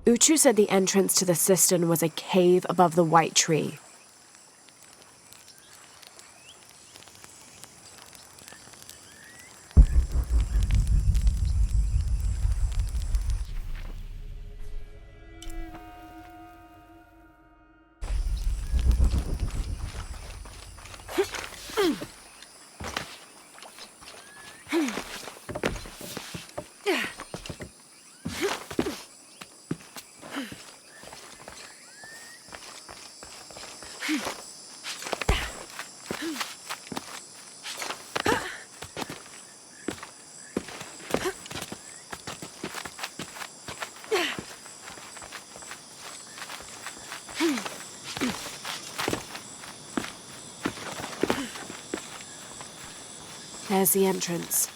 Uchu said the entrance to the cistern was a cave above the white tree. There's the entrance.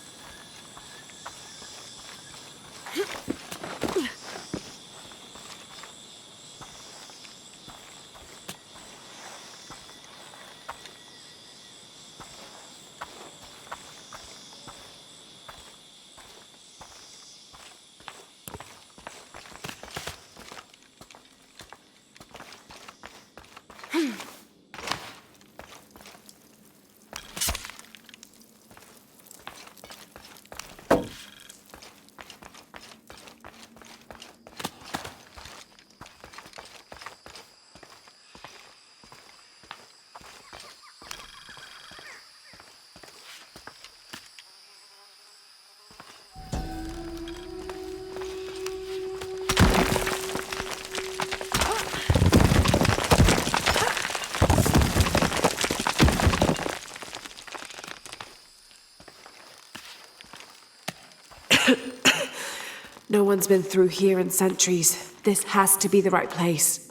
No one's been through here in centuries. This has to be the right place.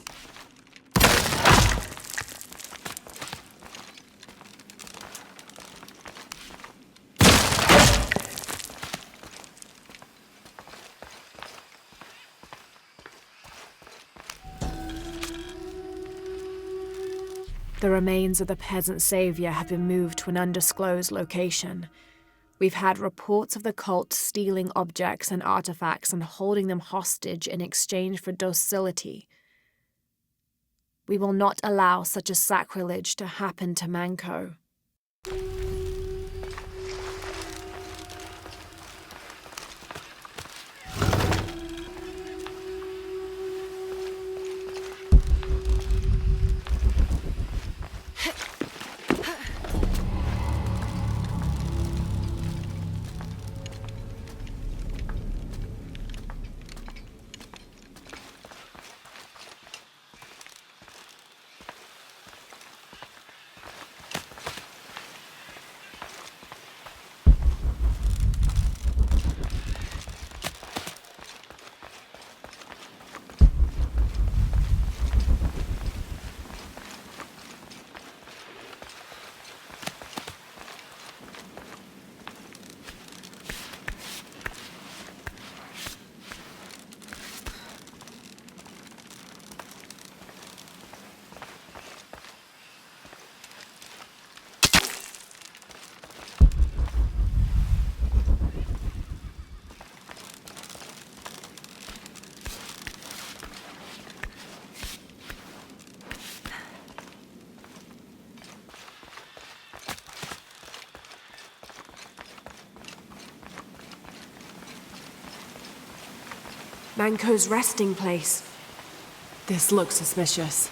The remains of the peasant savior have been moved to an undisclosed location. We've had reports of the cult stealing objects and artifacts and holding them hostage in exchange for docility. We will not allow such a sacrilege to happen to Manko. Manko's resting place. This looks suspicious.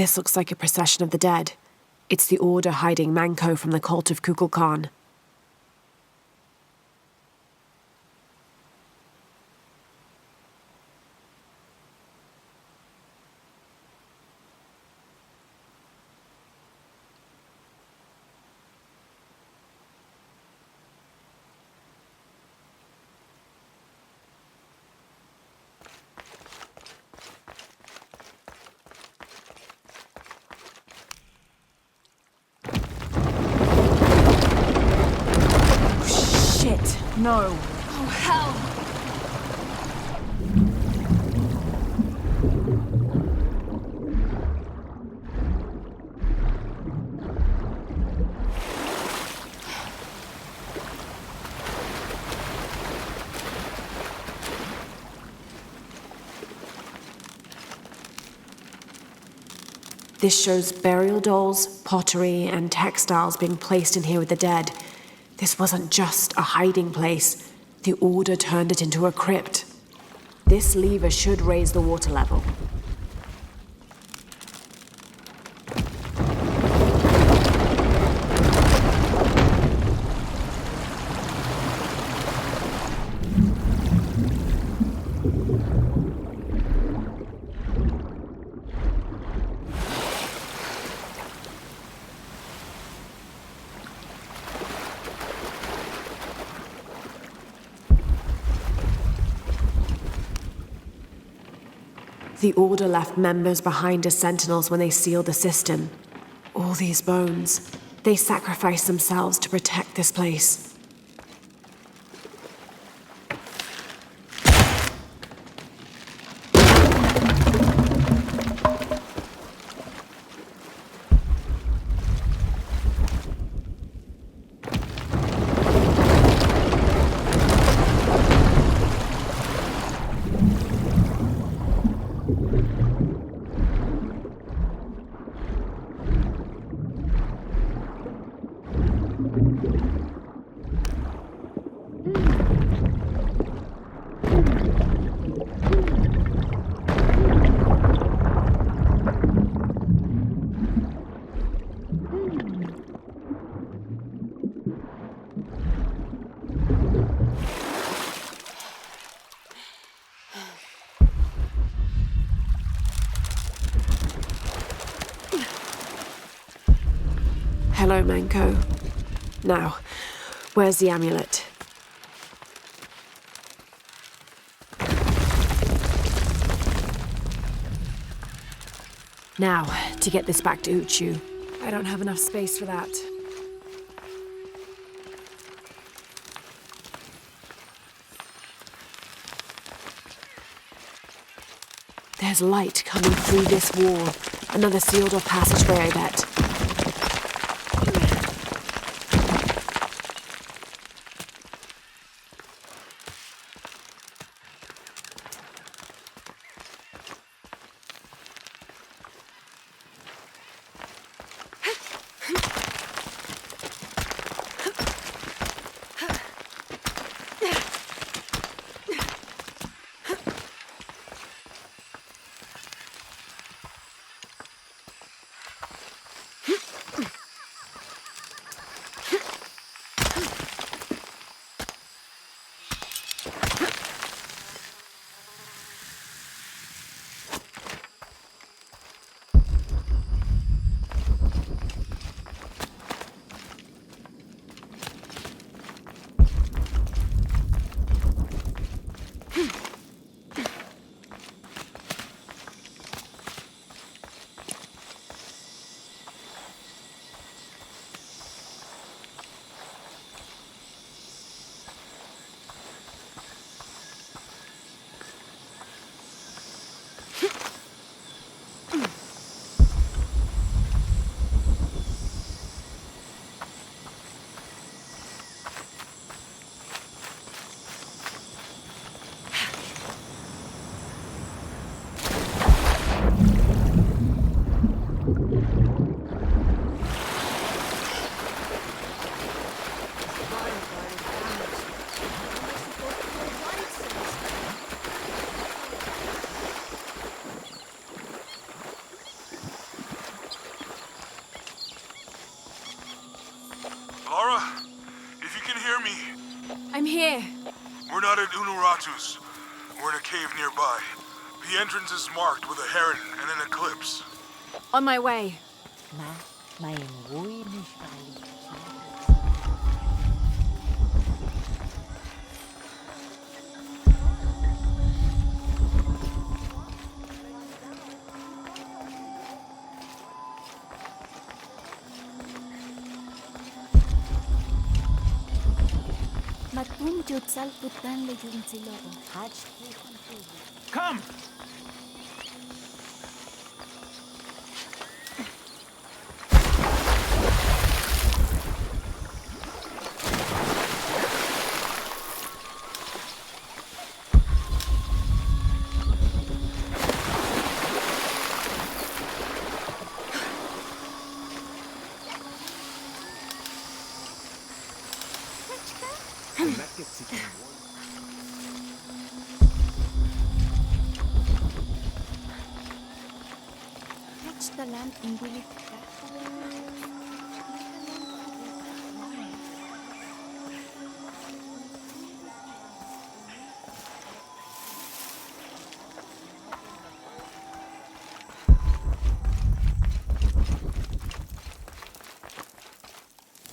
This looks like a procession of the dead. It's the Order hiding Manko from the cult of Kukulkan. No. Oh, hell! This shows burial dolls, pottery, and textiles being placed in here with the dead. This wasn't just a hiding place. The Order turned it into a crypt. This lever should raise the water level. The Order left members behind as sentinels when they sealed the cistern. All these bones. They sacrificed themselves to protect this place. Hello, Manko. Now, where's the amulet? Now, to get this back to Uchu. I don't have enough space for that. There's light coming through this wall. Another sealed-off passageway, I bet. Unuratus. We're in a cave nearby. The entrance is marked with a heron and an eclipse. On my way. Come!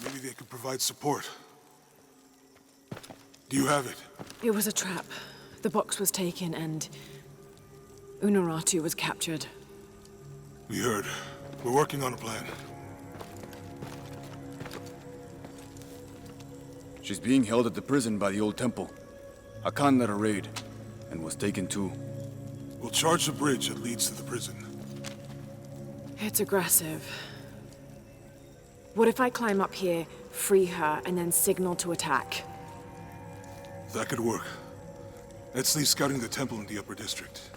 Maybe they could provide support. Do you have it? It was a trap. The box was taken and Unuratu was captured. We heard. We're working on a plan. She's being held at the prison by the old temple. Hakan led a raid, and was taken too. We'll charge the bridge that leads to the prison. It's aggressive. What if I climb up here, free her, and then signal to attack? That could work. Etzli's scouting the temple in the upper district.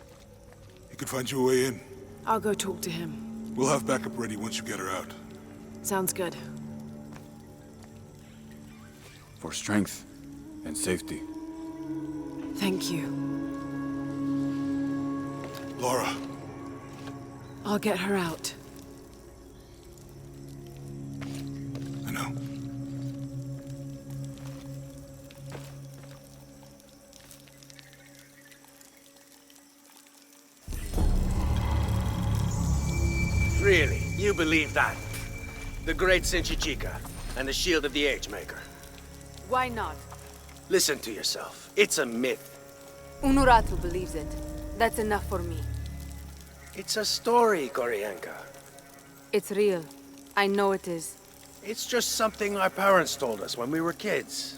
He could find you a way in. I'll go talk to him. We'll have backup ready once you get her out. Sounds good. For strength and safety. Thank you. Laura. I'll get her out. I know. Really? You believe that? The great Sinchichika and the shield of the Age-Maker. Why not? Listen to yourself. It's a myth. Unuratu believes it. That's enough for me. It's a story, Koryanka. It's real. I know it is. It's just something our parents told us when we were kids.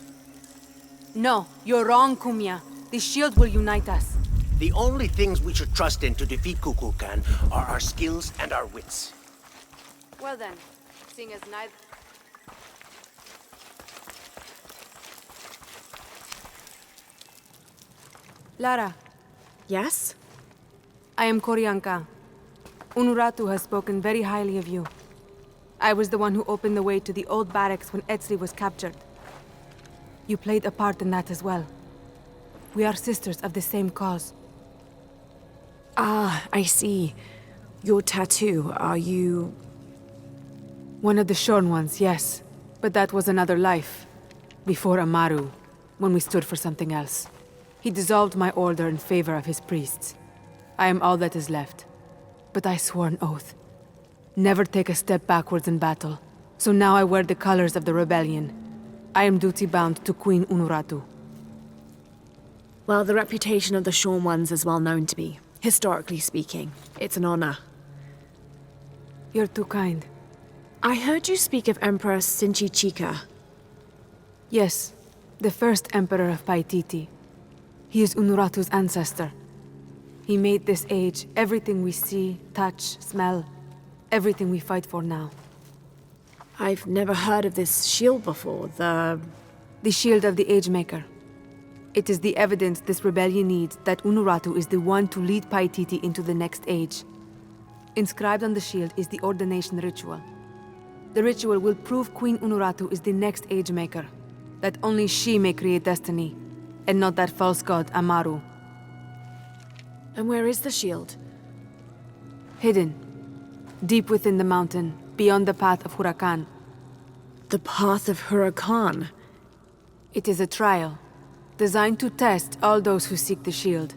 No, you're wrong, Kumya. The shield will unite us. The only things we should trust in to defeat Kukulkan are our skills and our wits. Well then, seeing as neither... Lara, Yes? I am Koryanka. Unuratu has spoken very highly of you. I was the one who opened the way to the old barracks when Etzli was captured. You played a part in that as well. We are sisters of the same cause. Ah, I see. Your tattoo, are you... One of the shorn ones, yes. But that was another life. Before Amaru, when we stood for something else. He dissolved my order in favor of his priests. I am all that is left. But I swore an oath. Never take a step backwards in battle. So now I wear the colors of the rebellion. I am duty-bound to Queen Unuratu. Well, the reputation of the Shorn Ones is well known to me. Historically speaking, it's an honor. You're too kind. I heard you speak of Emperor Sinchichika. Yes, the first emperor of Paititi. He is Unuratu's ancestor. He made this age everything we see, touch, smell, everything we fight for now. I've never heard of this shield before, The shield of the Age-Maker. It is the evidence this rebellion needs that Unuratu is the one to lead Paititi into the next age. Inscribed on the shield is the ordination ritual. The ritual will prove Queen Unuratu is the next Age-Maker, that only she may create destiny, and not that false god Amaru. And where is the shield? Hidden, deep within the mountain, beyond the path of Hurakan. The Path of Hurakan. It is a trial. designed to test all those who seek the shield.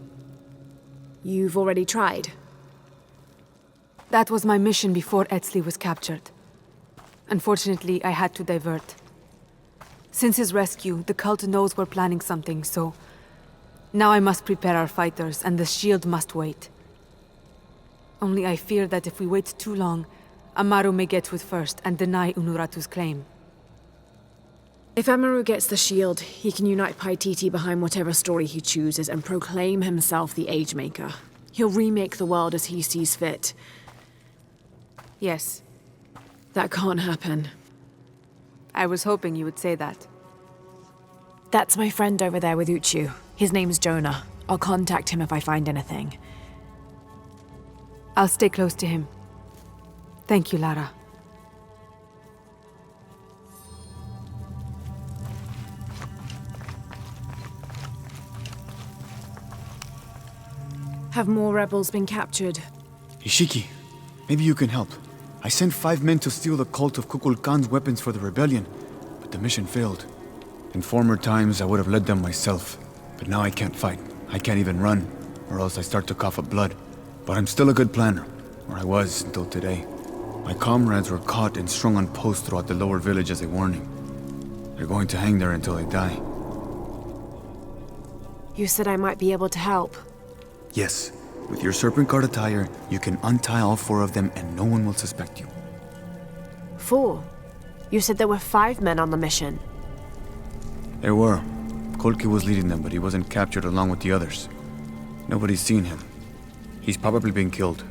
You've already tried? That was my mission before Etzli was captured. Unfortunately, I had to divert. Since his rescue, the cult knows we're planning something, so... Now I must prepare our fighters, and the shield must wait. Only I fear that if we wait too long, Amaru may get to it first and deny Unuratu's claim. If Amaru gets the shield, he can unite Paititi behind whatever story he chooses and proclaim himself the Agemaker. He'll remake the world as he sees fit. Yes, That can't happen. I was hoping you would say that. That's my friend over there with Uchu. His name's Jonah. I'll contact him if I find anything. I'll stay close to him. Thank you, Lara. Have more rebels been captured? Ishiki, maybe you can help. I sent 5 men to steal the cult of Kukulkan's weapons for the rebellion, but the mission failed. In former times, I would have led them myself, but now I can't fight. I can't even run, or else I start to cough up blood. But I'm still a good planner, or I was until today. My comrades were caught and strung on posts throughout the lower village as a warning. They're going to hang there until they die. You said I might be able to help. Yes, with your serpent guard attire, you can untie all 4 of them and no one will suspect you. 4? You said there were 5 men on the mission. There were. Kolki was leading them, but he wasn't captured along with the others. Nobody's seen him. He's probably been killed.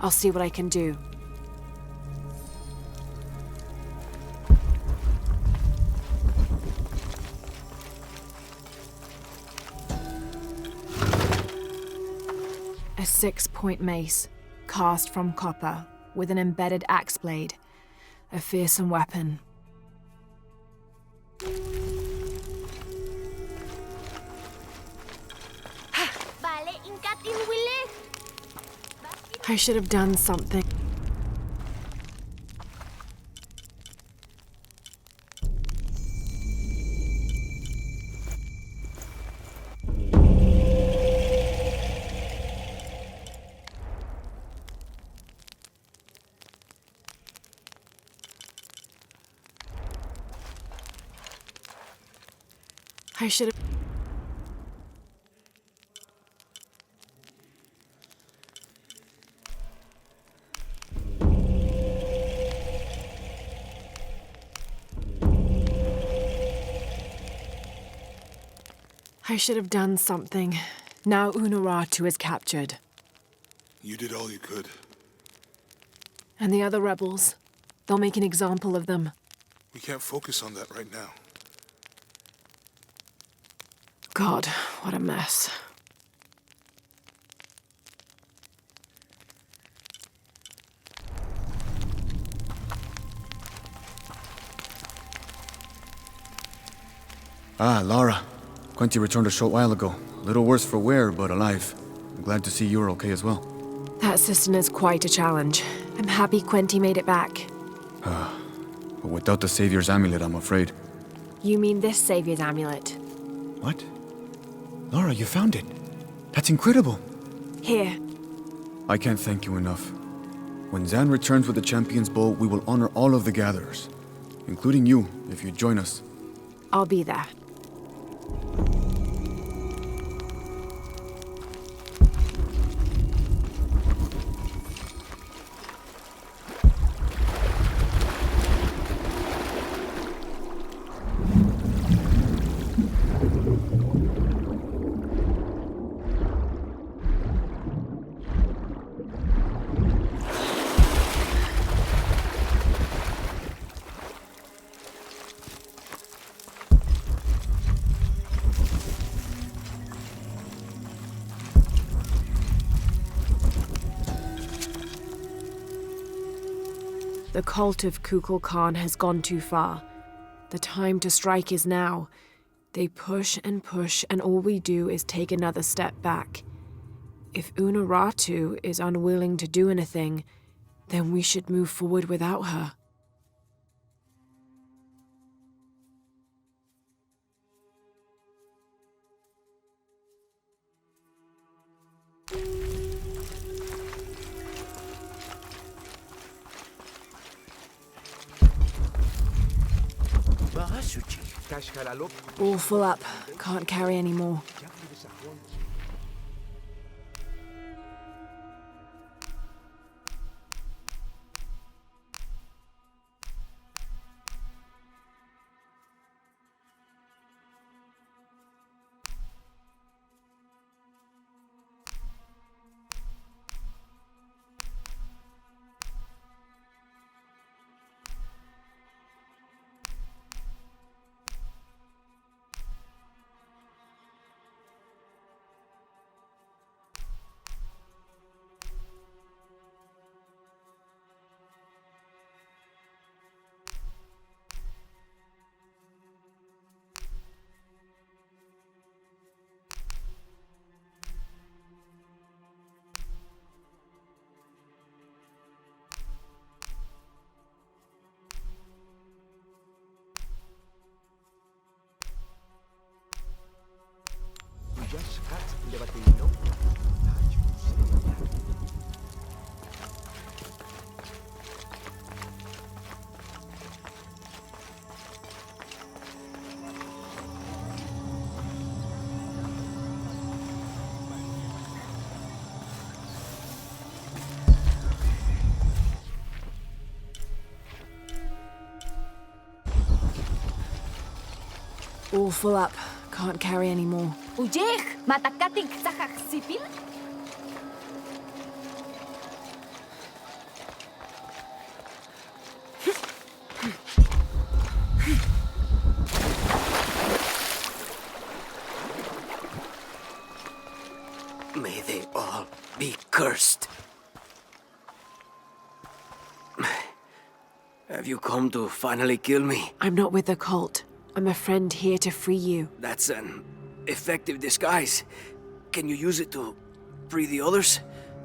I'll see what I can do. A 6-point mace, cast from copper, with an embedded axe blade. A fearsome weapon. I should have done something. I should have... I should have done something. Now Unuratu is captured. You did all you could. And the other rebels, they'll make an example of them. We can't focus on that right now. God, what a mess. Ah, Lara. Quenti returned a short while ago. A little worse for wear, but alive. I'm glad to see you're okay as well. That system is quite a challenge. I'm happy Quenti made it back. But without the Savior's amulet, I'm afraid. You mean this Savior's amulet? What? Lara, you found it. That's incredible. Here. I can't thank you enough. When Zan returns with the Champion's Bow, we will honor all of the gatherers. Including you, if you join us. I'll be there. The cult of Kukulkan has gone too far. The time to strike is now. They push, and all we do is take another step back. If Unuratu is unwilling to do anything, then we should move forward without her. All full up. Can't carry any more. All full up. Can't carry any more. Ujeh, matakatik sakak sipil? May they all be cursed. Have you come to finally kill me? I'm not with the cult. I'm a friend here to free you. That's an effective disguise. Can you use it to free the others?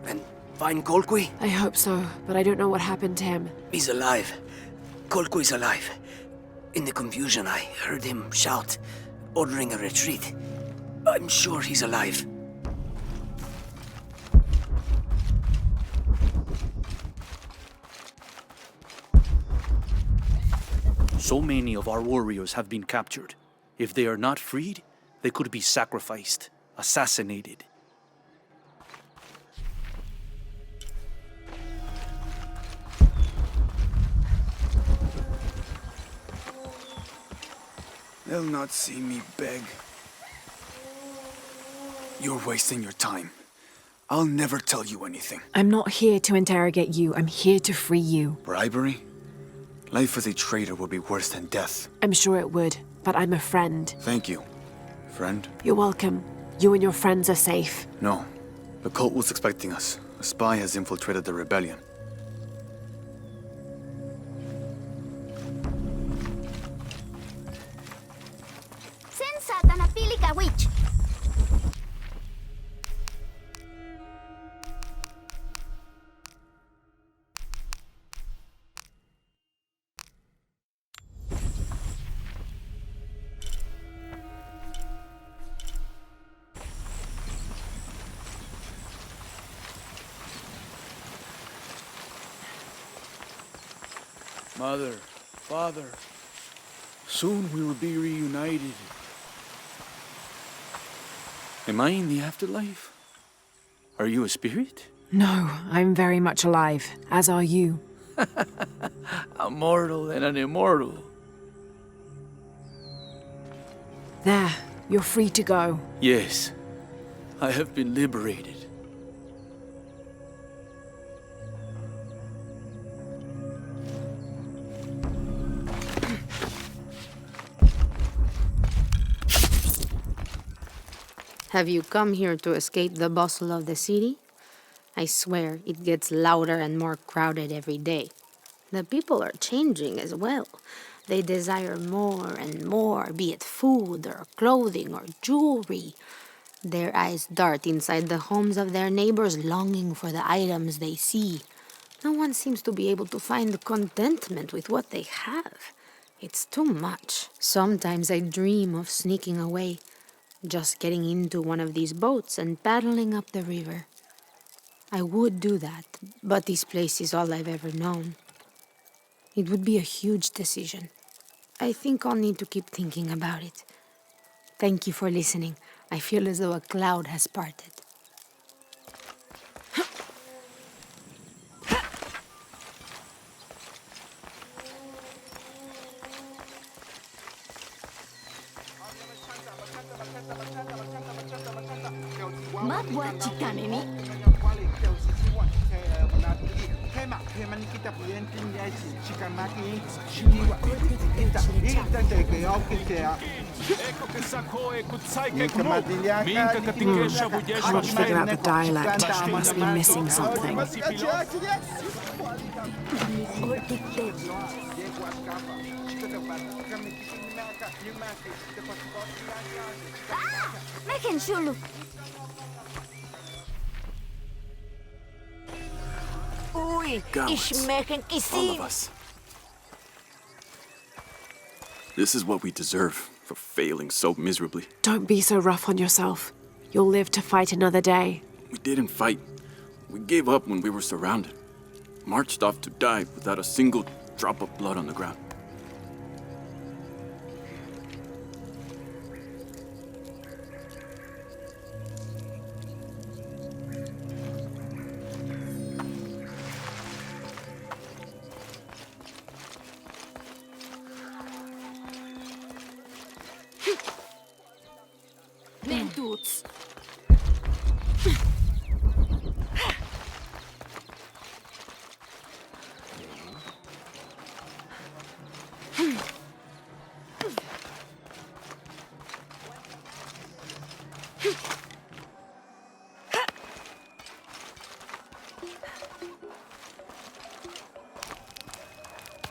And find Colqui? I hope so, but I don't know what happened to him. He's alive. Colqui's alive. In the confusion, I heard him shout, ordering a retreat. I'm sure he's alive. So many of our warriors have been captured. If they are not freed, they could be sacrificed, assassinated. They'll not see me beg. You're wasting your time. I'll never tell you anything. I'm not here to interrogate you. I'm here to free you. Bribery? Life as a traitor would be worse than death. I'm sure it would, but I'm a friend. Thank you, friend. You're welcome. You and your friends are safe. No. The cult was expecting us. A spy has infiltrated the rebellion. Sensata napili ka witch. Mother, father, soon we will be reunited. Am I in the afterlife? Are you a spirit? No, I'm very much alive, as are you. A mortal and an immortal. There, you're free to go. Yes, I have been liberated. Have you come here to escape the bustle of the city? I swear, it gets louder and more crowded every day. The people are changing as well. They desire more and more, be it food or clothing or jewelry. Their eyes dart inside the homes of their neighbors, longing for the items they see. No one seems to be able to find contentment with what they have. It's too much. Sometimes I dream of sneaking away, just getting into one of these boats and paddling up the river. I would do that, but this place is all I've ever known. It would be a huge decision. I think I'll need to keep thinking about it. Thank you for listening. I feel as though a cloud has parted. Mapua chikane ni. Can't figure out the dialect. Must be missing something. Ah! Meken shulu. Uy, Cowards. meken All kisi. of us. This is what we deserve for failing so miserably. Don't be so rough on yourself. You'll live to fight another day. We didn't fight. We gave up when we were surrounded. Marched off to die without a single drop of blood on the ground. Ventuts.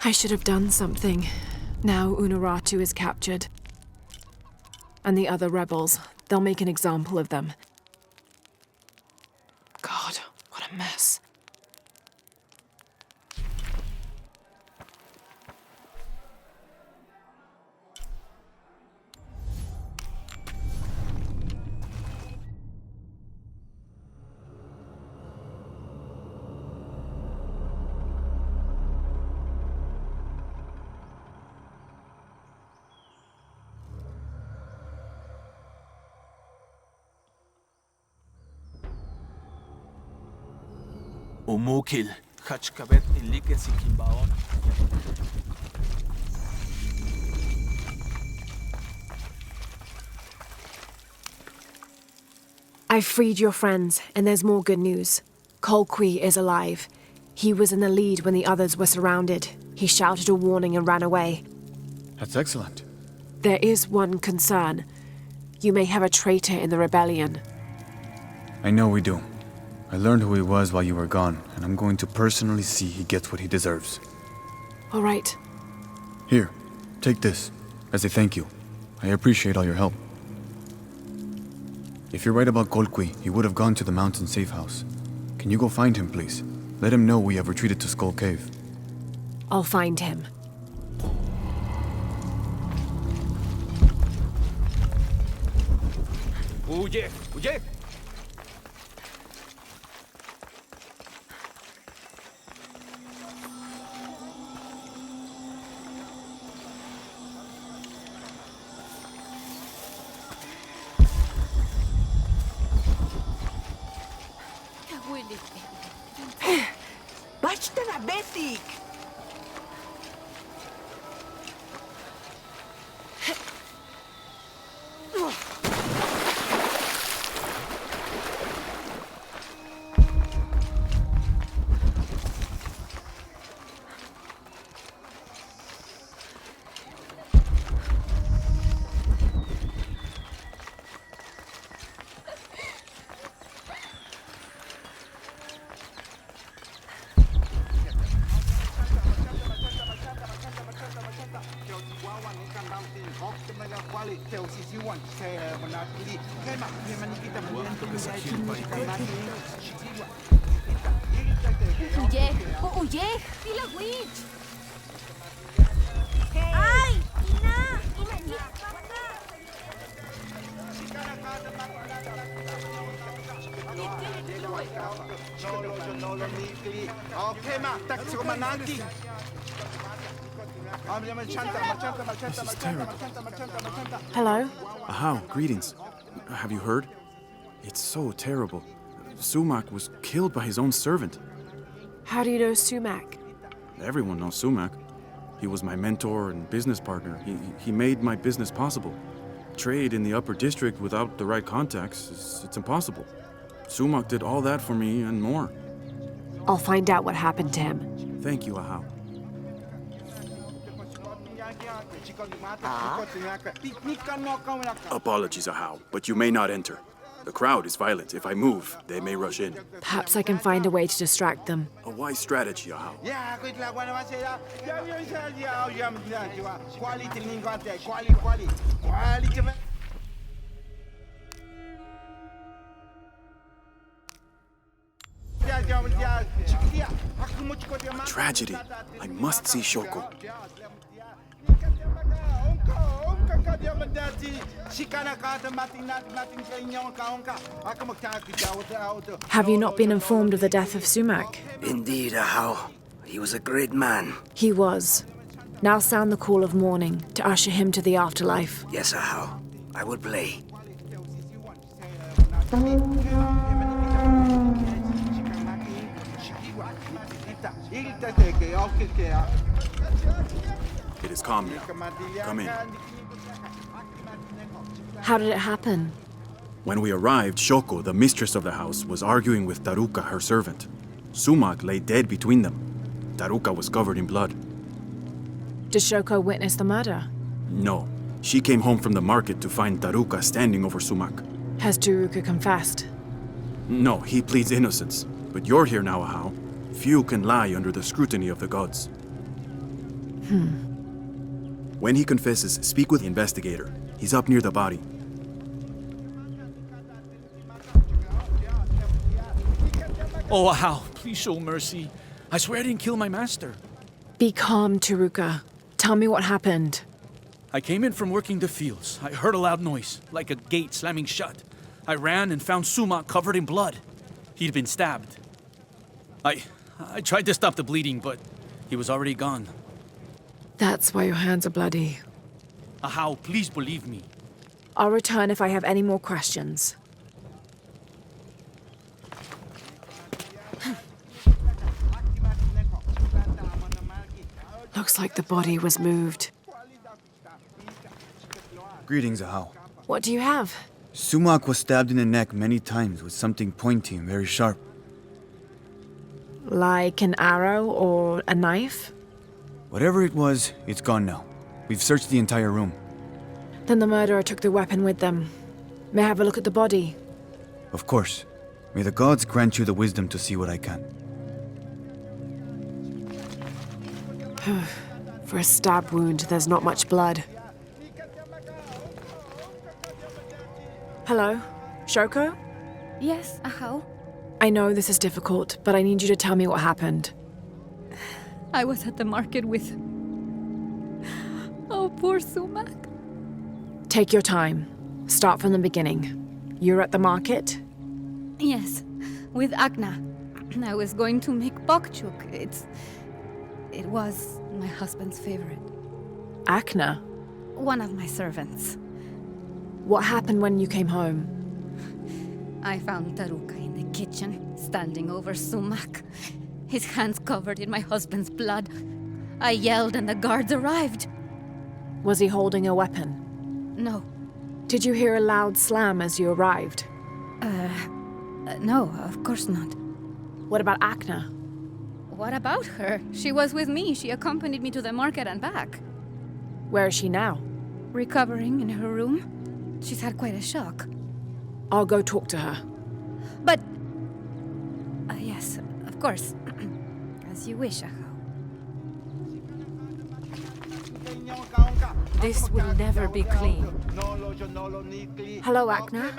I should have done something. Now Unuratu is captured. And the other rebels, they'll make an example of them. God, what a mess. Umukil, Hachkabet Ilike Sikimbaon. I've freed your friends, and there's more good news. Colqui is alive. He was in the lead when the others were surrounded. He shouted a warning and ran away. That's excellent. There is one concern. You may have a traitor in the rebellion. I know we do. I learned who he was while you were gone, and I'm going to personally see he gets what he deserves. All right. Here, take this, as a thank you. I appreciate all your help. If you're right about Colqui, he would have gone to the mountain safe house. Can you go find him, please? Let him know we have retreated to Skull Cave. I'll find him. Huye, huye. Basta na, Betik! Uye, uye, tila witch. Ay, ina. Okay, ma, tak sa kumananti. This is terrible. Hello? Ahau, greetings. Have you heard? It's so terrible. Sumac was killed by his own servant. How do you know Sumac? Everyone knows Sumac. He was my mentor and business partner. He made my business possible. Trade in the upper district without the right contacts, it's impossible. Sumac did all that for me and more. I'll find out what happened to him. Thank you, Ahau. Apologies, Ahau, but you may not enter. The crowd is violent. If I move, they may rush in. Perhaps I can find a way to distract them. A wise strategy, Ahau. A tragedy. I must see Shoko. Have you not been informed of the death of Sumac? Indeed, Ahau. He was a great man. He was. Now sound the call of mourning to usher him to the afterlife. Yes, Ahau. I will play. It is calm now. Come in. How did it happen? When we arrived, Shoko, the mistress of the house, was arguing with Taruka, her servant. Sumac lay dead between them. Taruka was covered in blood. Did Shoko witness the murder? No. She came home from the market to find Taruka standing over Sumac. Has Taruka confessed? No, he pleads innocence. But you're here now, Ahau. Few can lie under the scrutiny of the gods. When he confesses, speak with the investigator. He's up near the body. Oh, Ahau, please show mercy. I swear I didn't kill my master. Be calm, Taruka. Tell me what happened. I came in from working the fields. I heard a loud noise, like a gate slamming shut. I ran and found Sumac covered in blood. He'd been stabbed. I tried to stop the bleeding, but he was already gone. That's why your hands are bloody. Ahau, please believe me. I'll return if I have any more questions. Looks like the body was moved. Greetings, Ahau. What do you have? Sumac was stabbed in the neck many times with something pointy and very sharp. Like an arrow or a knife? Whatever it was, it's gone now. We've searched the entire room. Then the murderer took the weapon with them. May I have a look at the body? Of course. May the gods grant you the wisdom to see what I can. For a stab wound, there's not much blood. Hello? Shoko? Yes, Ahau. I know this is difficult, but I need you to tell me what happened. I was at the market with... Oh, poor Sumac. Take your time. Start from the beginning. You're at the market? Yes, with Agna. I was going to make bokchuk. It was my husband's favorite. Akna? One of my servants. What happened when you came home? I found Taruka in the kitchen, standing over Sumac. His hands covered in my husband's blood. I yelled and the guards arrived. Was he holding a weapon? No. Did you hear a loud slam as you arrived? No, of course not. What about Akna? What about her? She was with me. She accompanied me to the market and back. Where is she now? Recovering in her room. She's had quite a shock. I'll go talk to her. But... yes, of course. As you wish, Ahau. This will never be clean. Hello, Akna.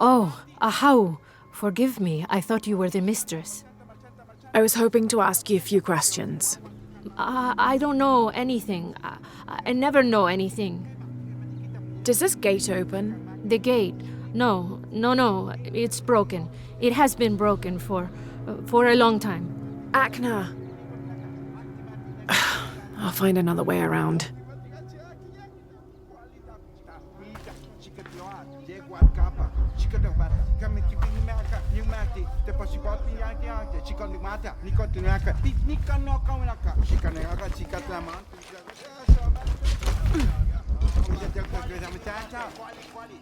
Oh, Ahau. Forgive me. I thought you were the mistress. I was hoping to ask you a few questions. I don't know anything. I never know anything. Does this gate open? The gate? No. It's broken. It has been broken for a long time. Akna. I'll find another way around.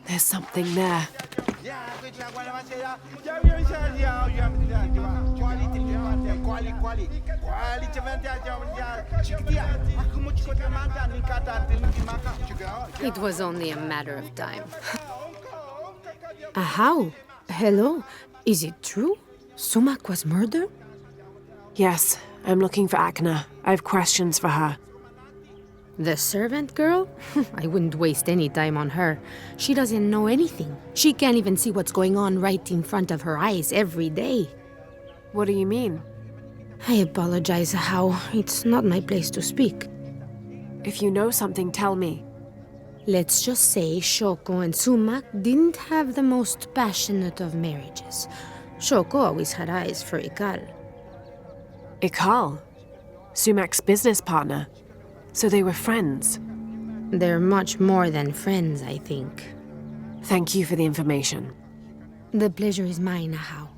There's something there. It was only a matter of time. How? Hello? Is it true? Sumac was murdered? Yes, I'm looking for Akna. I have questions for her. The servant girl? I wouldn't waste any time on her. She doesn't know anything. She can't even see what's going on right in front of her eyes every day. What do you mean? I apologize, How. It's not my place to speak. If you know something, tell me. Let's just say Shoko and Sumac didn't have the most passionate of marriages. Shoko always had eyes for Ikal. Ikal? Sumac's business partner. So they were friends. They're much more than friends, I think. Thank you for the information. The pleasure is mine, How.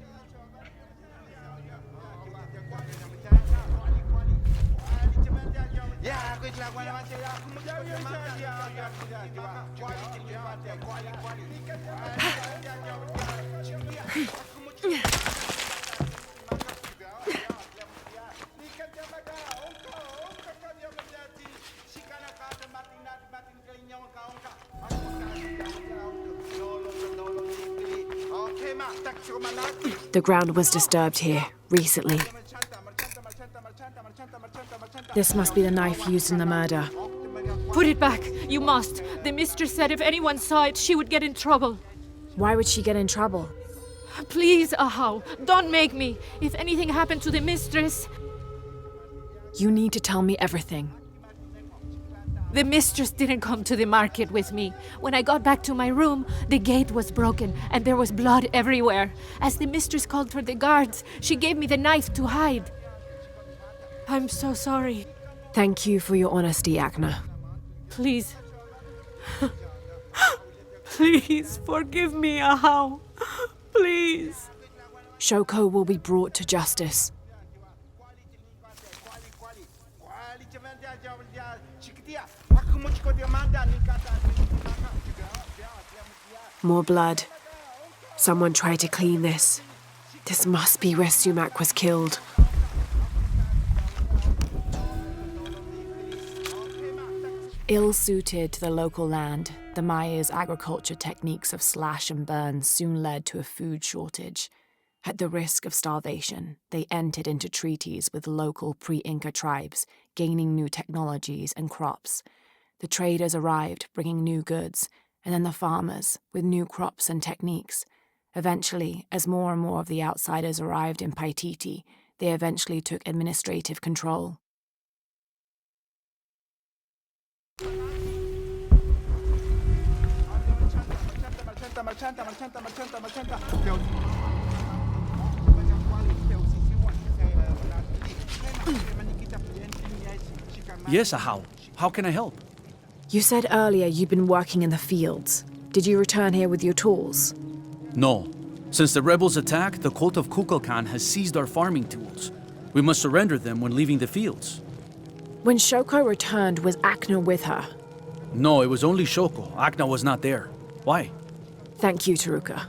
The ground was disturbed here, recently. This must be the knife used in the murder. Put it back. You must. The mistress said if anyone saw it, she would get in trouble. Why would she get in trouble? Please, Ahau, don't make me. If anything happened to the mistress... You need to tell me everything. The mistress didn't come to the market with me. When I got back to my room, the gate was broken and there was blood everywhere. As the mistress called for the guards, she gave me the knife to hide. I'm so sorry. Thank you for your honesty, Akna. Please. Please forgive me, Ahau. Please. Shoko will be brought to justice. More blood. Someone tried to clean this. This must be where Sumac was killed. Ill-suited to the local land, the Maya's agriculture techniques of slash and burn soon led to a food shortage. At the risk of starvation, they entered into treaties with local pre-Inca tribes, gaining new technologies and crops. The traders arrived, bringing new goods, and then the farmers, with new crops and techniques. Eventually, as more and more of the outsiders arrived in Paititi, they eventually took administrative control. Yes, Ahau. How can I help? You said earlier you'd been working in the fields. Did you return here with your tools? No. Since the rebels attacked, the cult of Kukulkan has seized our farming tools. We must surrender them when leaving the fields. When Shoko returned, was Akna with her? No, it was only Shoko. Akna was not there. Why? Thank you, Taruka.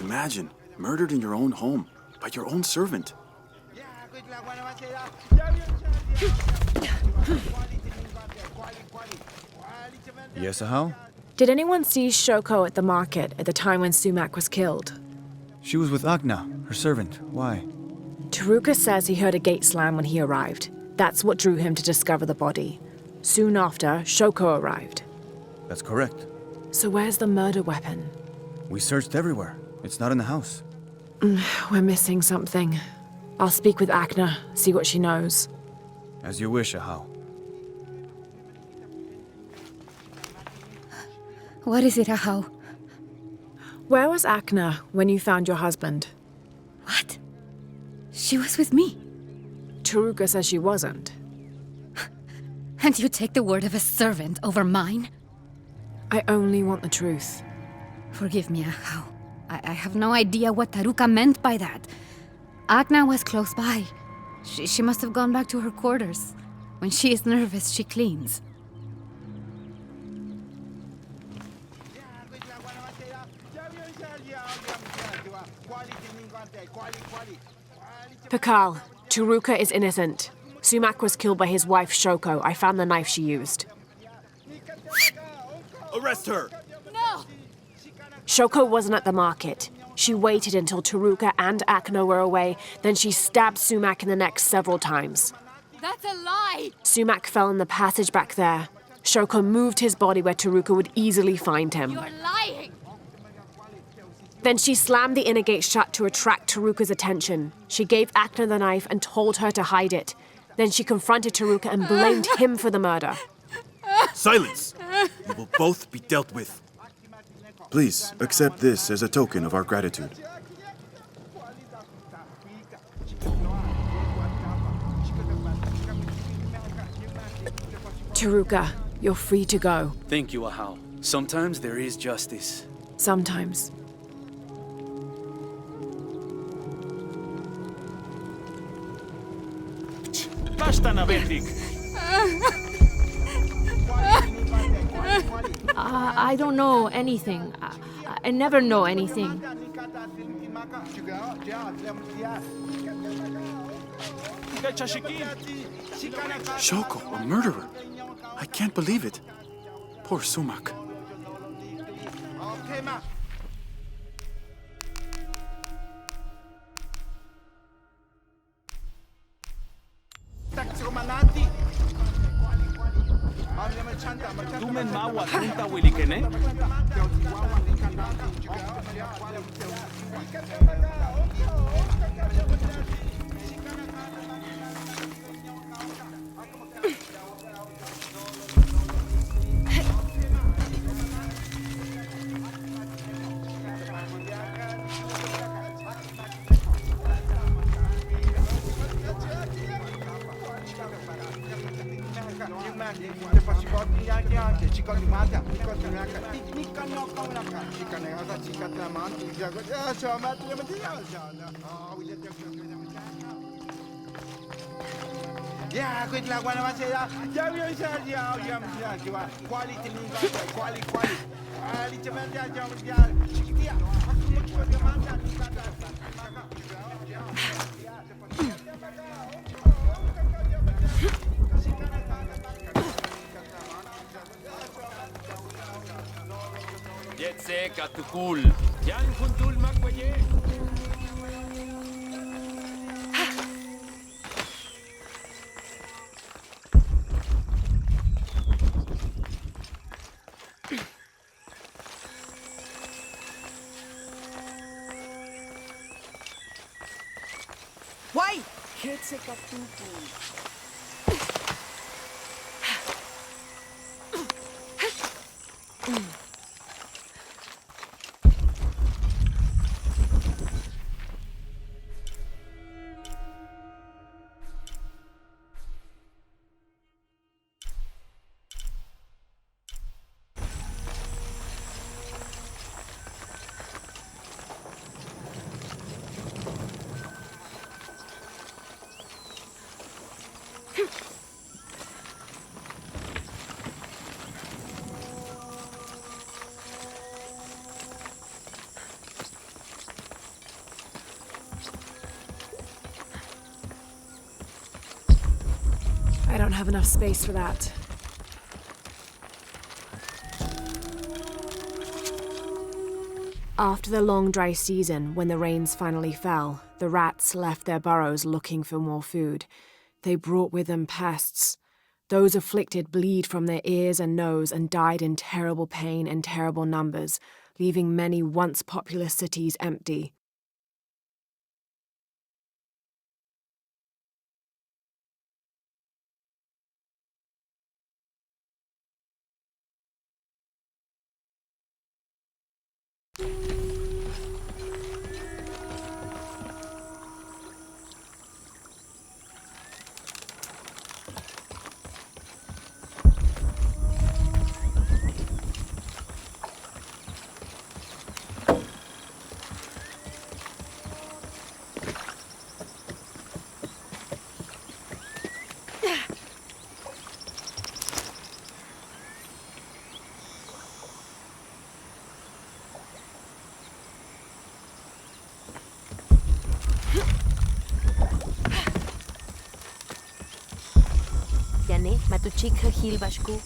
Imagine, murdered in your own home, by your own servant. Yes, Ahau? Did anyone see Shoko at the market at the time when Sumac was killed? She was with Akna, her servant. Why? Taruka says he heard a gate slam when he arrived. That's what drew him to discover the body. Soon after, Shoko arrived. That's correct. So where's the murder weapon? We searched everywhere. It's not in the house. We're missing something. I'll speak with Akna, see what she knows. As you wish, Ahau. What is it, Ahau? Where was Akna when you found your husband? What? She was with me. Taruka says she wasn't. And you take the word of a servant over mine? I only want the truth. Forgive me, Ahau. I have no idea what Taruka meant by that. Agna was close by. She must have gone back to her quarters. When she is nervous, she cleans. Pakal, Taruka is innocent. Sumac was killed by his wife, Shoko. I found the knife she used. Arrest her! No! Shoko wasn't at the market. She waited until Taruka and Akno were away, then she stabbed Sumac in the neck several times. That's a lie! Sumac fell in the passage back there. Shoko moved his body where Taruka would easily find him. You're lying! Then she slammed the inner gate shut to attract Taruka's attention. She gave Akna the knife and told her to hide it. Then she confronted Taruka and blamed him for the murder. Silence! You will both be dealt with. Please, accept this as a token of our gratitude. Taruka, you're free to go. Thank you, Ahau. Sometimes there is justice. Sometimes. Basta na, Vendrik! I don't know anything. I never know anything. Shoko, a murderer? I can't believe it. Poor Sumac. Dumen mawa tunta wilikene? Jetse katukul. Yan kuntul magwaye. Why? Jetse katukul. I don't have enough space for that. After the long dry season, when the rains finally fell, the rats left their burrows looking for more food. They brought with them pests. Those afflicted bleed from their ears and nose and died in terrible pain and terrible numbers, leaving many once populous cities empty. Matuchik Hil Bashku.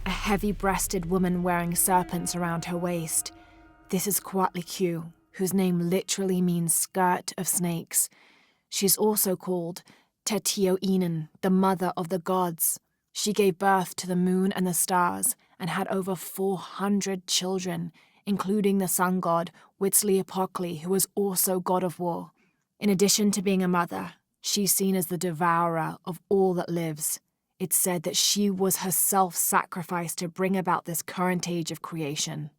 A heavy-breasted woman wearing serpents around her waist. This is Coatlicue, whose name literally means skirt of snakes. She's also called Tetioinen, the mother of the gods. She gave birth to the moon and the stars and had over 400 children, including the sun god Huitzilopochtli, who was also god of war. In addition to being a mother, she's seen as the devourer of all that lives. It's said that she was herself sacrificed to bring about this current age of creation.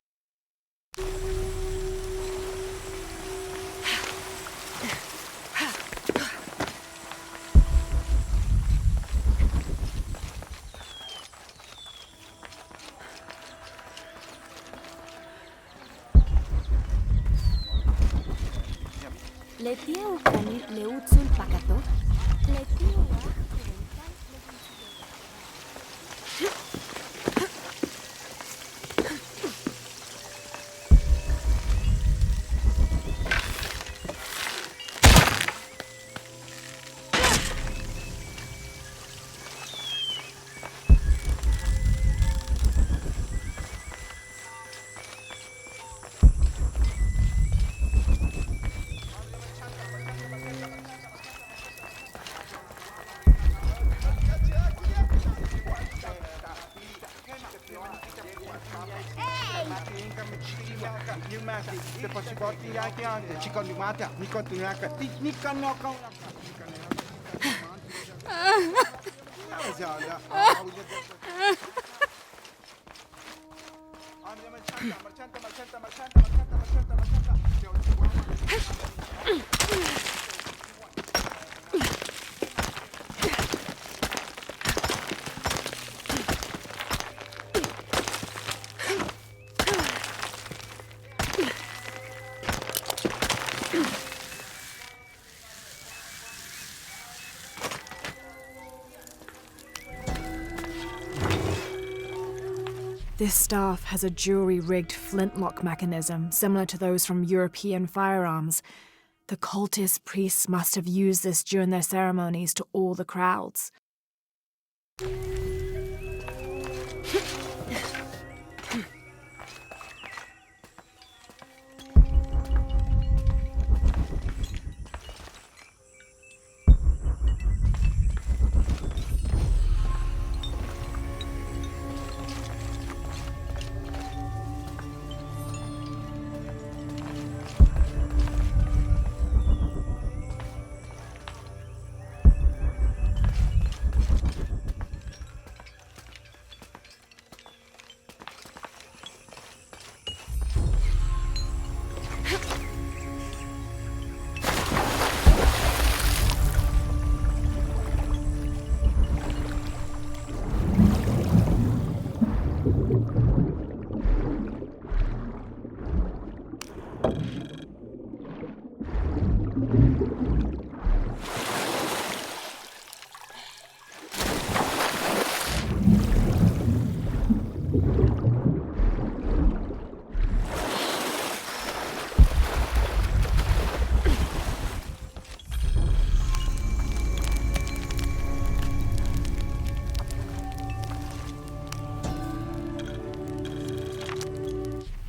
Letia ukanit leutsul pakato. Letia This staff has a jury-rigged flintlock mechanism similar to those from European firearms. The cultist priests must have used this during their ceremonies to awe the crowds.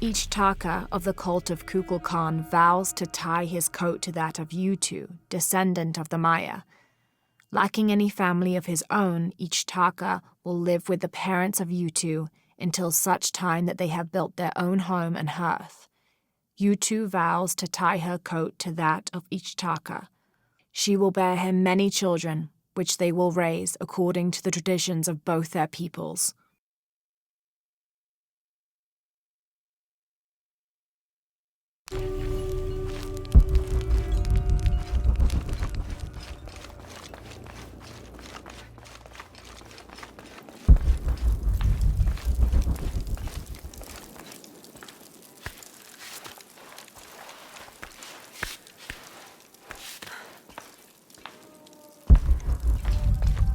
Each Taka of the cult of Kukulkan vows to tie his coat to that of Yutu, descendant of the Maya. Lacking any family of his own, each Taka will live with the parents of Yutu until such time that they have built their own home and hearth. Yutu vows to tie her coat to that of each Taka. She will bear him many children, which they will raise according to the traditions of both their peoples.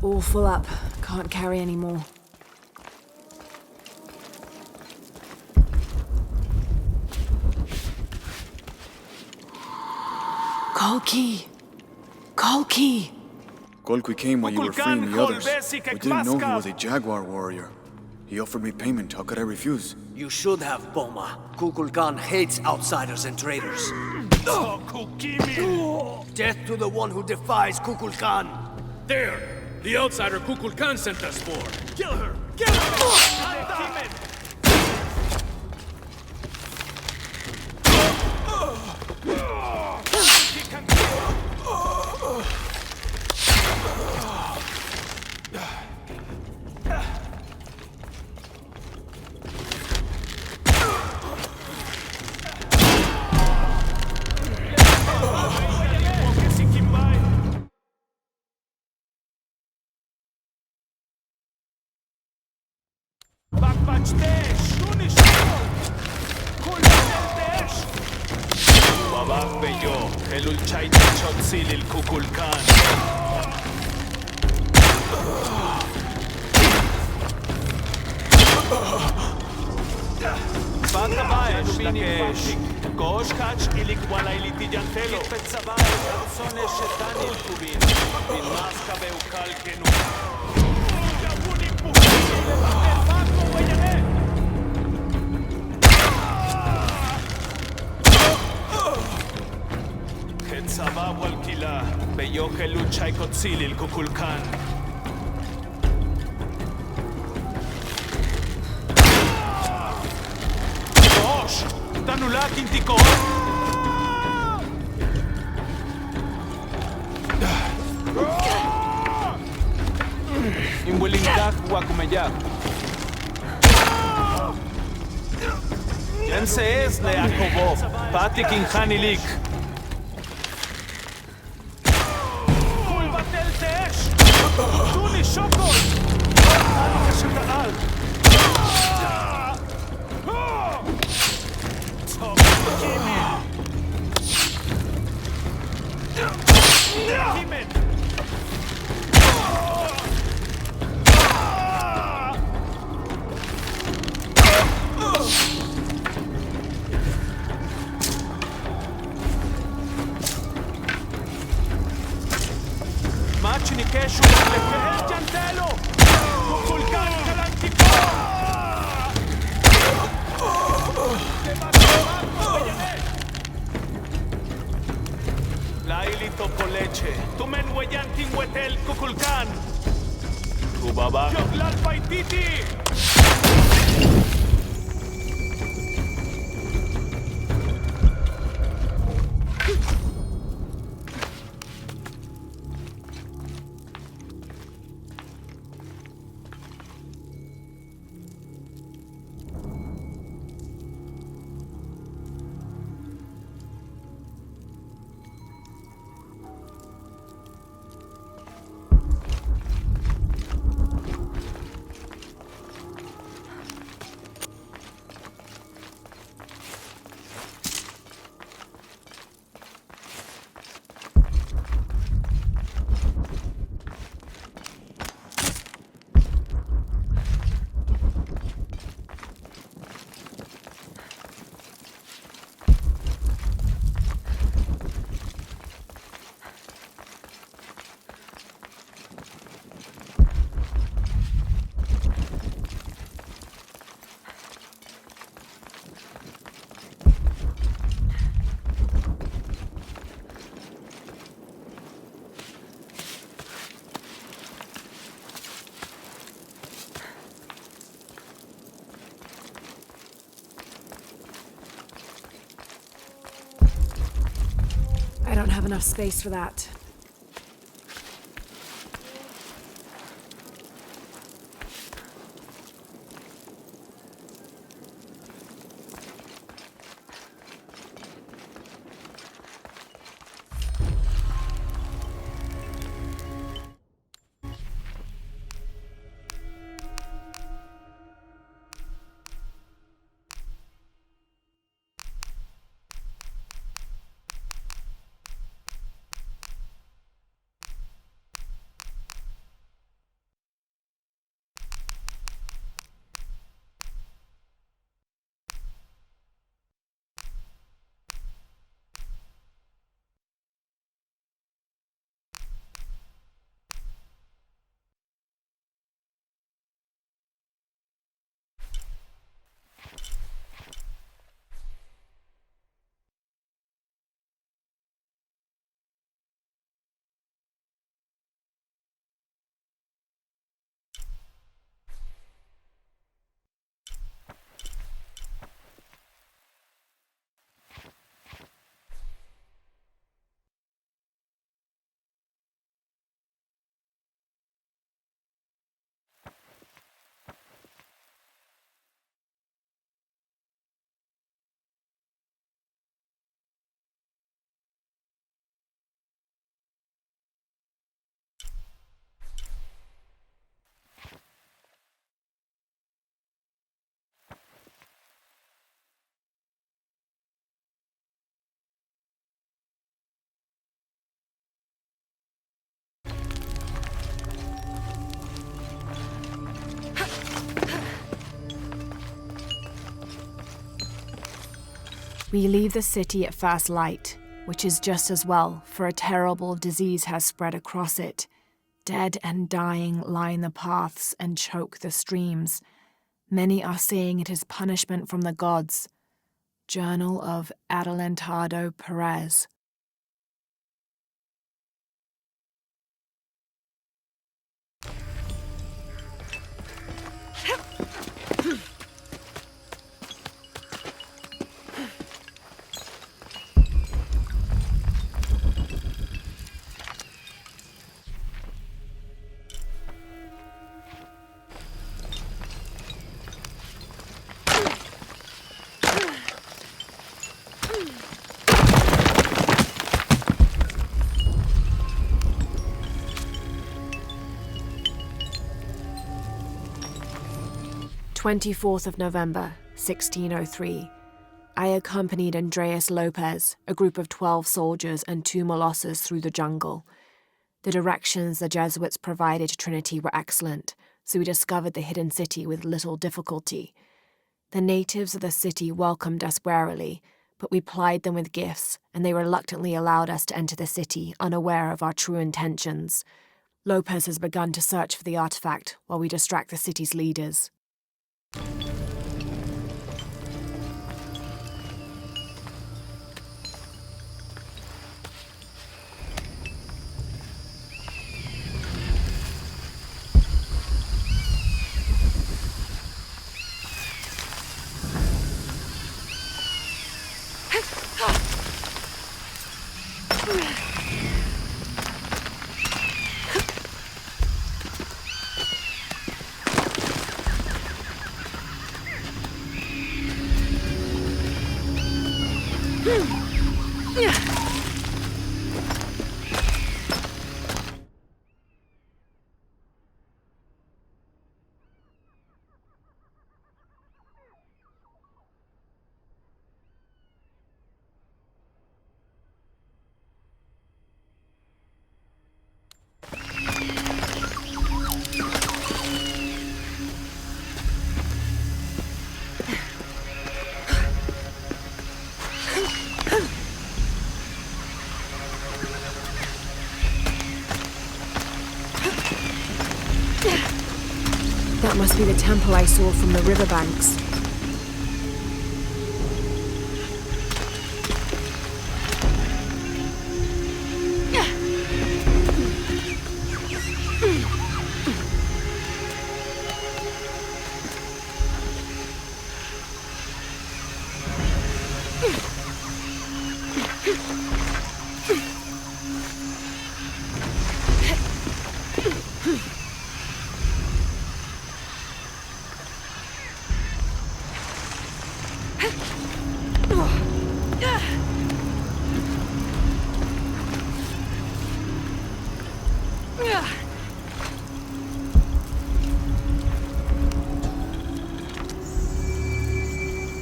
All full up. Can't carry any more. Kolki! Kolki! Kolki came while you were freeing the others. We didn't know he was a Jaguar warrior. He offered me payment. How could I refuse? You should have, Boma. Kukulkan hates outsiders and traitors. Death to the one who defies Kukulkan! There! The outsider Kukulkan sent us for! Kill her! Kill her! Jense le Akobo, Pati Kinghanilik. Kulbatel Tesh! Tuni Shokol! Ano Kashakanal! Kimen! Machini Keshu, Lekehel Jantelo! Kukulkan Kalantiko! Laili Topoleche, Tumen Weyantin Wetel Kukulkan! Kubaba! Yoglal Paititi! I don't have enough space for that. We leave the city at first light, which is just as well, for a terrible disease has spread across it. Dead and dying line the paths and choke the streams. Many are saying it is punishment from the gods. Journal of Adelantado Perez. November 1603. I accompanied Andreas Lopez, a group of 12 soldiers and 2 Molosses through the jungle. The directions the Jesuits provided to Trinity were excellent, so we discovered the hidden city with little difficulty. The natives of the city welcomed us warily, but we plied them with gifts, and they reluctantly allowed us to enter the city, unaware of our true intentions. Lopez has begun to search for the artifact while we distract the city's leaders. That must be the temple I saw from the riverbanks.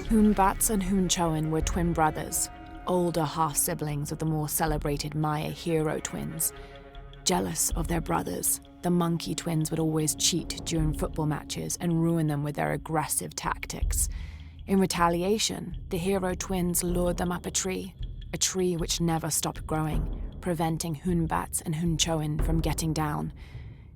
Hunbats and Hunchoan were twin brothers, older half-siblings of the more celebrated Maya hero twins. Jealous of their brothers, the monkey twins would always cheat during football matches and ruin them with their aggressive tactics. In retaliation, the hero twins lured them up a tree which never stopped growing, preventing Hunbats and Hunchoan from getting down.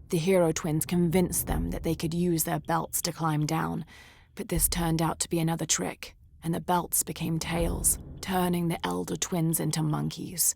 The hero twins convinced them that they could use their belts to climb down, but this turned out to be another trick, and the belts became tails, turning the elder twins into monkeys.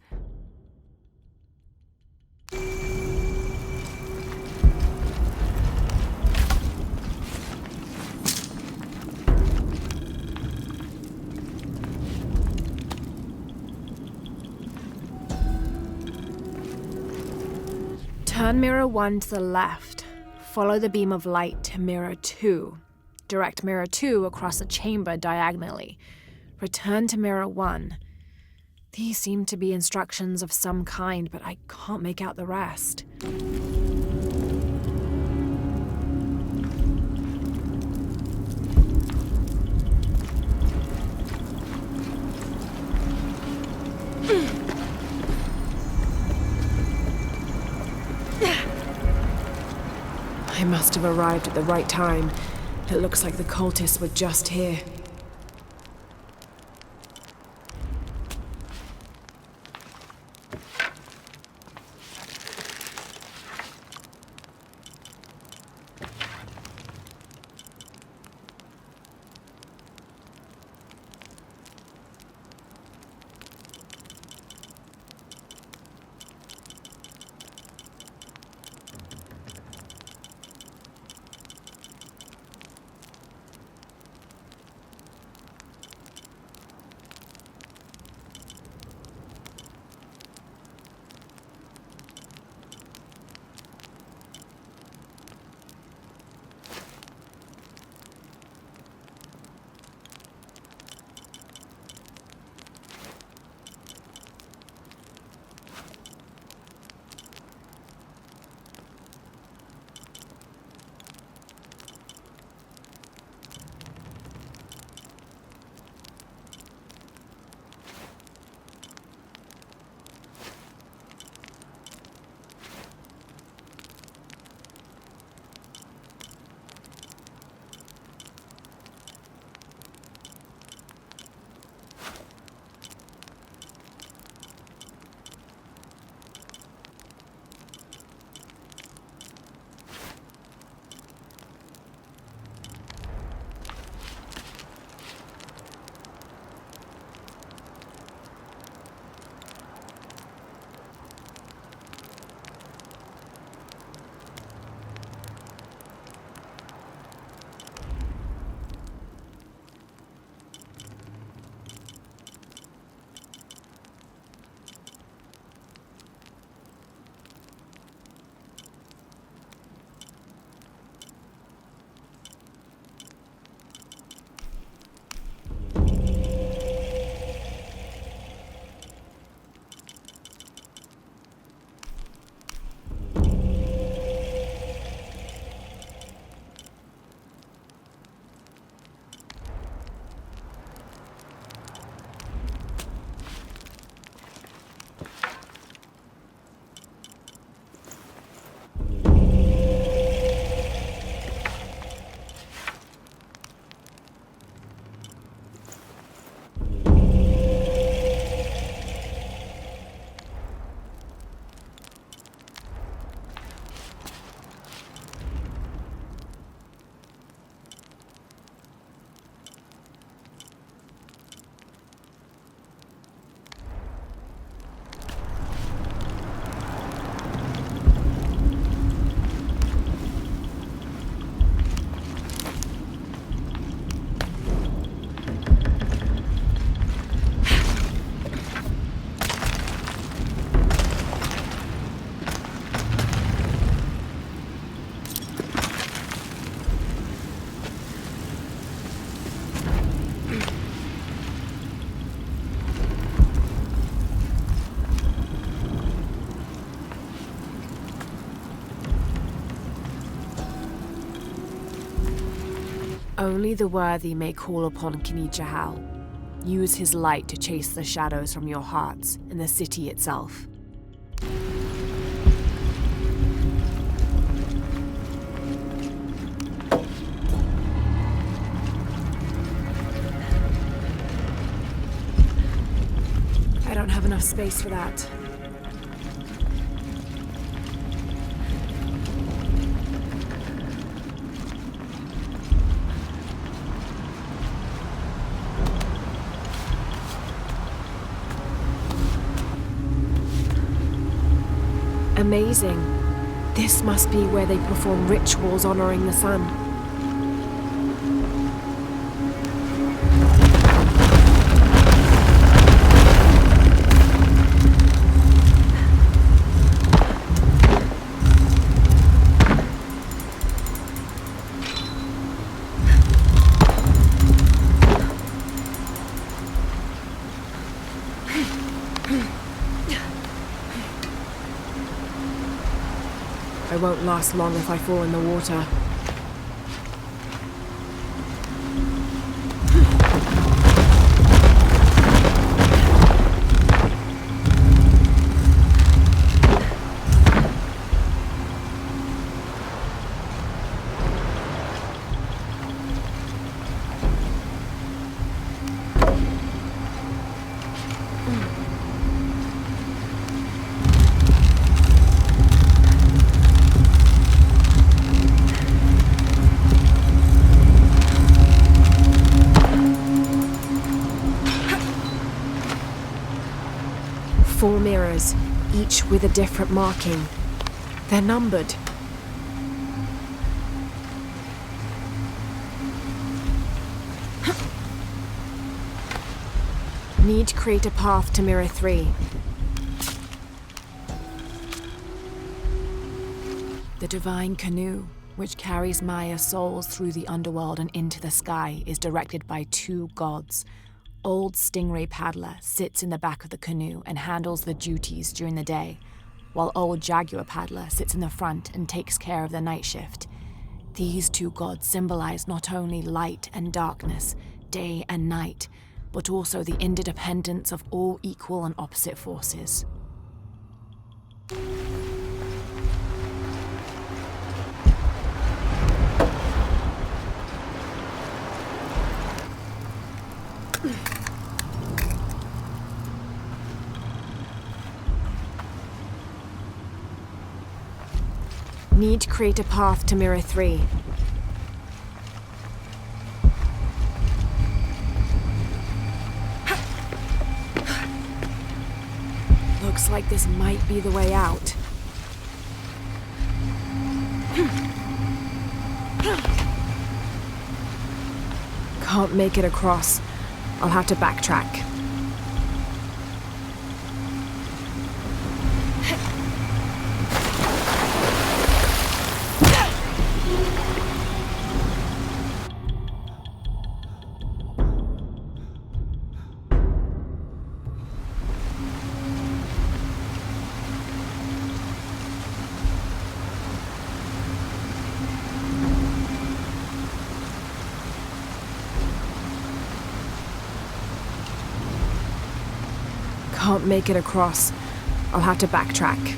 Turn mirror 1 to the left. Follow the beam of light to mirror 2. Direct mirror 2 across the chamber diagonally. Return to mirror 1. These seem to be instructions of some kind, but I can't make out the rest. I must have arrived at the right time. It looks like the cultists were just here. Only the worthy may call upon Kinichahal. Use his light to chase the shadows from your hearts and the city itself. I don't have enough space for that. Amazing. This must be where they perform rituals honoring the sun. I won't last long if I fall in the water. Four mirrors, each with a different marking. They're numbered. Need to create a path to Mirror 3. The divine canoe, which carries Maya's souls through the underworld and into the sky, is directed by two gods. Old Stingray Paddler sits in the back of the canoe and handles the duties during the day, while Old Jaguar Paddler sits in the front and takes care of the night shift. These two gods symbolize not only light and darkness, day and night, but also the interdependence of all equal and opposite forces. Need to create a path to Mirror 3. Looks like this might be the way out. Can't make it across. I'll have to backtrack. Can't make it across. I'll have to backtrack.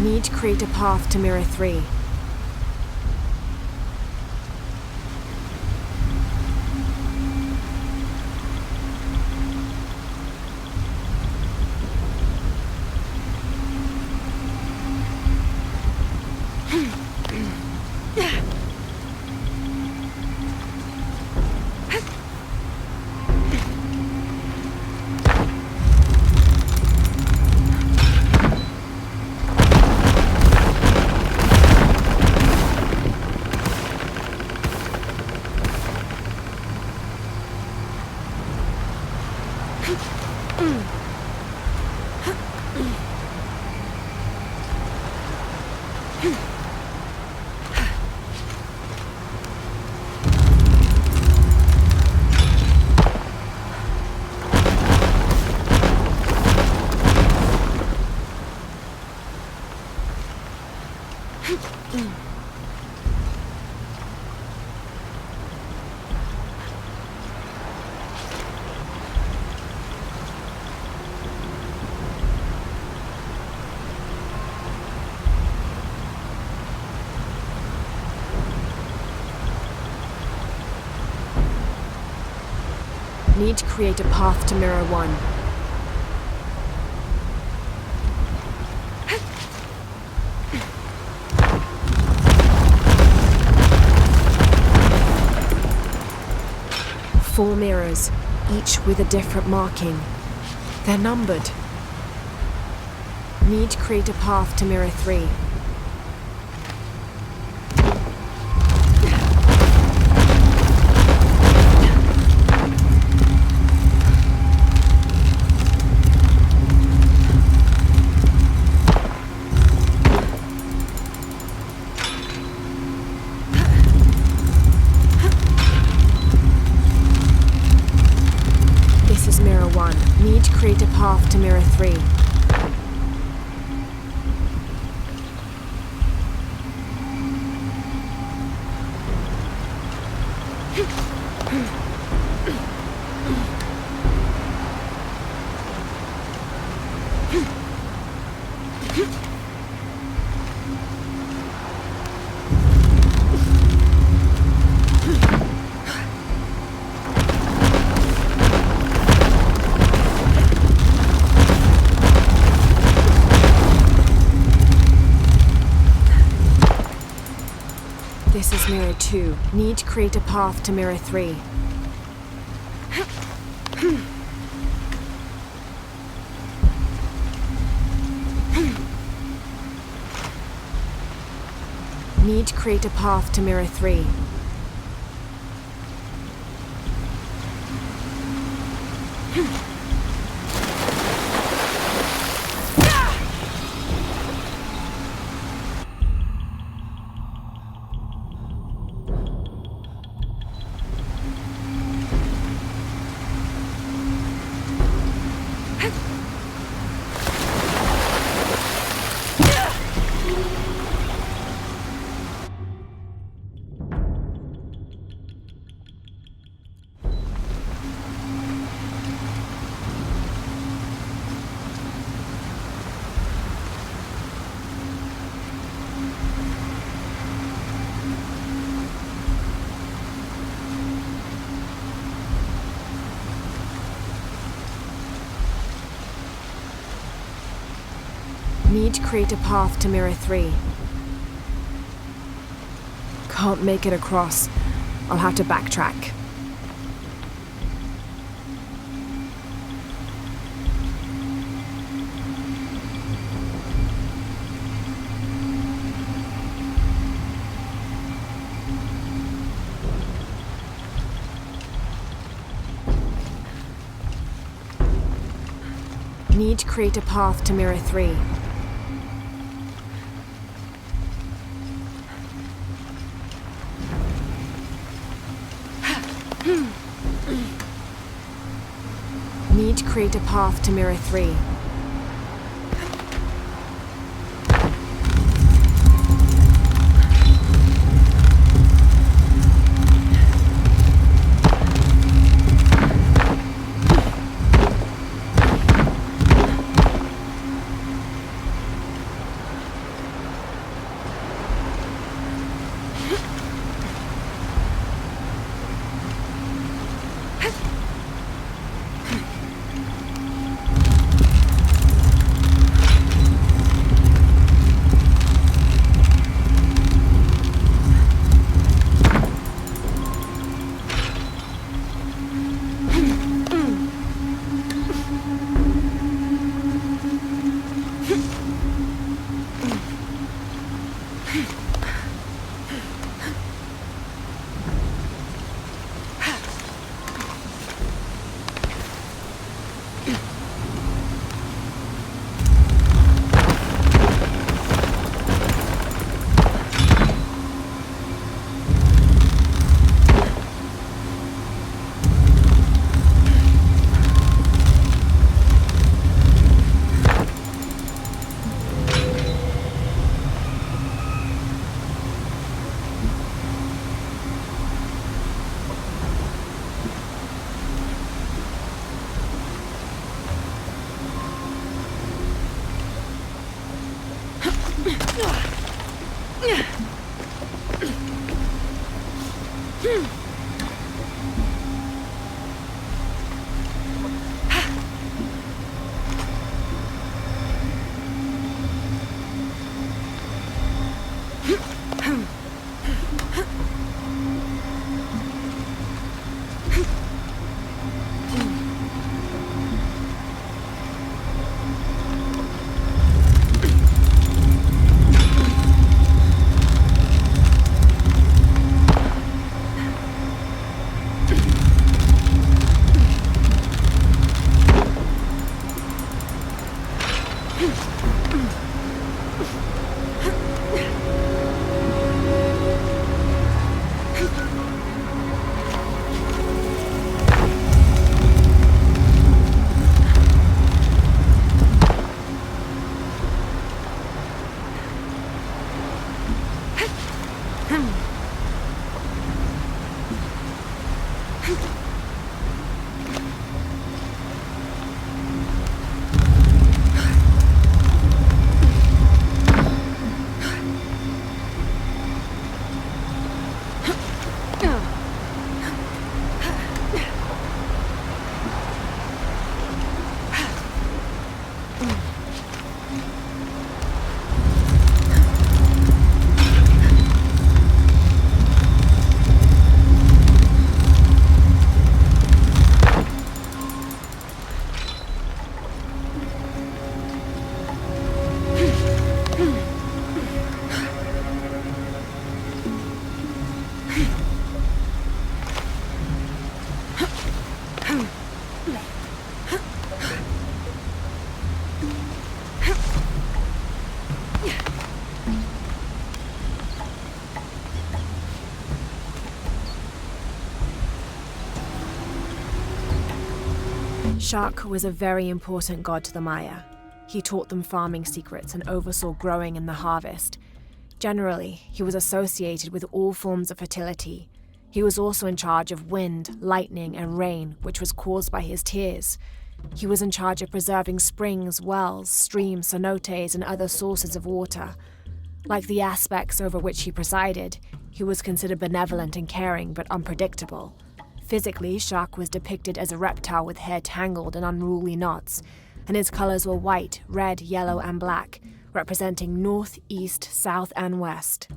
Need to create a path to Mirror 3. Need to create a path to Mirror 1. Four mirrors, each with a different marking. They're numbered. Need to create a path to Mirror 3. Mirror 1. Need to create a path to Mirror 3. This is Mirror 2. Need to create a path to Mirror 3. Need to create a path to Mirror 3. Need to create a path to Mirror 3. Can't make it across. I'll have to backtrack. Need to create a path to Mirror 3. Need to create a path to Mirror 3. Shak was a very important god to the Maya. He taught them farming secrets and oversaw growing and the harvest. Generally, he was associated with all forms of fertility. He was also in charge of wind, lightning, and rain, which was caused by his tears. He was in charge of preserving springs, wells, streams, cenotes, and other sources of water. Like the aspects over which he presided, he was considered benevolent and caring, but unpredictable. Physically, Shak was depicted as a reptile with hair tangled in unruly knots, and his colors were white, red, yellow, and black, representing north, east, south, and west.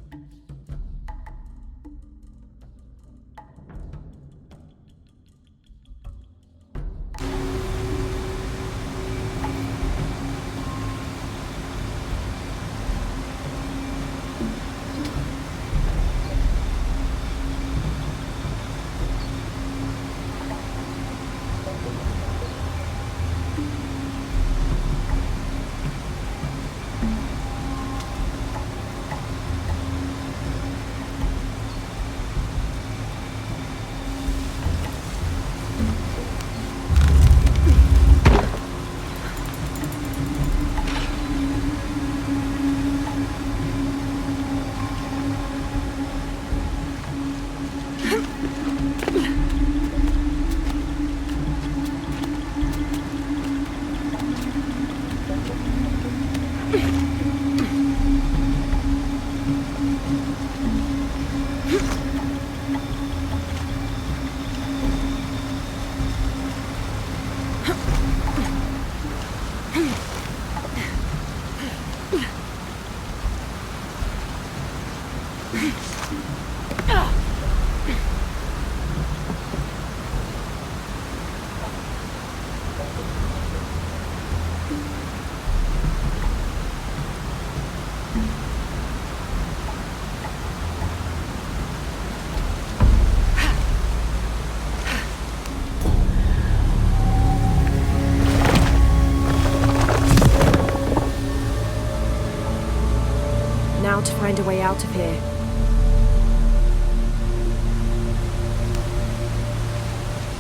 Now to find a way out of here.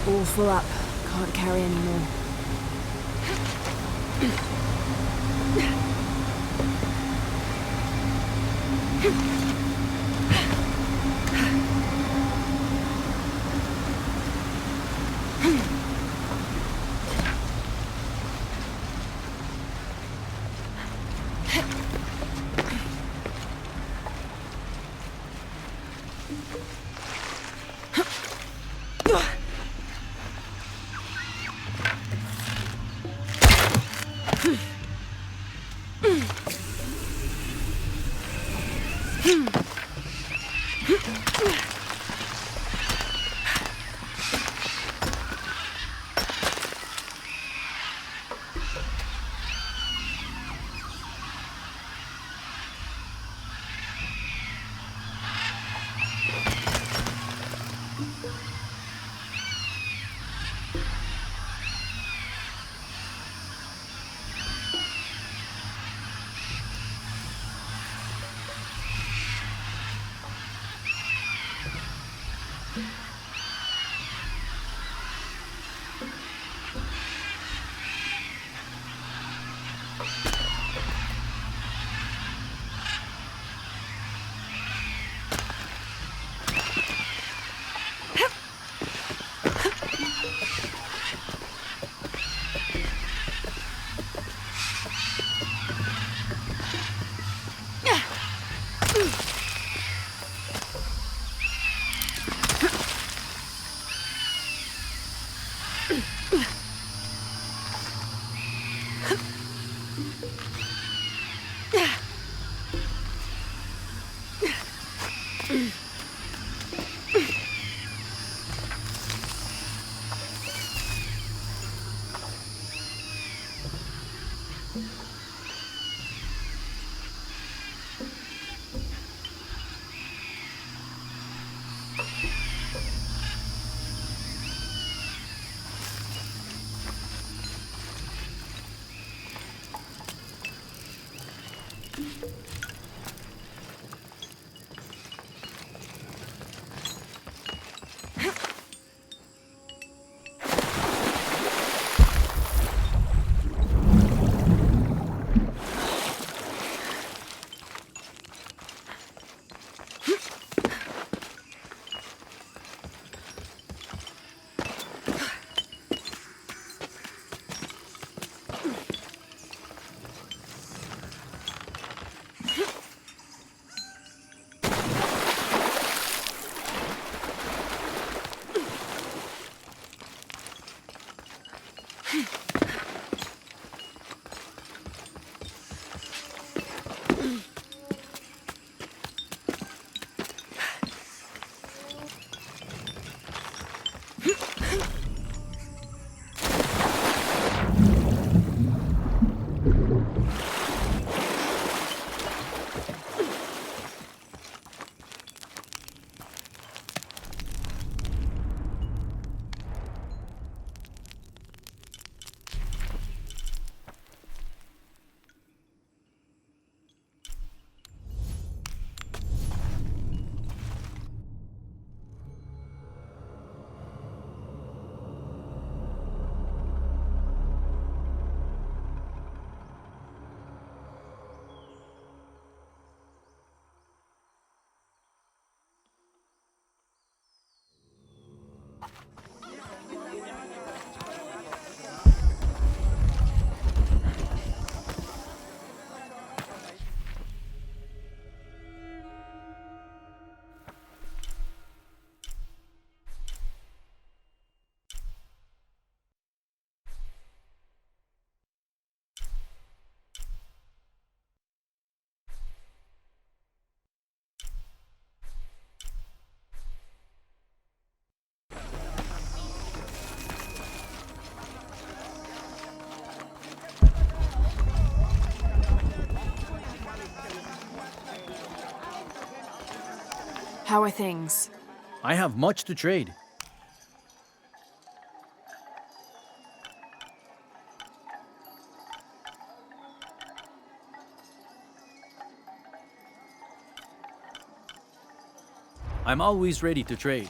All full up. Can't carry anymore. How are things? I have much to trade. I'm always ready to trade.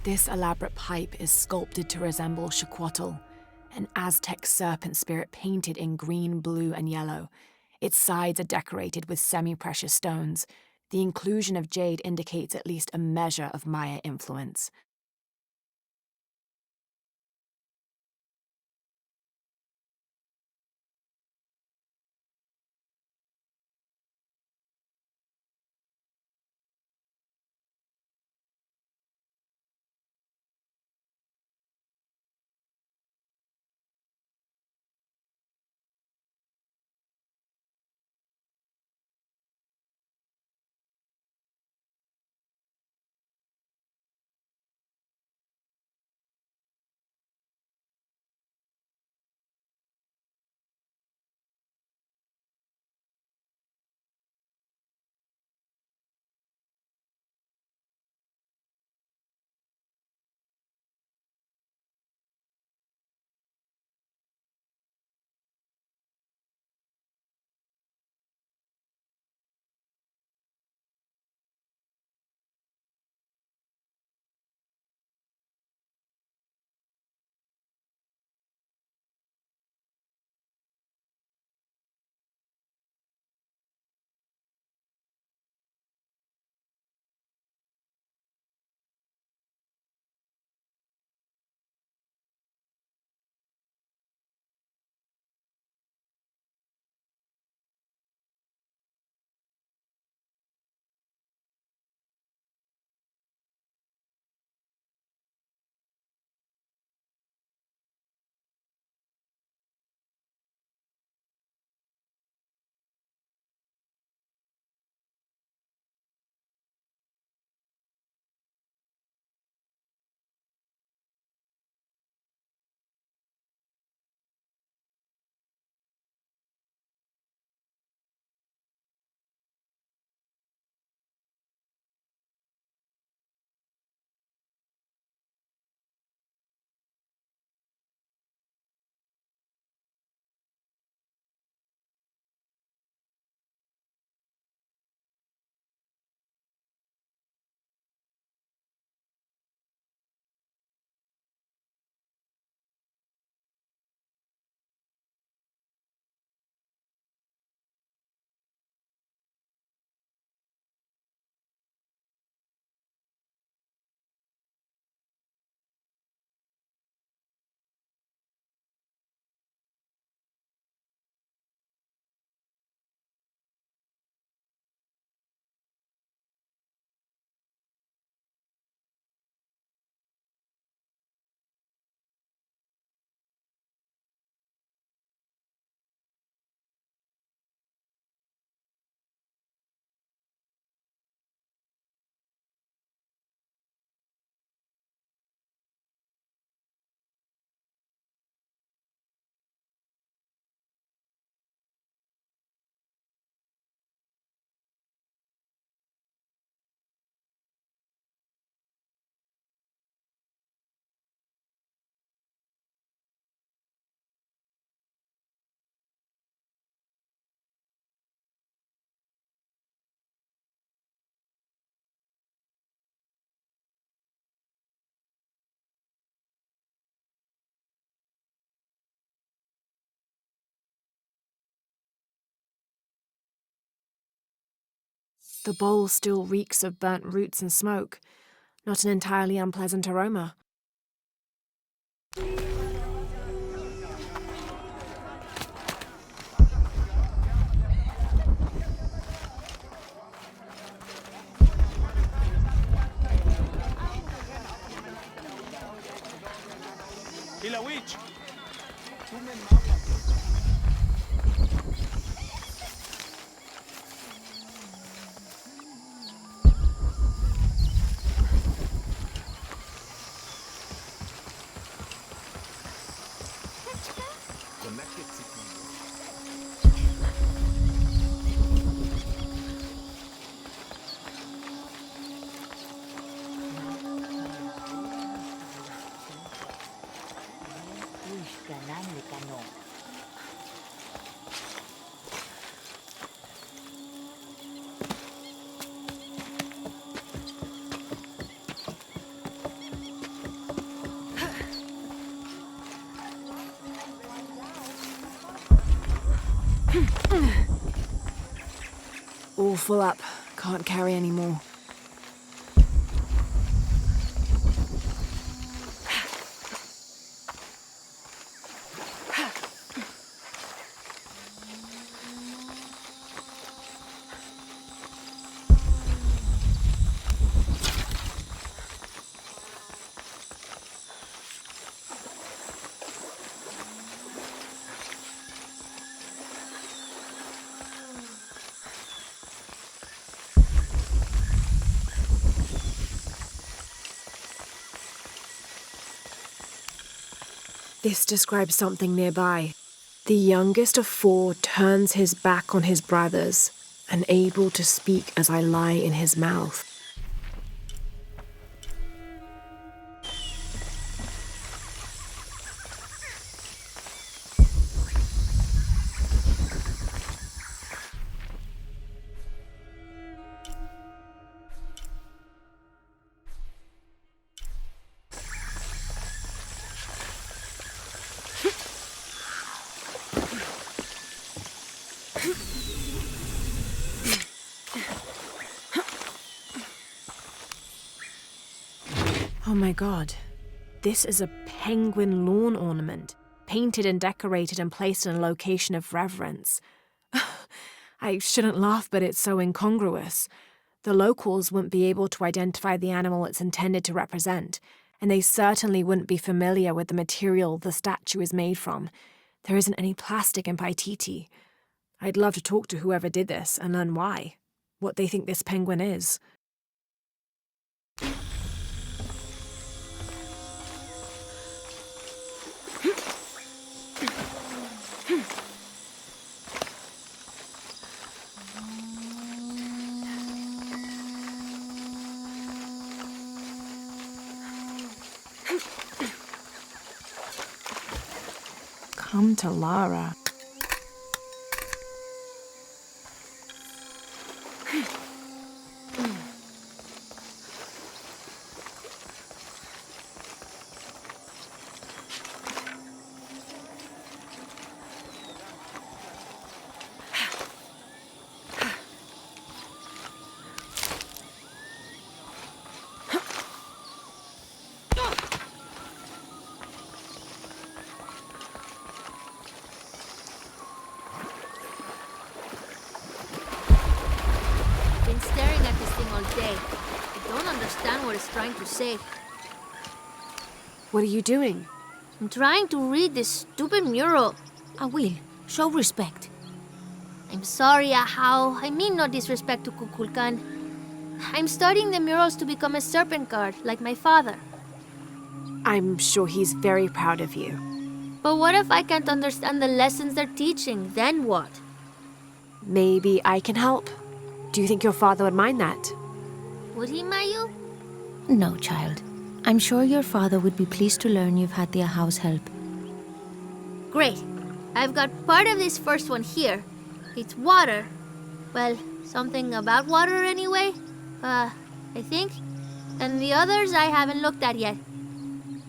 This elaborate pipe is sculpted to resemble Xaquatl, an Aztec serpent spirit painted in green, blue, and yellow. Its sides are decorated with semi-precious stones. The inclusion of jade indicates at least a measure of Maya influence. The bowl still reeks of burnt roots and smoke, not an entirely unpleasant aroma. Hilawich! all full up. Can't carry any more. This describes something nearby. The youngest of 4 turns his back on his brothers, unable to speak as I lie in his mouth. Oh my god. This is a penguin lawn ornament, painted and decorated and placed in a location of reverence. I shouldn't laugh, but it's so incongruous. The locals wouldn't be able to identify the animal it's intended to represent, and they certainly wouldn't be familiar with the material the statue is made from. There isn't any plastic in Paititi. I'd love to talk to whoever did this and learn why, what they think this penguin is. Come to Lara. Staring at this thing all day. I don't understand what it's trying to say. What are you doing? I'm trying to read this stupid mural. I will. Show respect. I'm sorry, Ahau. I mean no disrespect to Kukulkan. I'm studying the murals to become a serpent guard, like my father. I'm sure he's very proud of you. But what if I can't understand the lessons they're teaching? Then what? Maybe I can help. Do you think your father would mind that? Would he, Mayu? No, child. I'm sure your father would be pleased to learn you've had the Ahau's help. Great. I've got part of this first one here. It's water. Well, something about water anyway. I think. And the others I haven't looked at yet.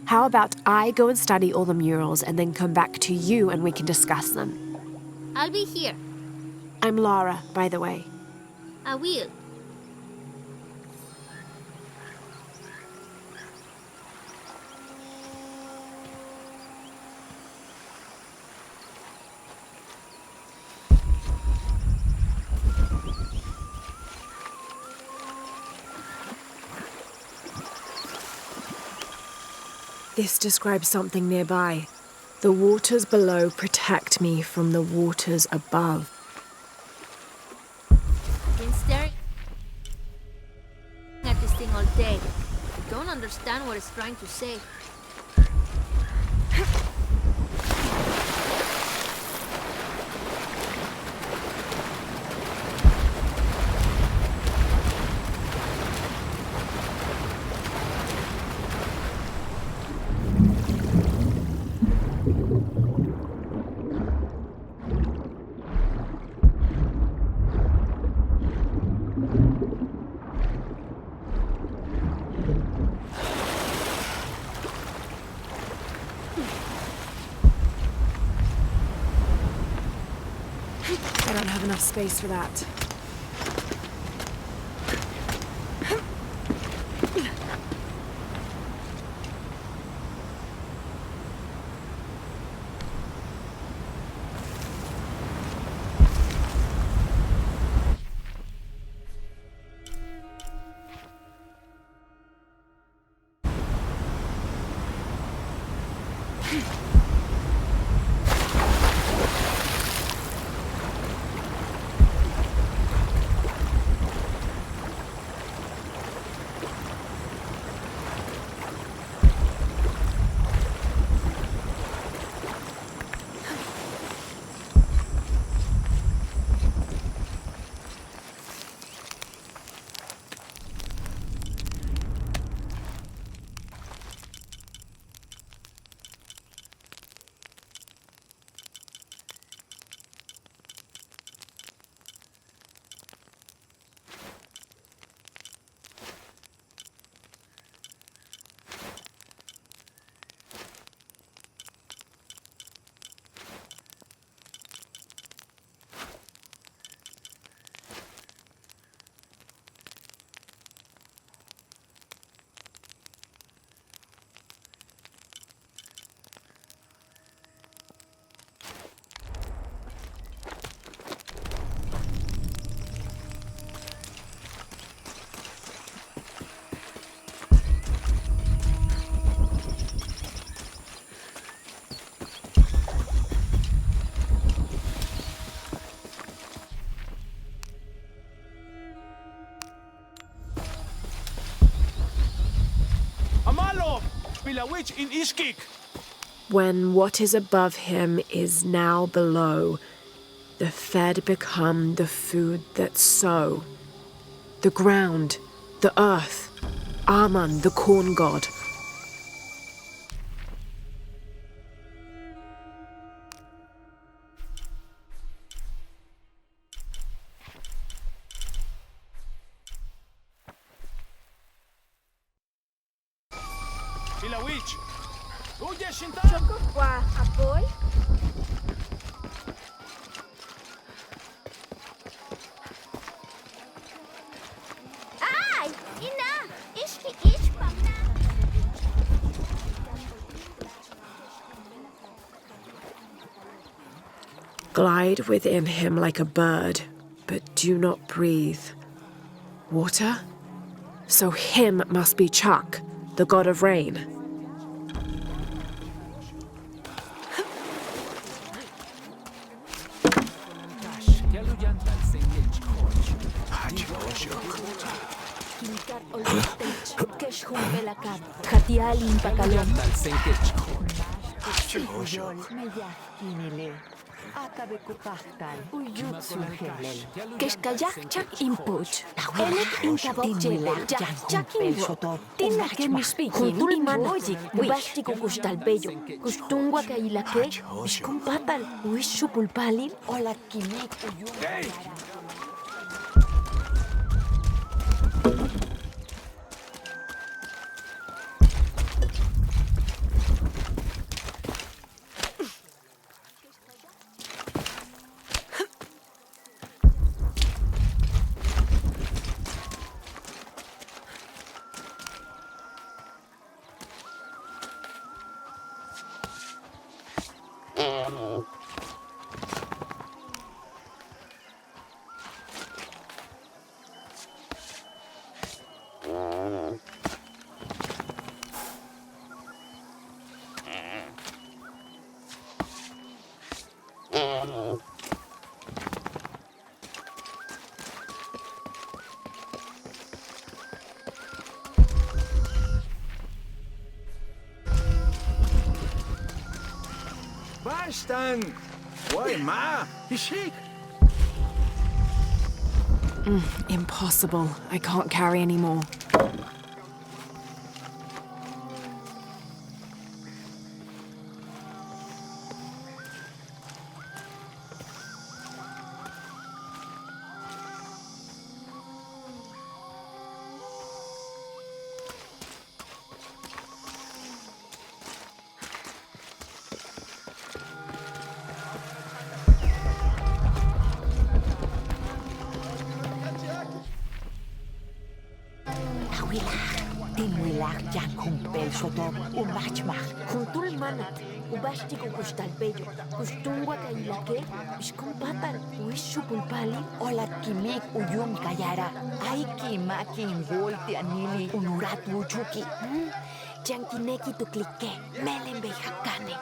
How about I go and study all the murals and then come back to you and we can discuss them? I'll be here. I'm Lara, by the way. I will. This describes something nearby. The waters below protect me from the waters above. Been staring at this thing all day. I don't understand what it's trying to say. I don't have enough space for that. Amalo! Pilawich in Ishkik! When what is above him is now below, the fed become the food that sow. The ground, the earth, Aman, the corn god. Pilawich! Uye Shinta! Chokokwa, apoy? Ay! Ina! Ishki ishpam na! Glide within him like a bird, but do not breathe. Water? So him must be Chak, the god of rain. Keshkayak chak impuch. Enek inkabok jebel. Chak imbo. Tina que mis pikin. Imboyik. Ubasti kukustal bello. Kustungwa kailake. Ishkumpatal. Uishupulpalil. Ola kimik uyum. Bastan! Why, ma? Ishik! Impossible. I can't carry any more. Juntul manat, ubasti kukustal bello, kustungwa kailake, ishkumpatal, uishupulpali, ola kimik uyum kayara, ay kimaki involti anili unurat uchuki. Jankineki tu klike, melembe hakane.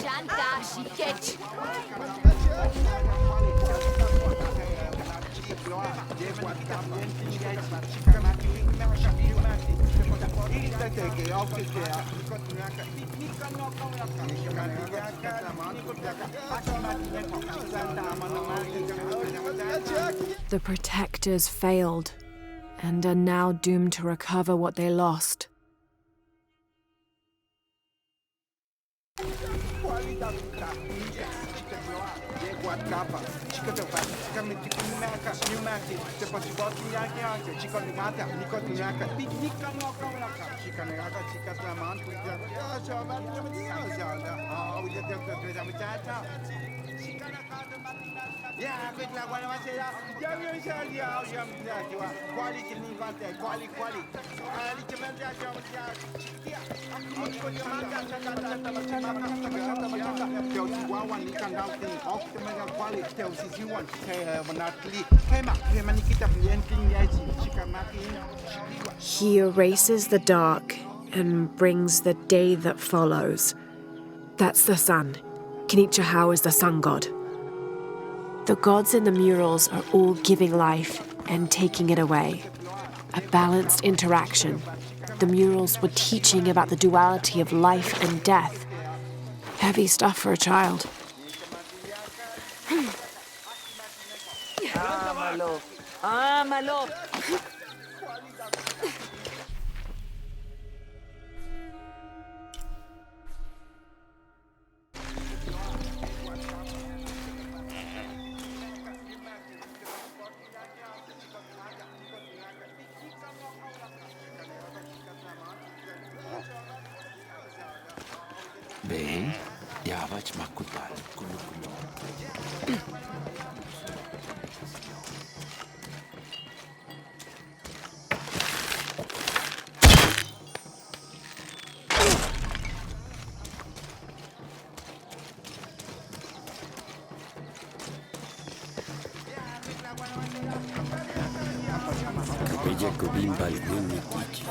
Shanta, shikech. The protectors failed, and are now doomed to recover what they lost. He erases the dark and brings the day that follows. That's the sun. Kinichahau is the sun god. The gods in the murals are all giving life and taking it away. A balanced interaction. The murals were teaching about the duality of life and death. Heavy stuff for a child. Ámalo, ámalo. Bem, Yavach Makutal. Kapija Kubimbal Winnikichi.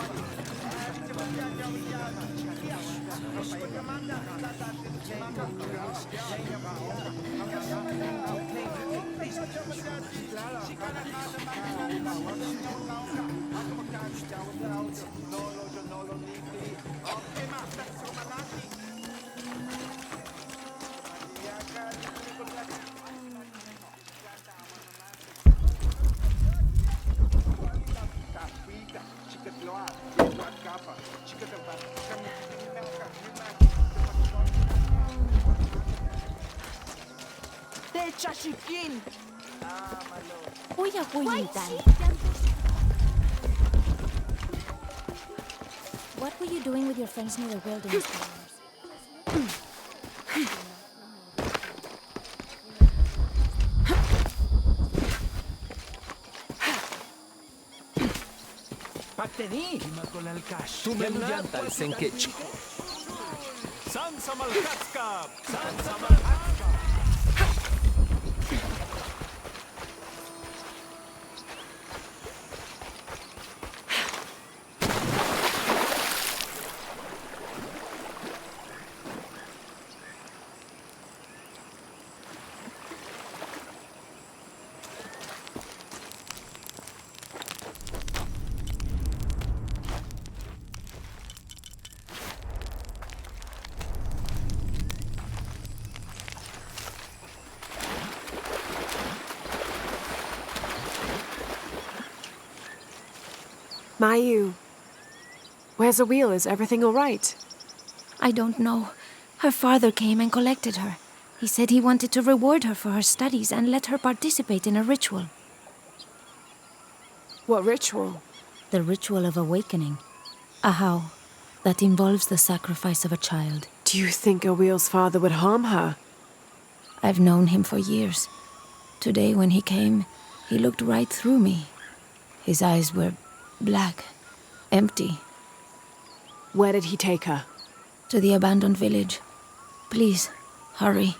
Chashikin. Oya, What were you doing with your friends near the wilderness flowers? Pateni! Tumeluyanta al Senkech. Sansa Malkatska! Sansa Malkatska! Mayu, Where's Awil? Is everything all right? I don't know. Her father came and collected her. He said he wanted to reward her for her studies and let her participate in a ritual. What ritual? The ritual of awakening. Ahau. That involves the sacrifice of a child. Do you think Awil's father would harm her? I've known him for years. Today, when he came, he looked right through me. His eyes were black, empty. Where did he take her? To the abandoned village. Please, hurry.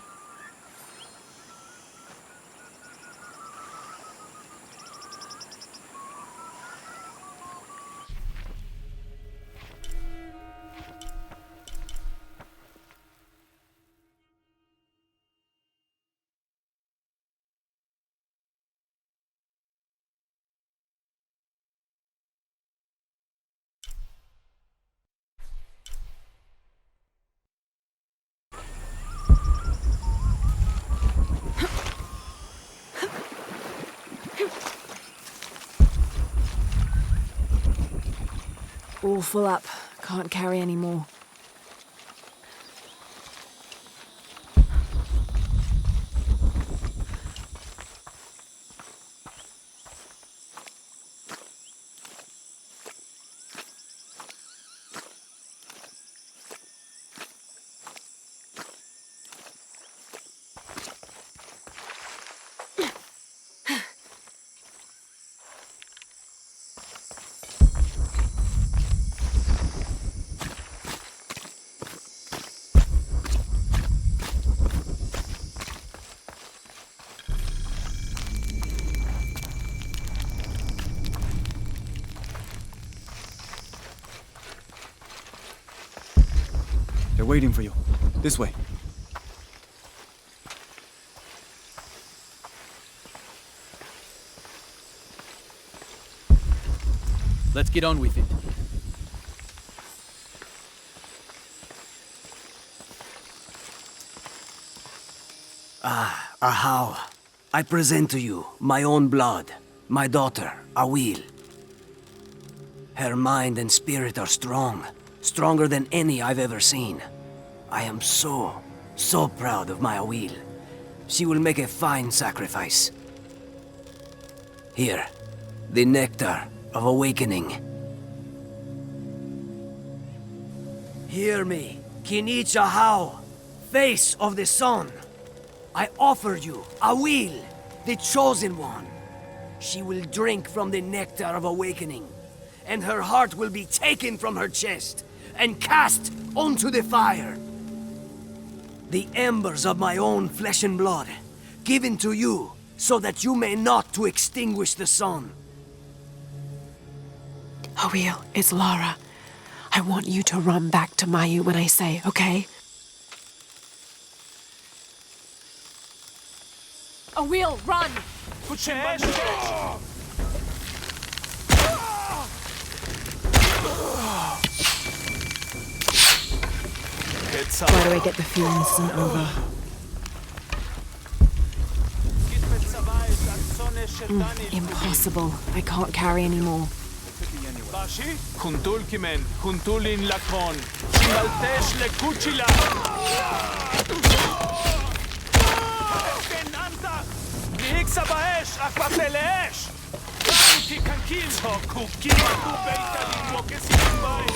All full up. Can't carry any more. They're waiting for you. This way. Let's get on with it. Ahau, I present to you my own blood, my daughter, Awil. Her mind and spirit are strong, stronger than any I've ever seen. I am so proud of my Awil. She will make a fine sacrifice. Here, the nectar of awakening. Hear me, Kinich Ahau, face of the sun. I offer you Awil, the chosen one. She will drink from the nectar of awakening, and her heart will be taken from her chest and cast onto the fire. The embers of my own flesh and blood, given to you so that you may not to extinguish the sun. Awil, it's Lara. I want you to run back to Mayu when I say, okay? Awil, run! Why do I get the feeling this isn't over? Impossible. I can't carry anymore. Huntulkimen, Huntulin Lakon, Shimaltesh Lekuchila! Nihiksa baesh, Akwateleesh! Kanki kankil, Kukima Kubeita Limokesin Bai!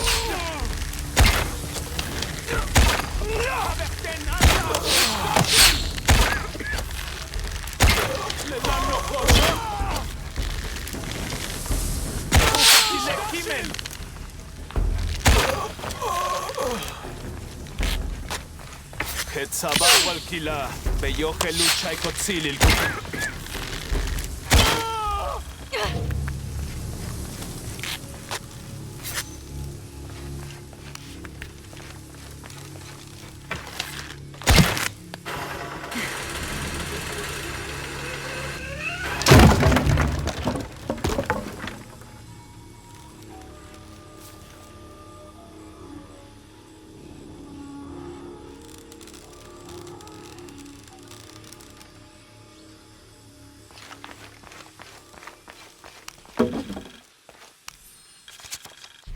Ledano Kosha! Kimen! Hetzaba Walkila, Beyoke Lucha Kotzilil.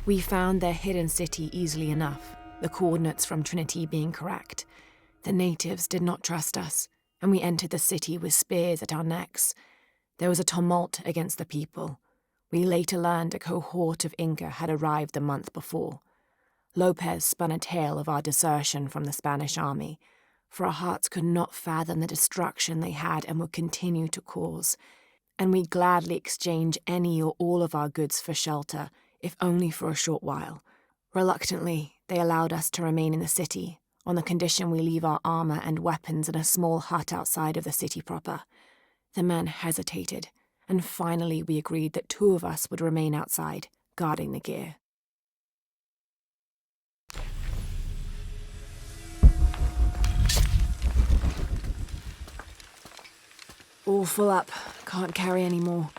We found their hidden city easily enough, the coordinates from Trinity being correct. The natives did not trust us, and we entered the city with spears at our necks. There was a tumult against the people. We later learned a cohort of Inca had arrived a month before. Lopez spun a tale of our desertion from the Spanish army, for our hearts could not fathom the destruction they had and would continue to cause, and we gladly exchange any or all of our goods for shelter, if only for a short while. Reluctantly, they allowed us to remain in the city, on the condition we leave our armor and weapons in a small hut outside of the city proper. The men hesitated, and finally we agreed that 2 of us would remain outside, guarding the gear. All full up. Can't carry any more.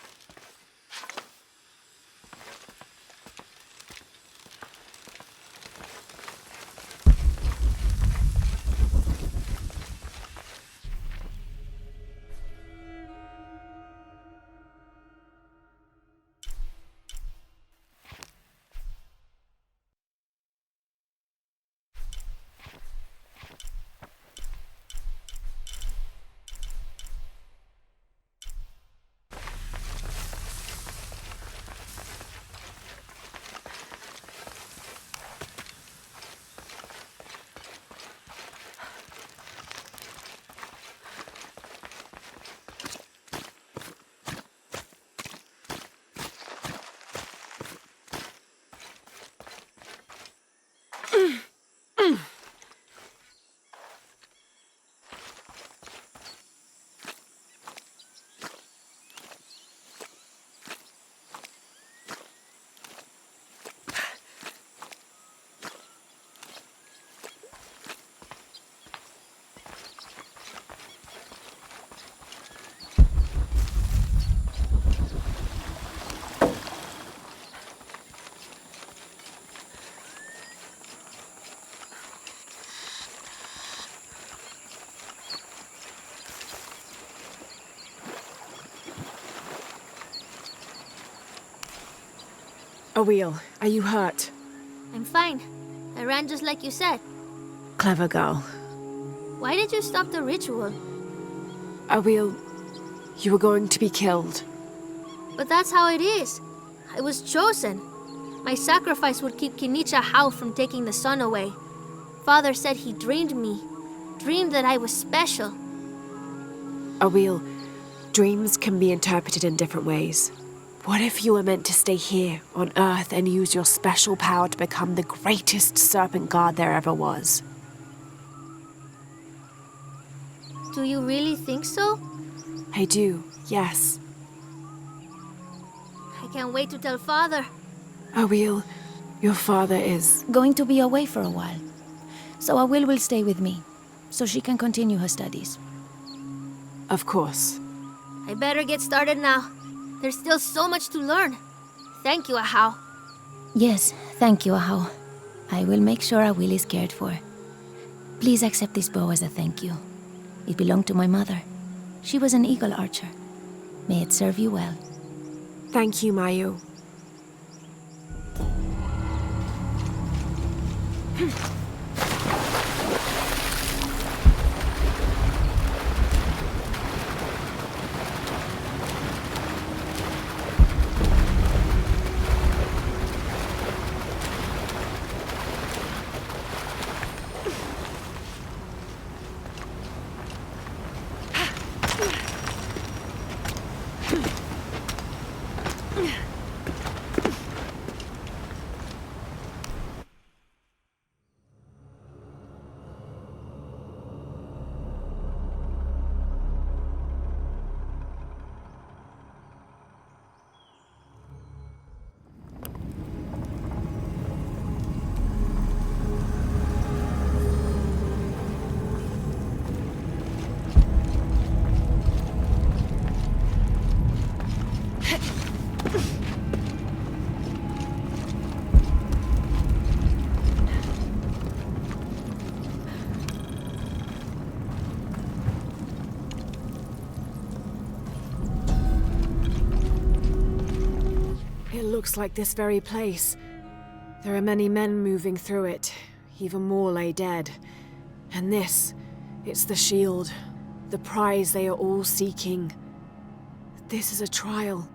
Awil, are you hurt? I'm fine. I ran just like you said. Clever girl. Why did you stop the ritual? Awil, you were going to be killed. But that's how it is. I was chosen. My sacrifice would keep Kinicha Hau from taking the sun away. Father said he dreamed me. Dreamed that I was special. Awil, dreams can be interpreted in different ways. What if you were meant to stay here, on Earth, and use your special power to become the greatest serpent god there ever was? Do you really think so? I do, yes. I can't wait to tell Father. Awil, your father is... going to be away for a while. So Awil will stay with me, so she can continue her studies. Of course. I better get started now. There's still so much to learn. Thank you, Ahau. Yes, thank you, Ahau. I will make sure Awil is cared for. Please accept this bow as a thank you. It belonged to my mother. She was an eagle archer. May it serve you well. Thank you, Mayu. It looks like this very place. There are many men moving through it. Even more lay dead. And this, it's the shield. The prize they are all seeking. This is a trial.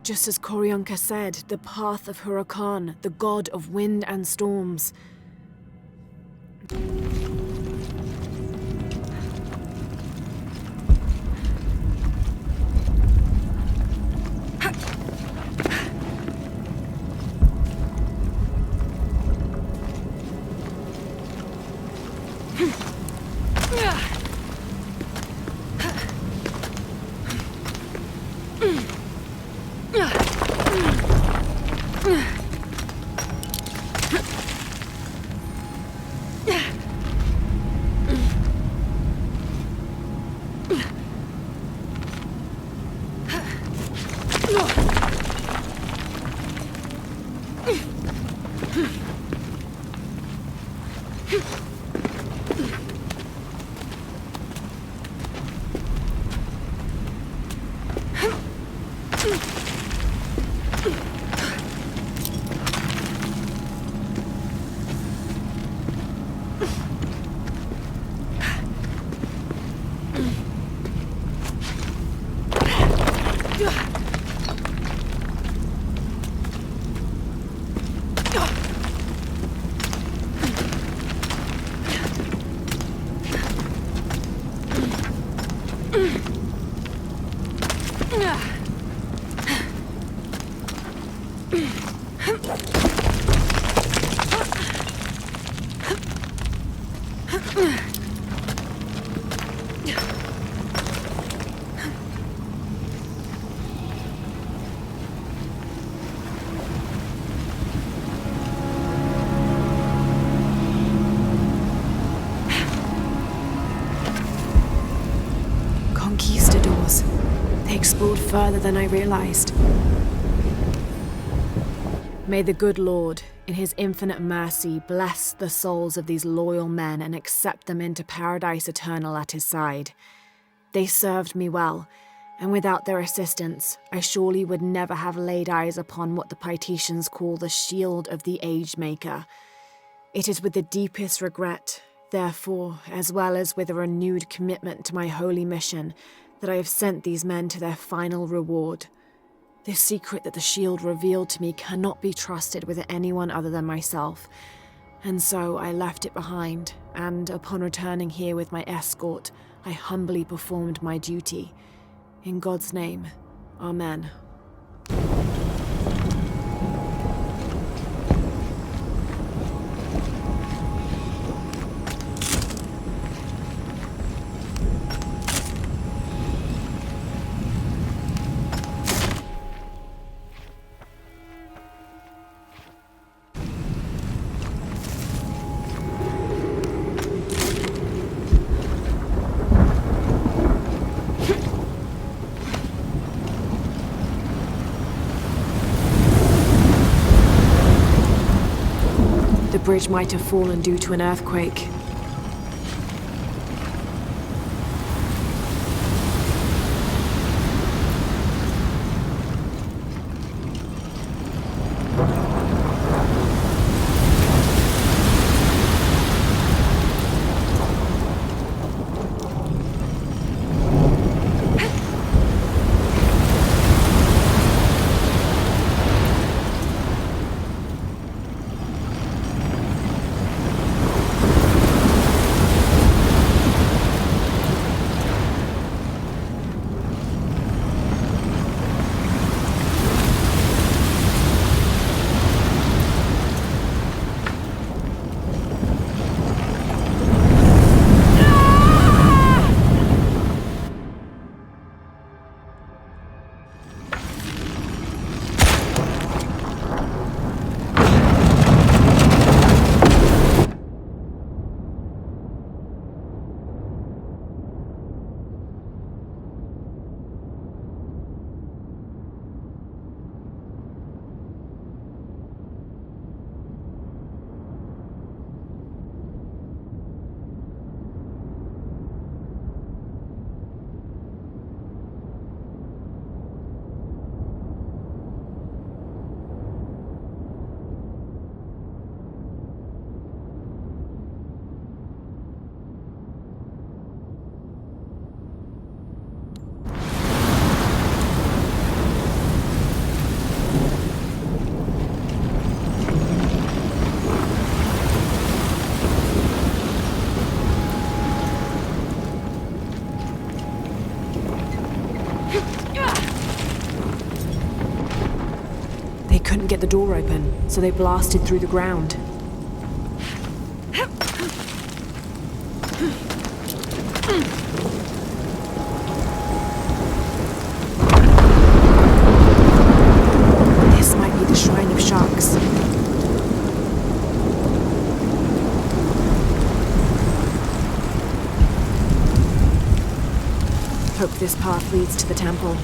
Just as Koryanka said, the path of Hurakan, the god of wind and storms. Conquistadors. They explored further than I realized. May the good Lord, in his infinite mercy, bless the souls of these loyal men and accept them into paradise eternal at his side. They served me well, and without their assistance, I surely would never have laid eyes upon what the Paititians call the Shield of the Age Maker. It is with the deepest regret, therefore, as well as with a renewed commitment to my holy mission, that I have sent these men to their final reward. This secret that the shield revealed to me cannot be trusted with anyone other than myself, and so I left it behind, and upon returning here with my escort, I humbly performed my duty. In God's name, Amen. The bridge might have fallen due to an earthquake. the door open, so they blasted through the ground. This might be the Shrine of Sharks. Hope this path leads to the temple.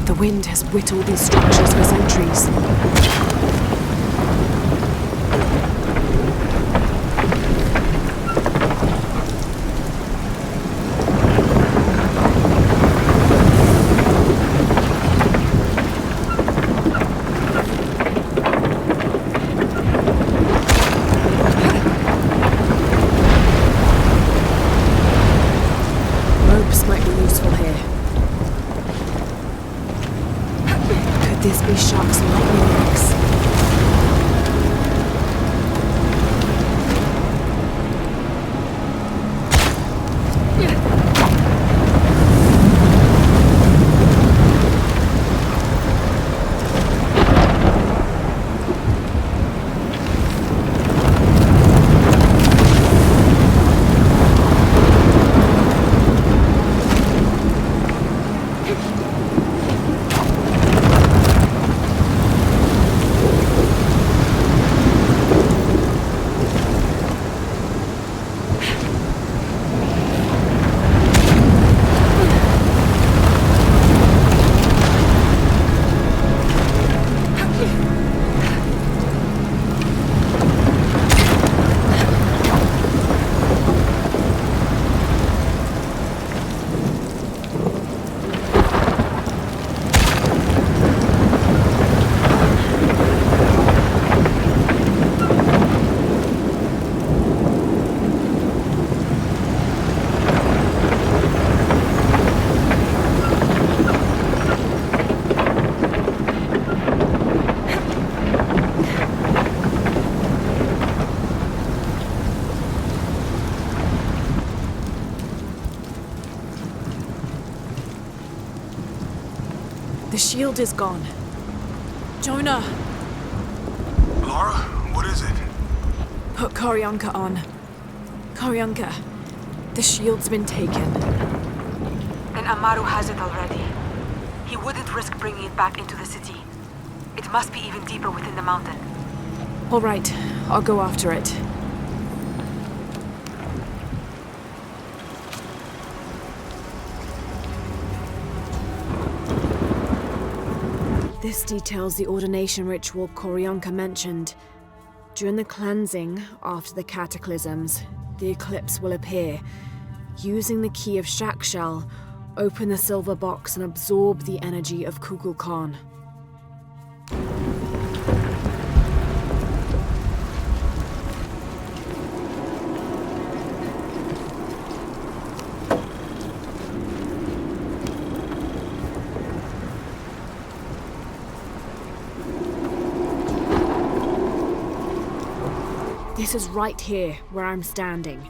The wind has whittled these structures for centuries. Ropes might be useful here. Could this be Shark's lightning axe? The shield is gone. Jonah! Lara, what is it? Put Koryanka on. Koryanka, the shield's been taken. And Amaru has it already. He wouldn't risk bringing it back into the city. It must be even deeper within the mountain. All right, I'll go after it. This details the ordination ritual Koryanka mentioned. During the cleansing, after the cataclysms, the eclipse will appear. Using the key of Shakshal, open the silver box and absorb the energy of Kukulkan. This is right here, where I'm standing.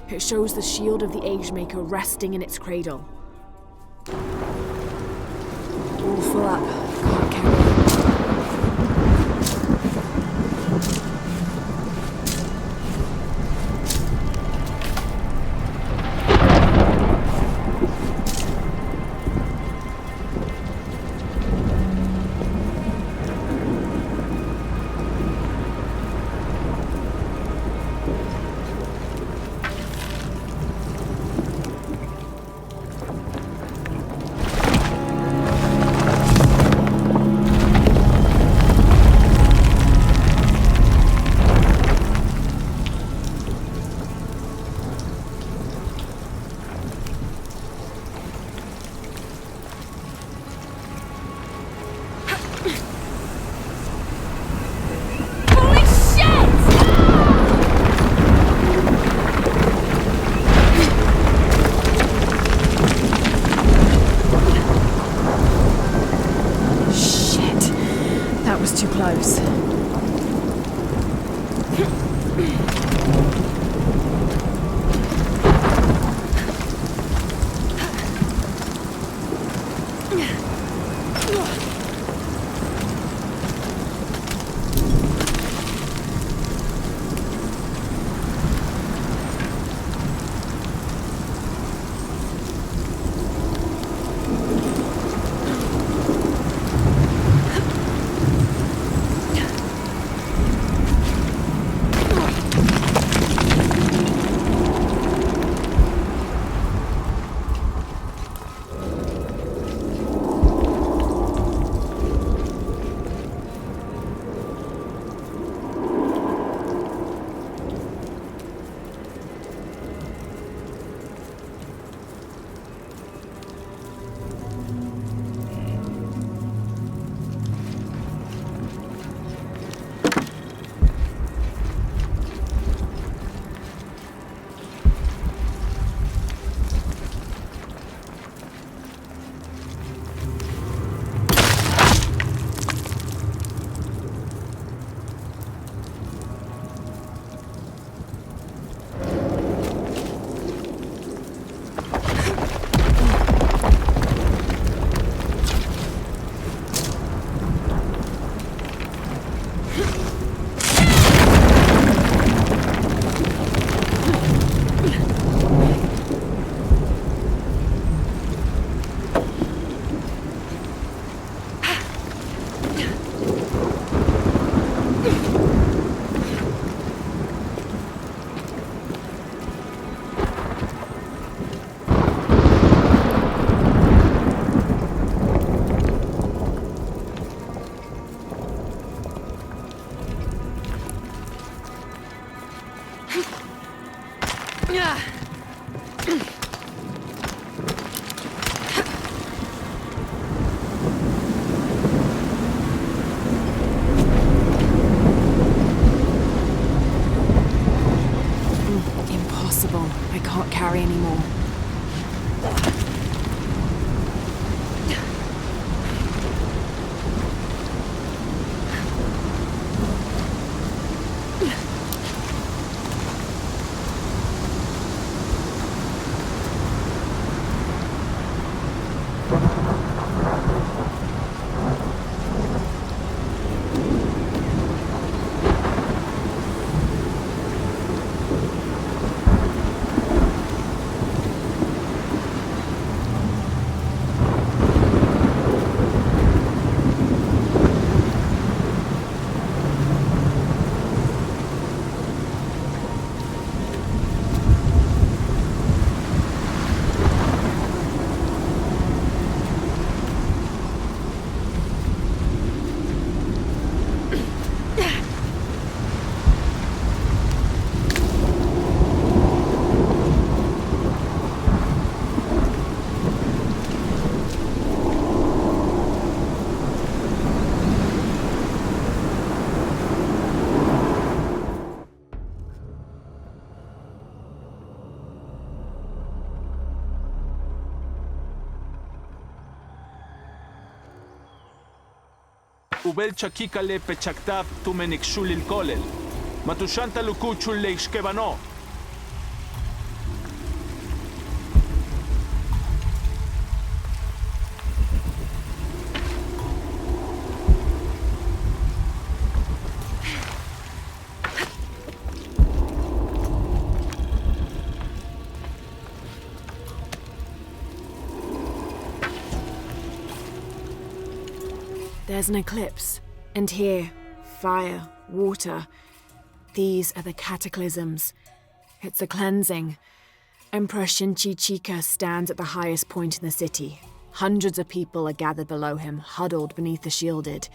It shows the shield of the Agemaker resting in its cradle. All full up. Can't carry it. Too close. Ubel chakikale pechaktav tumenikshulil kolel. Matushanta lukuchul leishkebano. There's an eclipse, and here, fire, water. These are the cataclysms. It's a cleansing. Emperor Shinchi Chika stands at the highest point in the city. Hundreds of people are gathered below him, huddled beneath the shielded.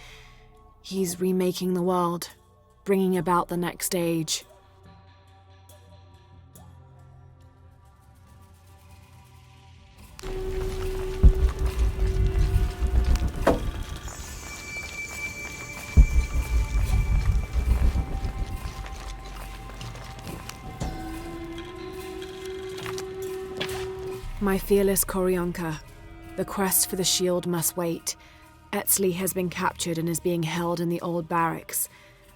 He's remaking the world, bringing about the next age. My fearless Korionka, the quest for the shield must wait. Etzli has been captured and is being held in the old barracks.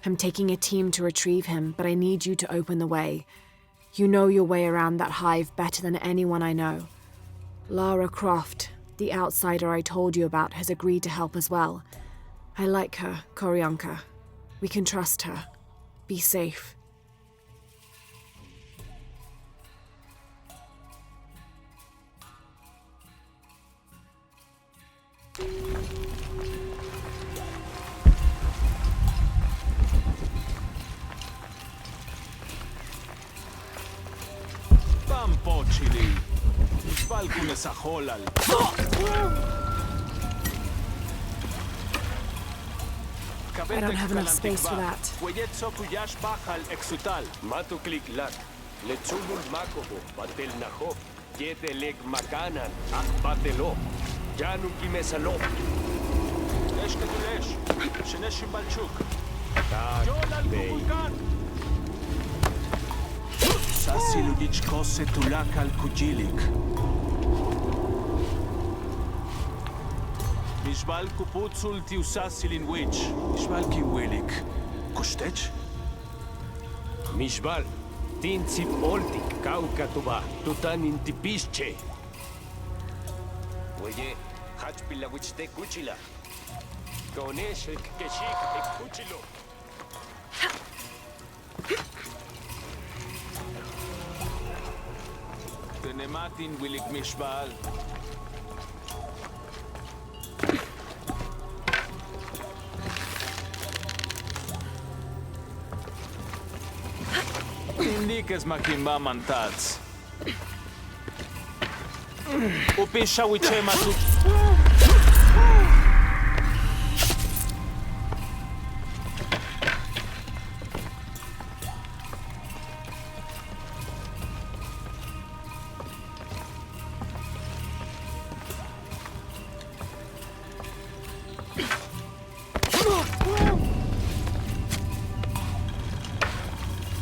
I'm taking a team to retrieve him, but I need you to open the way. You know your way around that hive better than anyone I know. Lara Croft, the outsider I told you about, has agreed to help as well. I like her, Korionka. We can trust her. Be safe. Pampochili. Falcunes aholal. I don't have enough space for that. Matu klik lak. Letsumul makobo. Batel naho. Yete leg makanan. Batelo. Janu kimesalo. Lesh ketulesh. Sheneshim balchuk. Tak. Jolal kukulkan. Sasiludic kose tulak al kujilik. Mishbal kuputsul tiusasilin witch. Mishbal kiwilik. Kustech? Mishbal. Tinzip oltik kaukatuba. Tutan intipische. Oye, hachpila wichte kuchila. Konesh keshik kuchilo. Tenematin wilik mishbal. Indicas makimba mantats. Upisha wichema tu.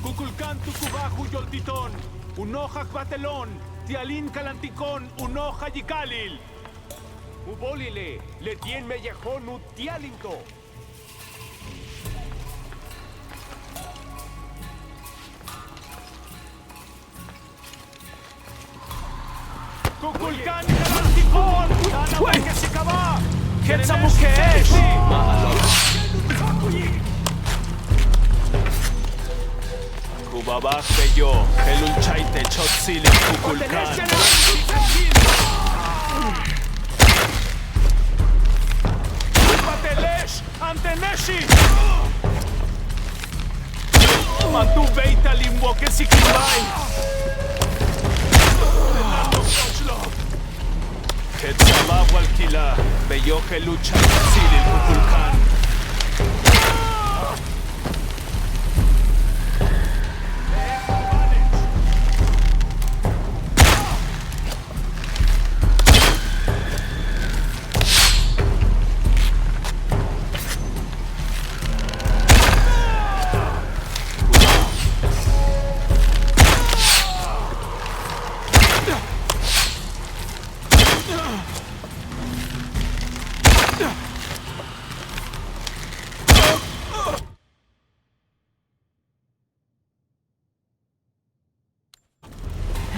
Kukulkan tukubahu yoltiton. Unohak batelon. Tialin kalantikon. Unoha yikalil. Ubolile. Letien mellejón utialinto. Kukulkan kalantikon. Danawa kesikaba. Ketsamukesh. Kubabach beyo. Helul chaite chotzil kukulkan. Batelesh anteneshi. Matu beita limbo kesikimai. Ketzabah walkila. Beyo helul chatzil kukulkan.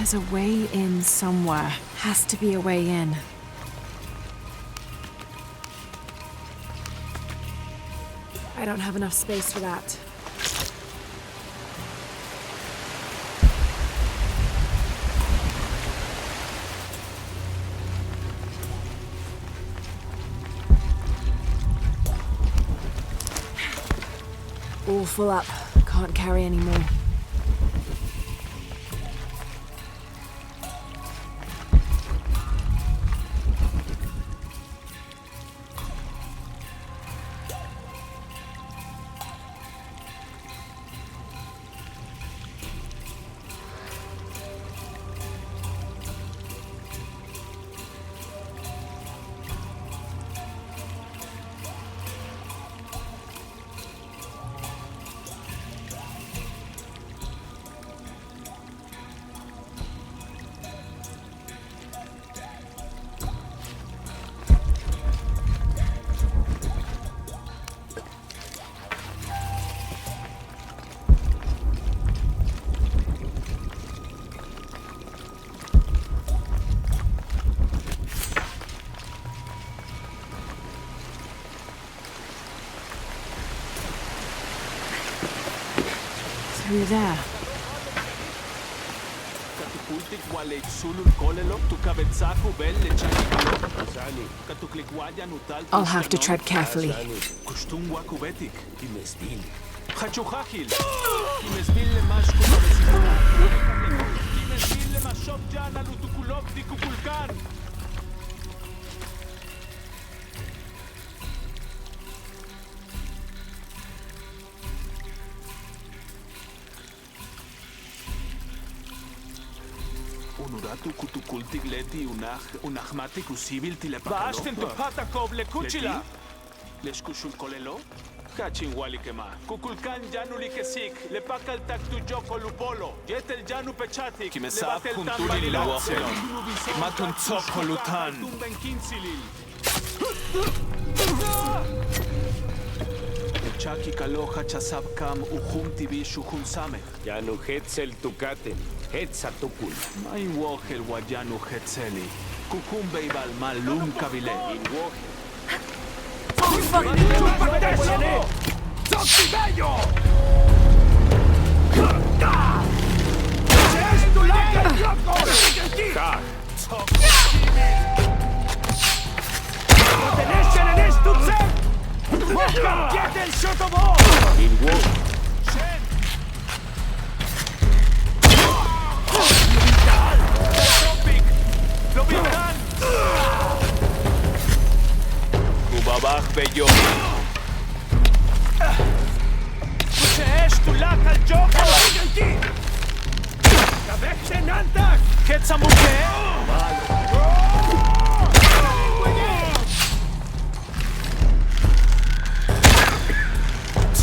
There's a way in somewhere. Has to be a way in. I don't have enough space for that. All full up. Can't carry any more. Through there. I'll have to tread carefully. Unuratu kutukultik leti unachmatik usibil tilepakalo. Baashten tu patakov lekuchila. Leskushul kolelo? Kachin wali kema. Kukulkan janu likesik. Lepakal tak tu joko lupolo. Yetel janu pechatik. Kimesab kuntuli lewoxelon. Matun tzoko lutan. Chaki kaloja chasab kam uhum tibi shuhum sameh. Janu hetzel tukaten. Hetza tukul. Main wohel wajanu hetzeli. Kukum beibal malum kabile. In wohel. Kubabach bello. Sheesh tulak al joko. Kabech nantak. Ketzamuke.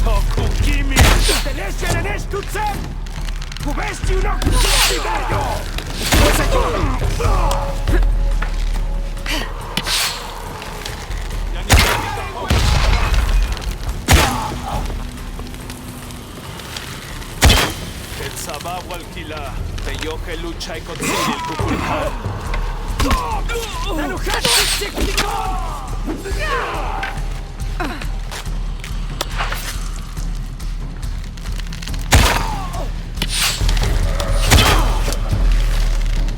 Toku kimi. Teneshen enesh tutzem. Kubesti unok bello. Sabab walkila. Bello que lucha y consigue el kukulkan.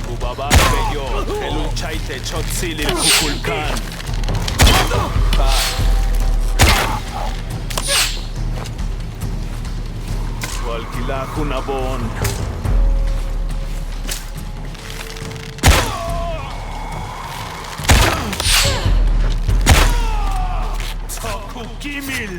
Kubaba bello que lucha y te chotzil el kukulkan. Walkila kunabon. Toku Kimil.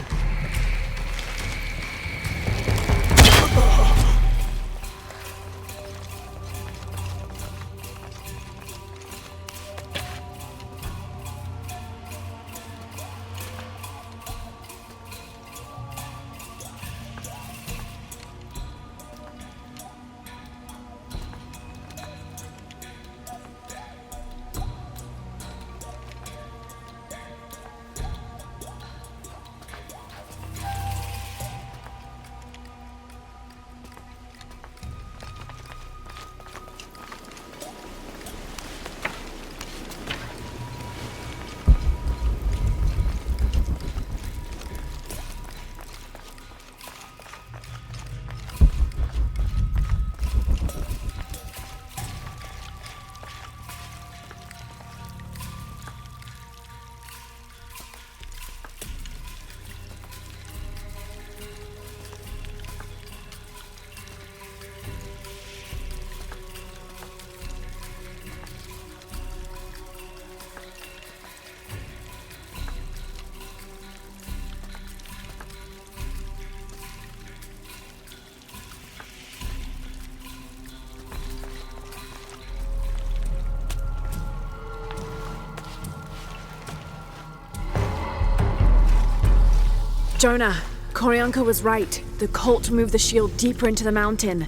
Jonah, Koryanka was right. The cult moved the shield deeper into the mountain.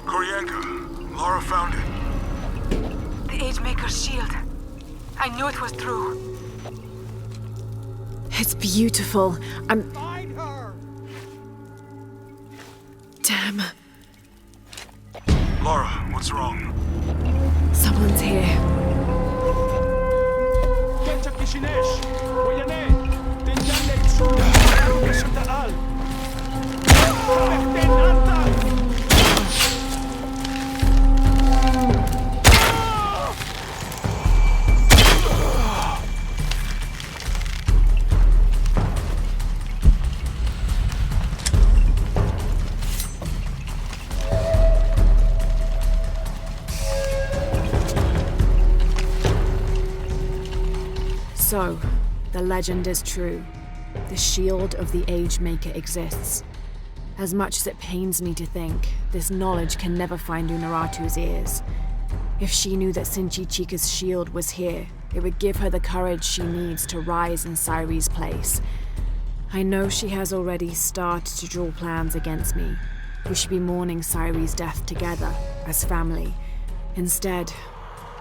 Koryanka, Lara found it. The Agemaker's shield. I knew it was true. It's beautiful. Find her! Damn. Lara, what's wrong? Someone's here. So, the legend is true. The shield of the Agemaker exists. As much as it pains me to think, this knowledge can never find Unuratu's ears. If she knew that Sinchi-Chika's shield was here, it would give her the courage she needs to rise in Sairi's place. I know she has already started to draw plans against me. We should be mourning Sairi's death together, as family. Instead,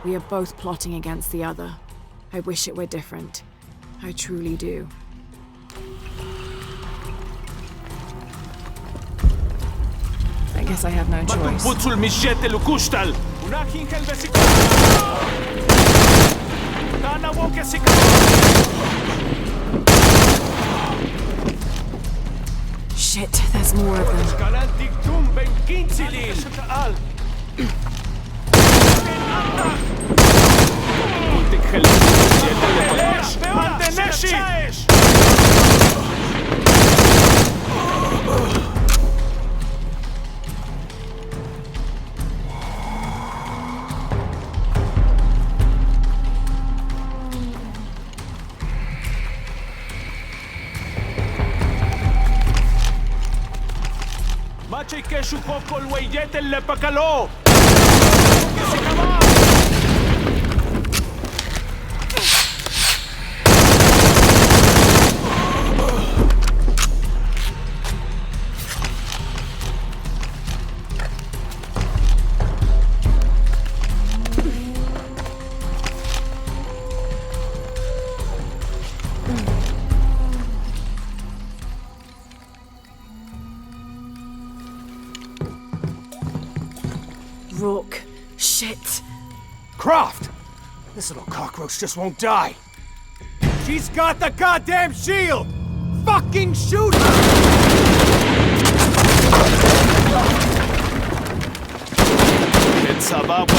we are both plotting against the other. I wish it were different. I truly do. I guess I have no choice. Shit, there's more of them. Maciej Keshu Popol Wejete Lepakalo! Rourke. Shit. Croft! This little cockroach just won't die. She's got the goddamn shield! Fucking shoot her! It's about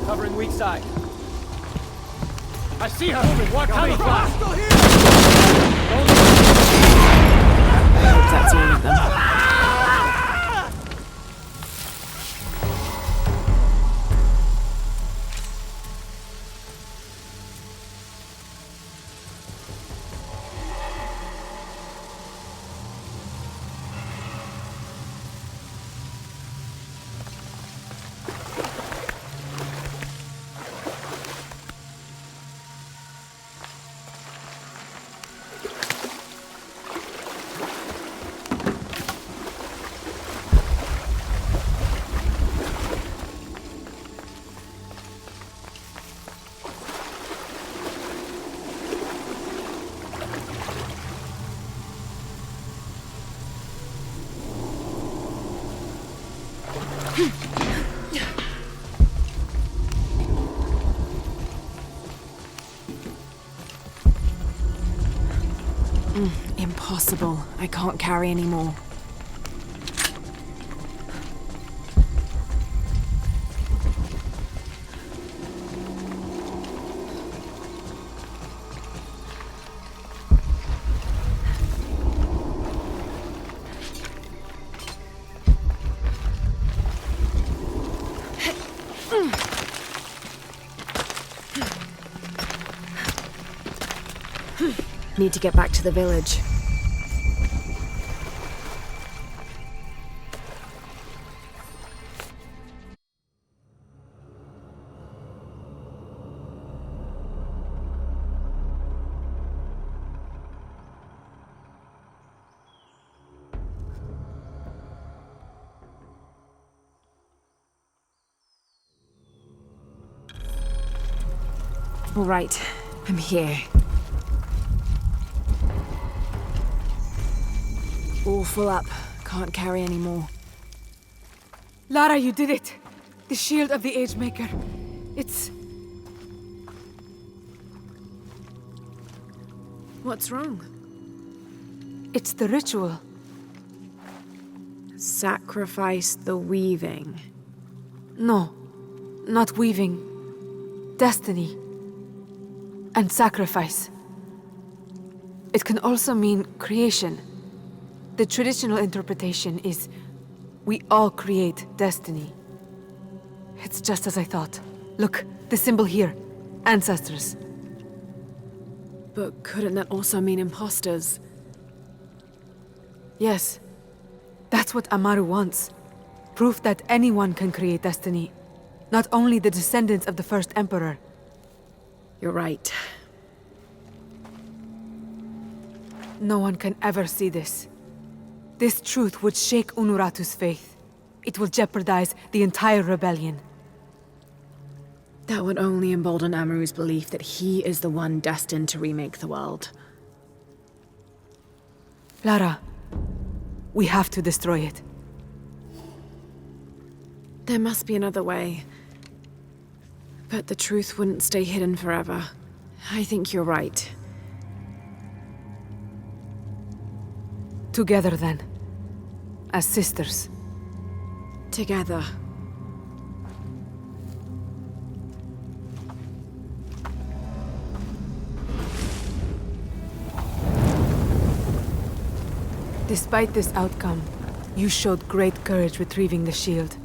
Covering weak side. I see her! Watch out! I hope that's all of them. Impossible. I can't carry anymore. Need to get back to the village. All right, I'm here. All full up. Can't carry anymore. Lara, you did it! The shield of the Age Maker. It's... What's wrong? It's the ritual. Sacrifice the weaving. No, not weaving. Destiny. And sacrifice. It can also mean creation. The traditional interpretation is we all create destiny. It's just as I thought. Look, the symbol here. Ancestors. But couldn't that also mean imposters? Yes. That's what Amaru wants. Proof that anyone can create destiny. Not only the descendants of the first Emperor. You're right. No one can ever see this. This truth would shake Unuratu's faith. It will jeopardize the entire rebellion. That would only embolden Amaru's belief that he is the one destined to remake the world. Lara, we have to destroy it. There must be another way. But the truth wouldn't stay hidden forever. I think you're right. Together then. As sisters. Together. Despite this outcome, you showed great courage retrieving the shield.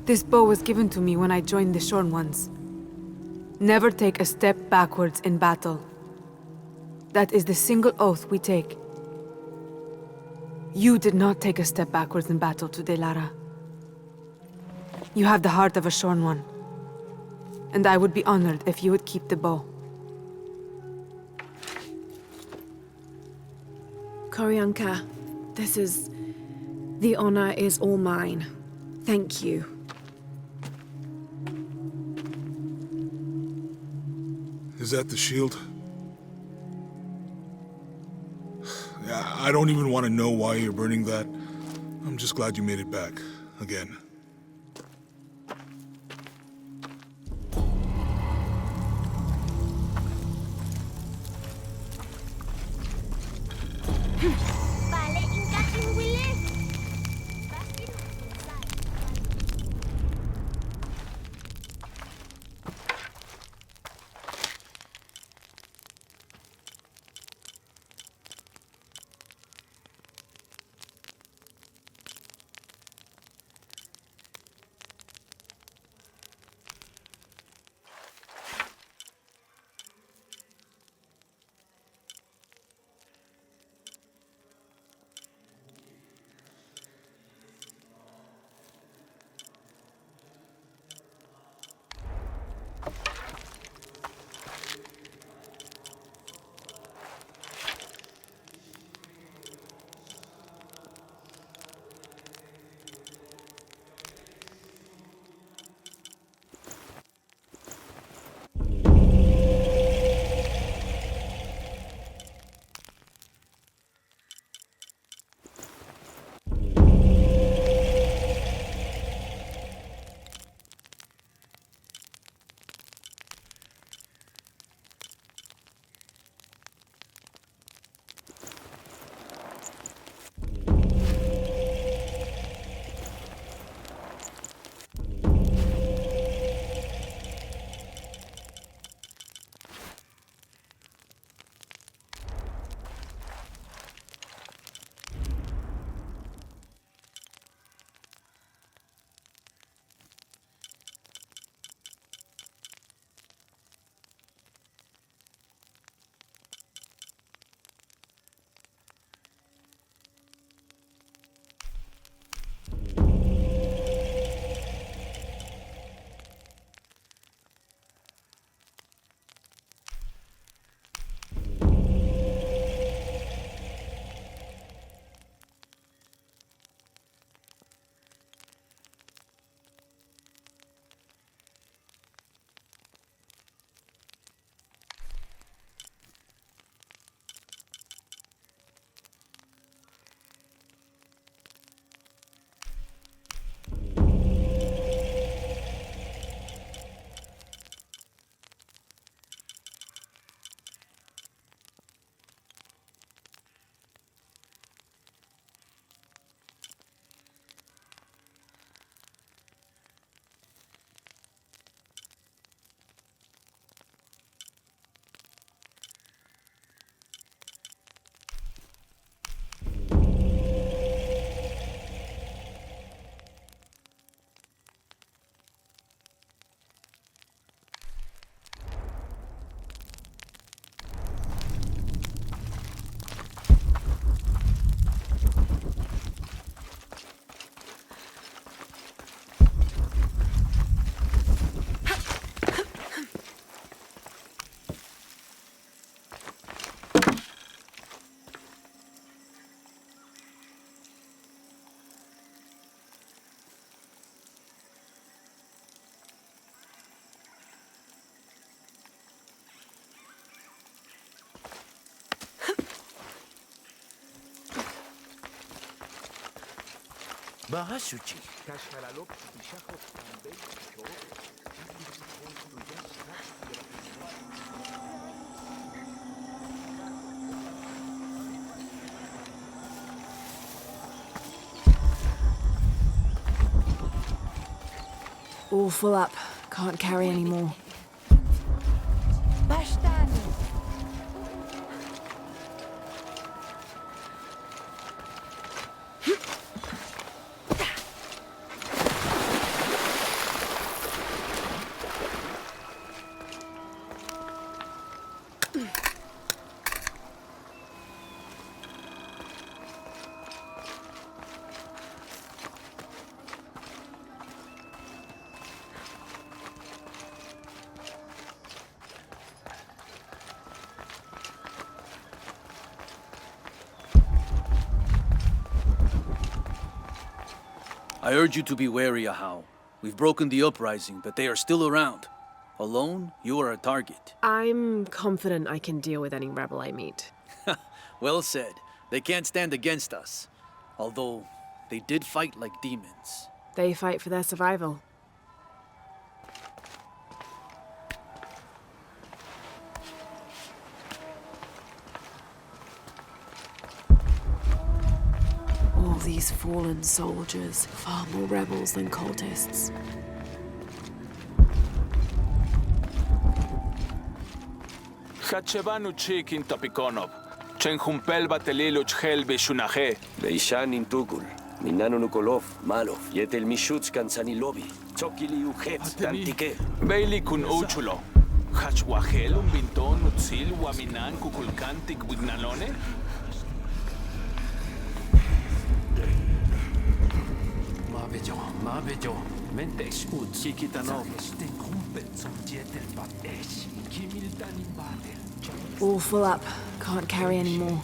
This bow was given to me when I joined the Shorn Ones. Never take a step backwards in battle. That is the single oath we take. You did not take a step backwards in battle today, Lara. You have the heart of a Shorn One. And I would be honored if you would keep the bow. Koryanka, this is... The honor is all mine. Thank you. Is that the shield? Yeah, I don't even want to know why you're burning that. I'm just glad you made it back. Again. Bahasuchi. All full up. Can't carry any more. I urge you to be wary, Ahau. We've broken the uprising, but they are still around. Alone, you are a target. I'm confident I can deal with any rebel I meet. Well said. They can't stand against us. Although, they did fight like demons. They fight for their survival. All these fallen soldiers, far more rebels than cultists. Hachevanu chikin topikonov. Chenjumpel bateliluch helbe shunaje. Beishan intugul. Minano nukolov, malov, yetel mishuts kansanilobi. Tsokili ujet, tantike. Beili kun uchulo. Hachwahel un binton utzil waminan kukulkantik wignalone. Mabejo, mentes ut sikitanov. All full up. Can't carry any more.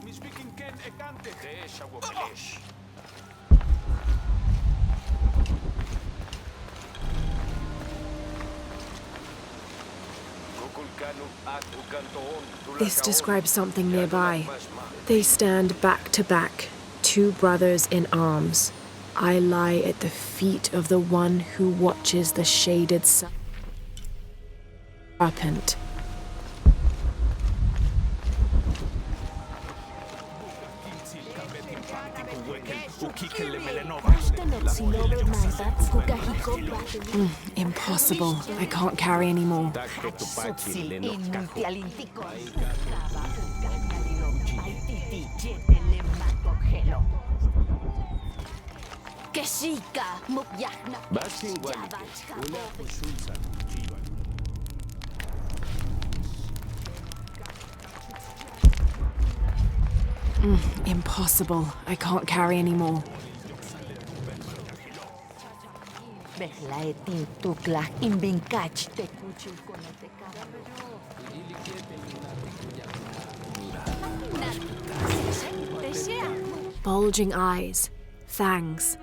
Misbikin ken ekante. Shawopelesh. This describes something nearby. They stand back to back, two brothers in arms. I lie at the feet of the one who watches the shaded serpent. Impossible. I can't carry any more. Impossible. I can't carry any more. Bulging eyes, fangs.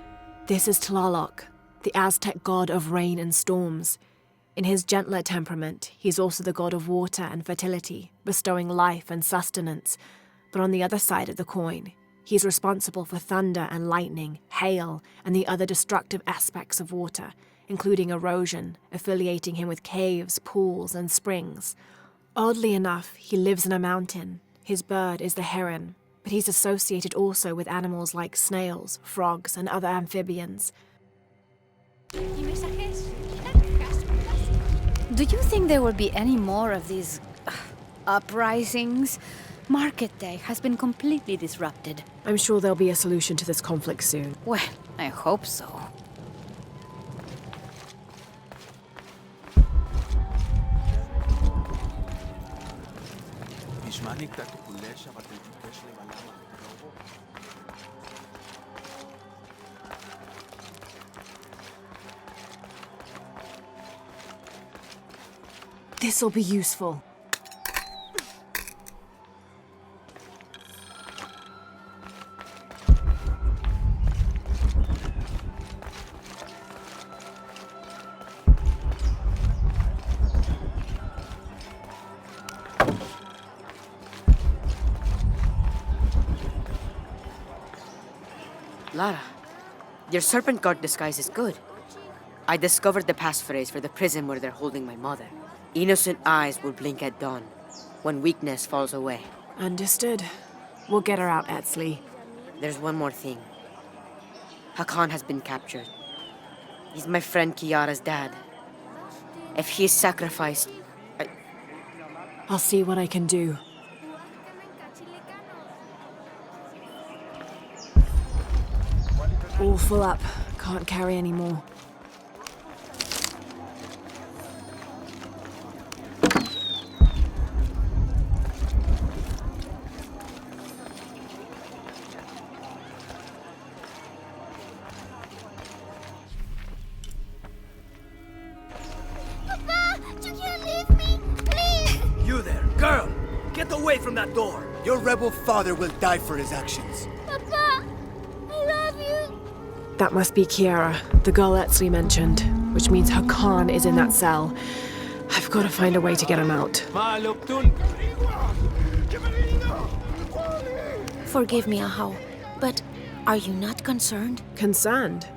This is Tlaloc, the Aztec god of rain and storms. In his gentler temperament, he's also the god of water and fertility, bestowing life and sustenance. But on the other side of the coin, he's responsible for thunder and lightning, hail, and the other destructive aspects of water, including erosion, affiliating him with caves, pools, and springs. Oddly enough, he lives in a mountain. His bird is the heron, but he's associated also with animals like snails, frogs, and other amphibians. Do you think there will be any more of these uprisings? Market Day has been completely disrupted. I'm sure there'll be a solution to this conflict soon. Well, I hope so. This'll be useful. Lara, your serpent guard disguise is good. I discovered the passphrase for the prison where they're holding my mother. Innocent eyes will blink at dawn, when weakness falls away. Understood. We'll get her out, Etzli. There's one more thing. Hakan has been captured. He's my friend Kiara's dad. If he is sacrificed, I'll see what I can do. All full up. Can't carry any more. Papa! You can't leave me! Please! You there, girl! Get away from that door! Your rebel father will die for his actions. Papa! I love you! That must be Kiara, the girl Etzli mentioned, which means Hakan is in that cell. I've got to find a way to get him out. Forgive me, Ahau, but are you not concerned? Concerned?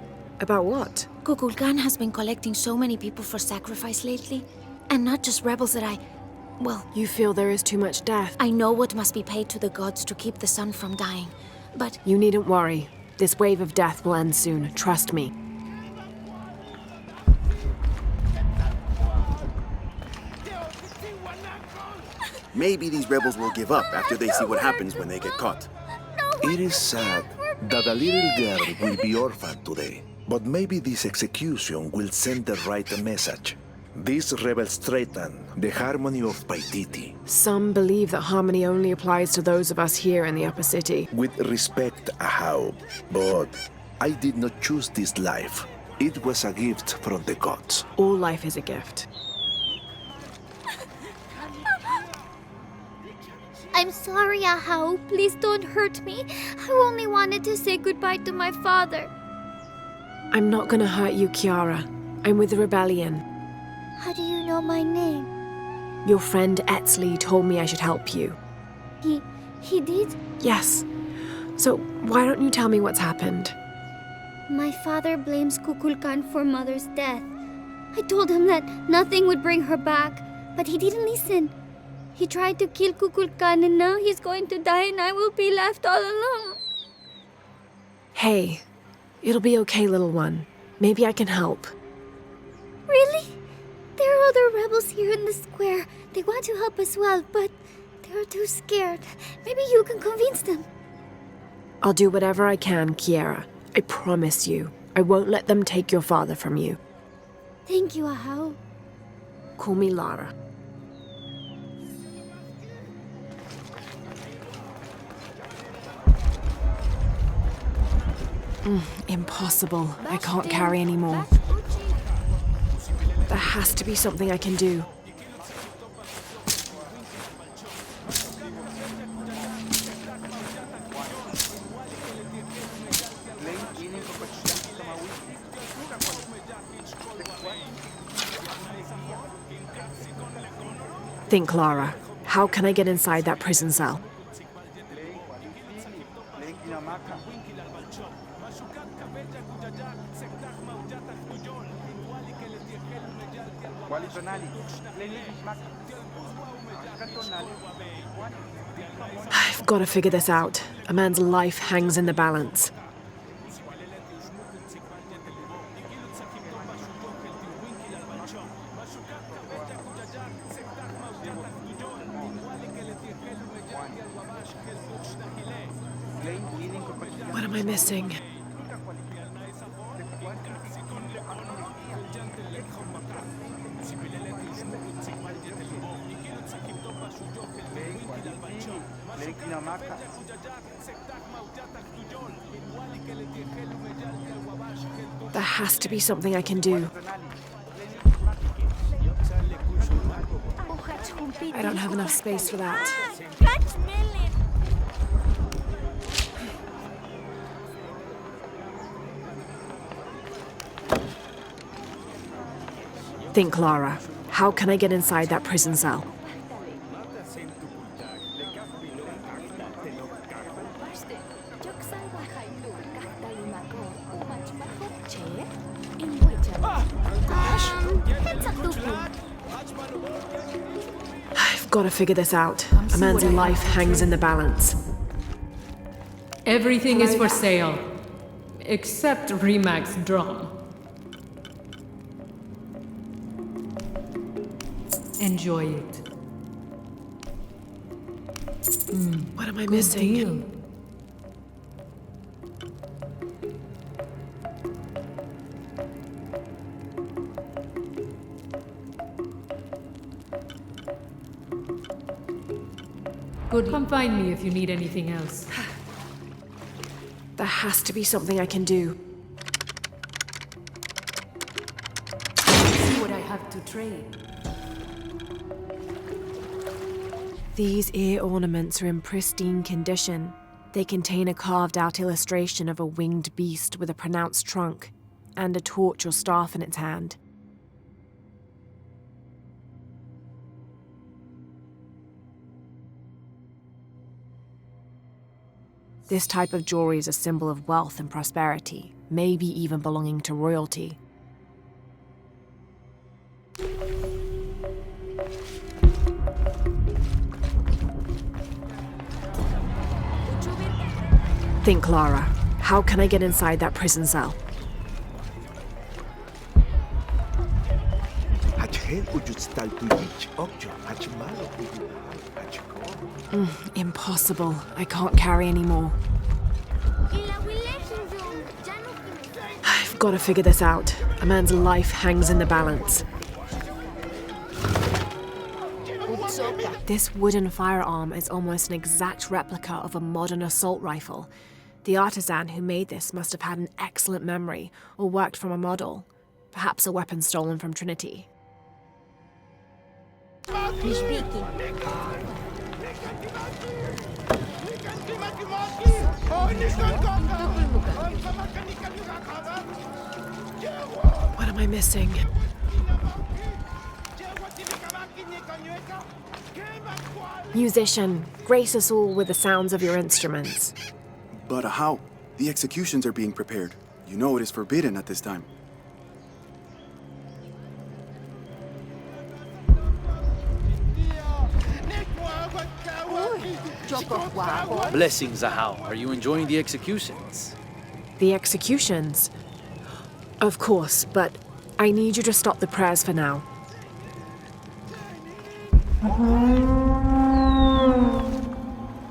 About what? Kukulkan has been collecting so many people for sacrifice lately, and not just rebels that well... You feel there is too much death? I know what must be paid to the gods to keep the sun from dying, but... You needn't worry. This wave of death will end soon, trust me. Maybe these rebels will give up after they see what happens when they get caught. It is sad that a little girl will be orphaned today, but maybe this execution will send the right message. These rebels threaten the harmony of Paititi. Some believe that harmony only applies to those of us here in the upper city. With respect, Ahau, but I did not choose this life. It was a gift from the gods. All life is a gift. I'm sorry, Ahau. Please don't hurt me. I only wanted to say goodbye to my father. I'm not gonna hurt you, Kiara. I'm with the rebellion. How do you know my name? Your friend Etzli told me I should help you. He did? Yes. So why don't you tell me what's happened? My father blames Kukulkan for Mother's death. I told him that nothing would bring her back, but he didn't listen. He tried to kill Kukulkan and now he's going to die and I will be left all alone. Hey, it'll be okay, little one. Maybe I can help. Really? There are other rebels here in the square. They want to help as well, but they're too scared. Maybe you can convince them. I'll do whatever I can, Kiara. I promise you. I won't let them take your father from you. Thank you, Ahau. Call me Lara. Impossible. I can't carry any more. There has to be something I can do. Think, Lara. How can I get inside that prison cell? I've got to figure this out. A man's life hangs in the balance. What am I missing? There has to be something I can do. I don't have enough space for that. Think, Lara. How can I get inside that prison cell? I've got to figure this out. A man's life hangs in the balance. Everything is for sale, except Remag's drum. Enjoy it. What am I Good missing? deal. Good. Come find me if you need anything else. There has to be something I can do. See what I have to trade. These ear ornaments are in pristine condition. They contain a carved-out illustration of a winged beast with a pronounced trunk, and a torch or staff in its hand. This type of jewelry is a symbol of wealth and prosperity, maybe even belonging to royalty. Think, Lara. How can I get inside that prison cell? Impossible. I can't carry anymore. I've got to figure this out. A man's life hangs in the balance. This wooden firearm is almost an exact replica of a modern assault rifle. The artisan who made this must have had an excellent memory, or worked from a model. Perhaps a weapon stolen from Trinity. What am I missing? Musician, grace us all with the sounds of your instruments. But how? The executions are being prepared. You know it is forbidden at this time. Blessings, Ahau. Are you enjoying the executions? The executions? Of course, but I need you to stop the prayers for now.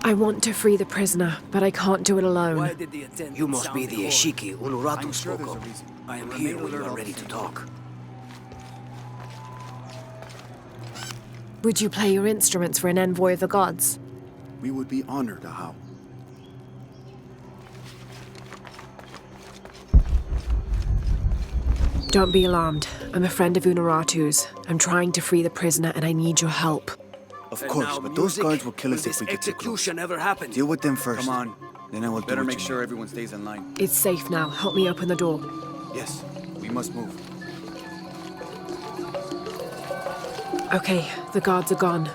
I want to free the prisoner, but I can't do it alone. You must be the Eshiki Unuratu spoke of. I am here when you are ready to talk. Would you play your instruments for an envoy of the gods? We would be honored, Ahau. Don't be alarmed. I'm a friend of Unuratu's. I'm trying to free the prisoner and I need your help. Of course, but those guards will kill us if we get too close. Execution ever happened? Deal with them first. Come on. Then I will Better do make sure everyone stays in line. It's safe now. Help me open the door. Yes, we must move. Okay, the guards are gone.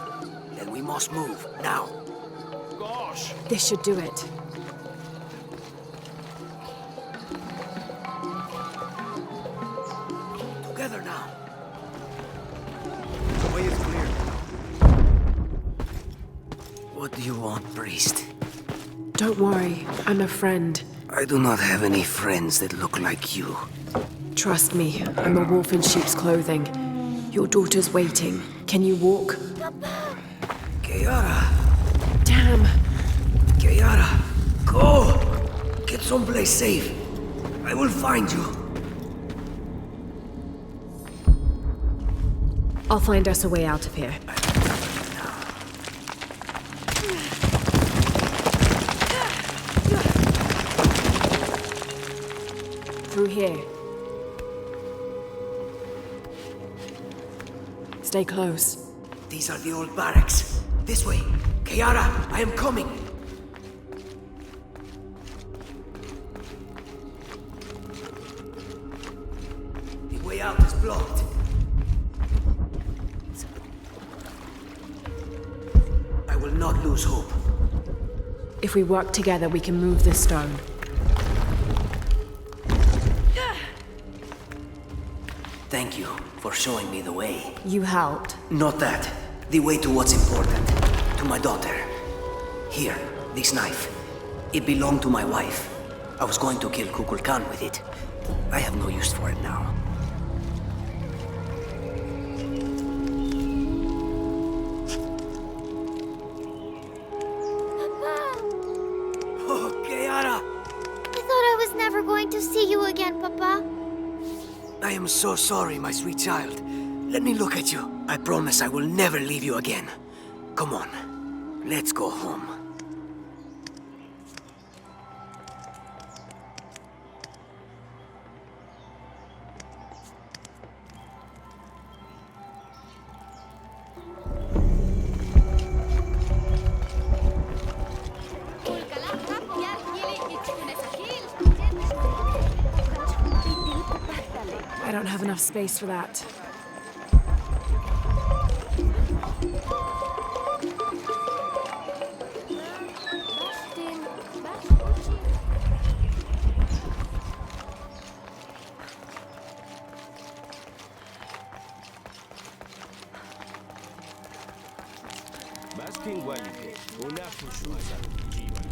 Then we must move, now. Gosh! This should do it. Together now. The way is clear. What do you want, priest? Don't worry, I'm a friend. I do not have any friends that look like you. Trust me, I'm a wolf in sheep's clothing. Your daughter's waiting. Can you walk? Kiara! Damn! Kiara! Go! Get someplace safe. I will find you. I'll find us a way out of here. Through here. Stay close. These are the old barracks. This way. Kiara, I am coming. The way out is blocked. I will not lose hope. If we work together, we can move this stone. Thank you for showing me the way. You helped. Not that. The way to what's important. To my daughter. Here, this knife. It belonged to my wife. I was going to kill Kukulkan with it. I have no use for it now. Oh, Kiara! I thought I was never going to see you again, Papa. I am so sorry, my sweet child. Let me look at you. I promise I will never leave you again. Come on, let's go home. I don't have enough space for that. Baskin Walike, una fusuasa, Chiva.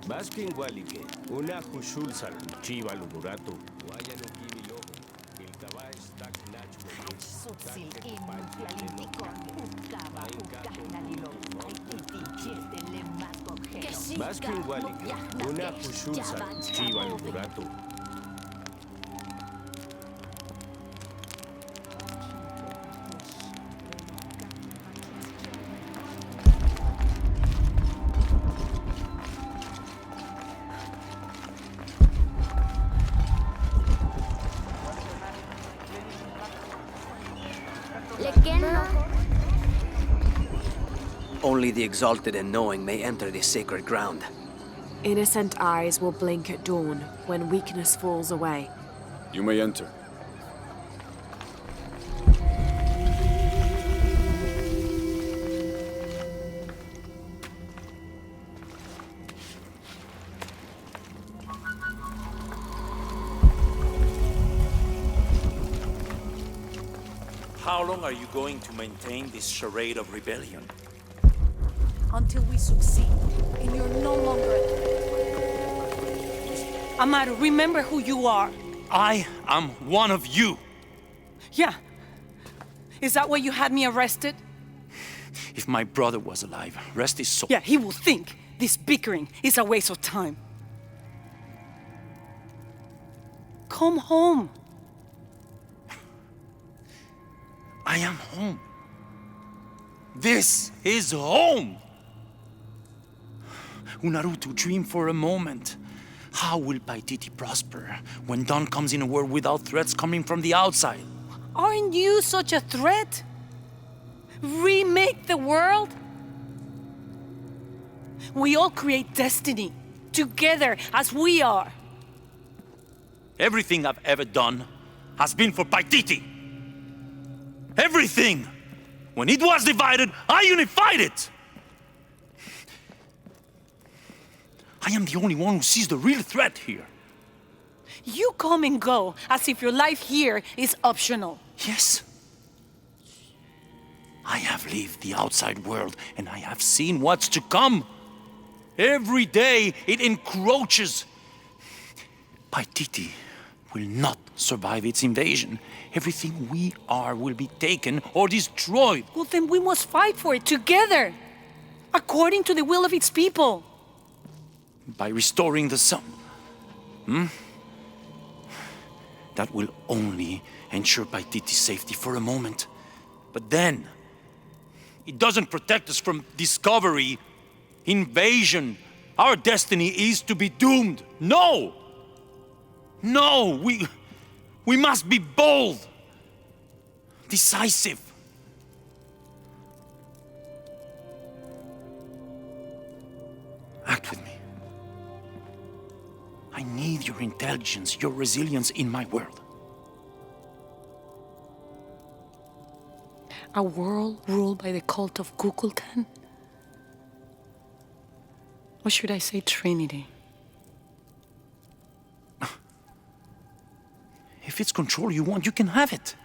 Baskin Walike, una hushulsal, Chiva Lunuratu, Guayano Kimi Lobo, Ilkabay Stack Natural, Sutsil Imuntlalintikon, Ukaba, Ukahnalilo, Aikitichirtele Maskogeno. Baskin Walike, una hushulsal, Chiva Lunuratu. Only the exalted and knowing may enter this sacred ground. Innocent eyes will blink at dawn when weakness falls away. You may enter. How long are you going to maintain this charade of rebellion? Until we succeed, and you're no longer a threat. Amaru, remember who you are. I am one of you. Yeah. Is that why you had me arrested? If my brother was alive, rest his soul. Yeah, he will think this bickering is a waste of time. Come home. I am home. This is home. Unarutu, dream for a moment. How will Paititi prosper when dawn comes in a world without threats coming from the outside? Aren't you such a threat? Remake the world? We all create destiny, together as we are. Everything I've ever done has been for Paititi. Everything! When it was divided, I unified it! I am the only one who sees the real threat here. You come and go as if your life here is optional. Yes. I have lived the outside world, and I have seen what's to come. Every day, it encroaches. Paititi will not survive its invasion. Everything we are will be taken or destroyed. Well, then we must fight for it together, according to the will of its people. By restoring the sun. That will only ensure Paititi's safety for a moment. But then, it doesn't protect us from discovery, invasion. Our destiny is to be doomed. No! No, we must be bold, decisive. Act with me. I need your intelligence, your resilience in my world. A world ruled by the cult of Kukulkan? Or should I say Trinity? If it's control you want, you can have it.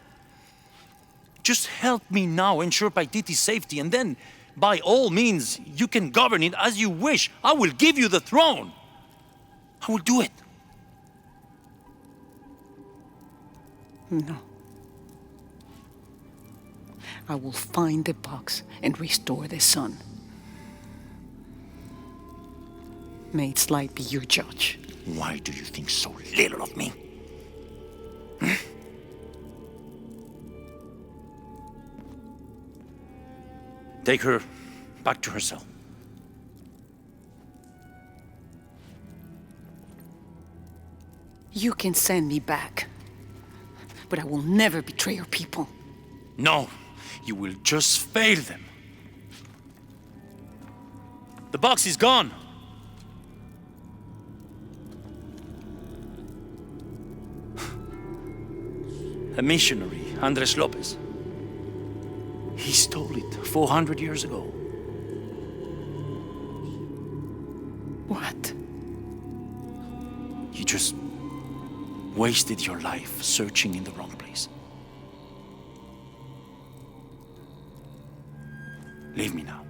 Just help me now ensure Paititi's safety, and then, by all means, you can govern it as you wish. I will give you the throne. I will do it. No. I will find the box and restore the sun. May its light be your judge. Why do you think so little of me? Take her back to her cell. You can send me back, but I will never betray your people. No, you will just fail them. The box is gone. A missionary, Andres Lopez. He stole it 400 years ago. What? You just wasted your life searching in the wrong place. Leave me now.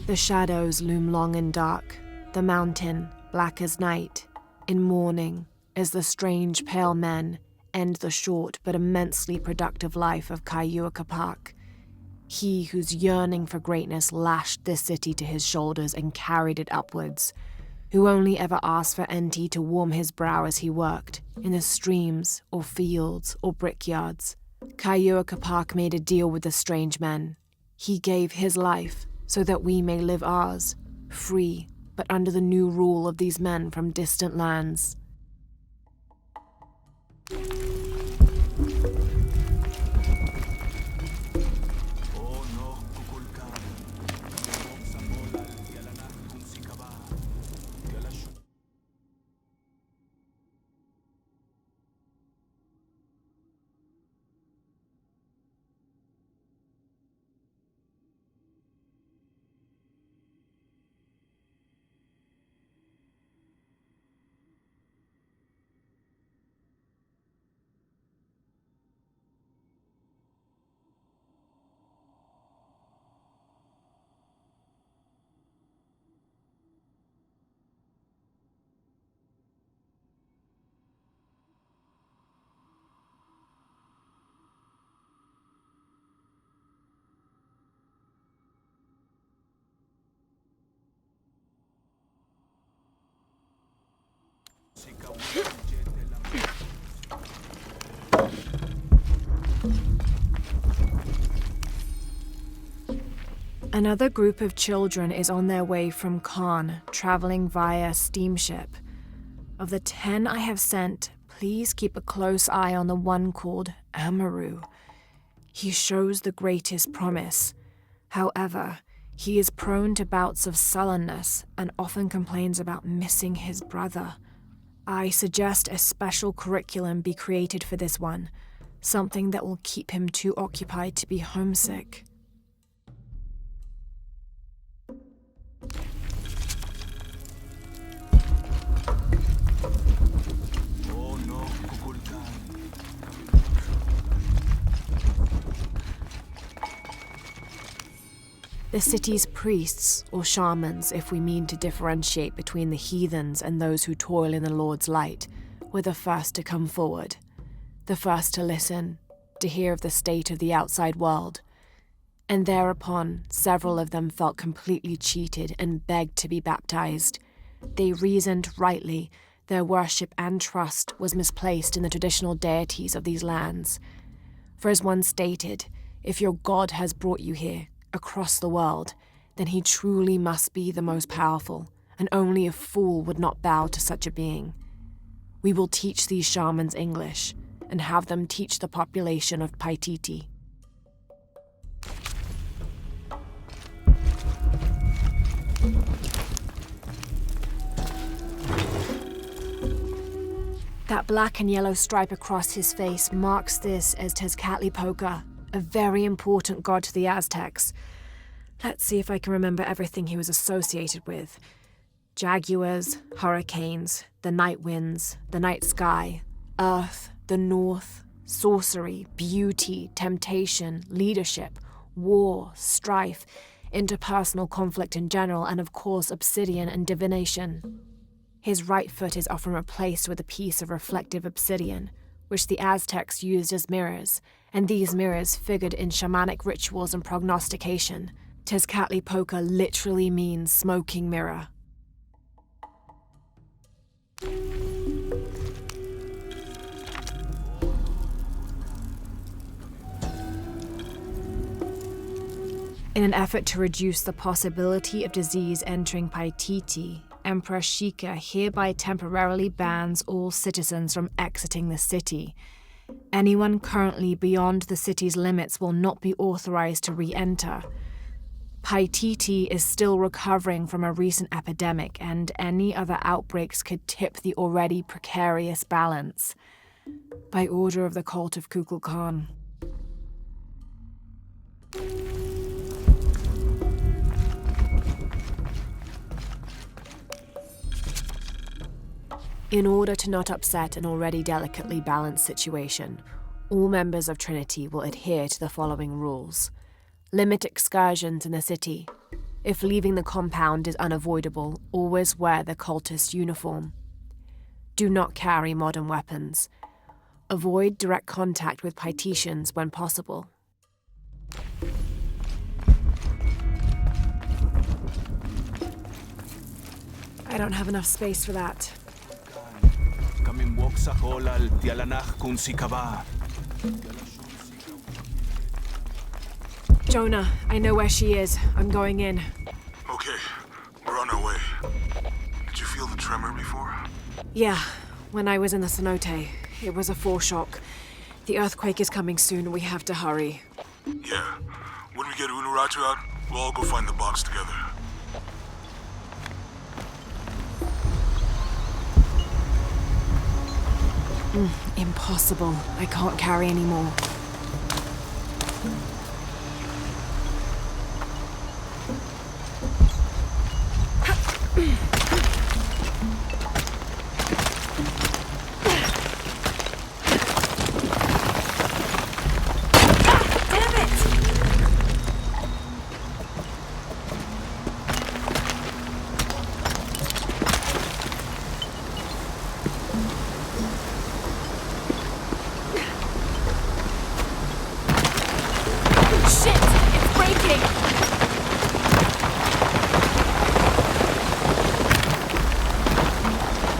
The shadows loom long and dark, the mountain black as night, in mourning as the strange pale men end the short but immensely productive life of Kaiua Capac. He whose yearning for greatness lashed this city to his shoulders and carried it upwards, who only ever asked for Enti to warm his brow as he worked, in the streams or fields or brickyards. Kaiua Capac made a deal with the strange men. He gave his life so that we may live ours, free, but under the new rule of these men from distant lands. Another group of children is on their way from Khan, traveling via steamship. Of the 10 I have sent, please keep a close eye on the one called Amaru. He shows the greatest promise. However, he is prone to bouts of sullenness and often complains about missing his brother. I suggest a special curriculum be created for this one, something that will keep him too occupied to be homesick. The city's priests, or shamans if we mean to differentiate between the heathens and those who toil in the Lord's light, were the first to come forward, the first to listen, to hear of the state of the outside world. And thereupon, several of them felt completely cheated and begged to be baptized. They reasoned rightly their worship and trust was misplaced in the traditional deities of these lands. For as one stated, if your God has brought you here, across the world, then he truly must be the most powerful, and only a fool would not bow to such a being. We will teach these shamans English, and have them teach the population of Paititi. That black and yellow stripe across his face marks this as Tezcatlipoca, a very important god to the Aztecs. Let's see if I can remember everything he was associated with. Jaguars, hurricanes, the night winds, the night sky, earth, the north, sorcery, beauty, temptation, leadership, war, strife, interpersonal conflict in general, and of course obsidian and divination. His right foot is often replaced with a piece of reflective obsidian, which the Aztecs used as mirrors, and these mirrors figured in shamanic rituals and prognostication. Tezcatlipoca literally means smoking mirror. In an effort to reduce the possibility of disease entering Paititi, Emperor Shika hereby temporarily bans all citizens from exiting the city. Anyone currently beyond the city's limits will not be authorized to re-enter. Paititi is still recovering from a recent epidemic, and any other outbreaks could tip the already precarious balance. By order of the cult of Kukulkan. In order to not upset an already delicately balanced situation, all members of Trinity will adhere to the following rules. Limit excursions in the city. If leaving the compound is unavoidable, always wear the cultist uniform. Do not carry modern weapons. Avoid direct contact with Paititians when possible. I don't have enough space for that. Jonah, I know where she is. I'm going in. Okay, we're on our way. Did you feel the tremor before? Yeah, when I was in the cenote. It was a foreshock. The earthquake is coming soon. We have to hurry. Yeah. When we get Unuratu out, we'll all go find the box together. Impossible. I can't carry anymore.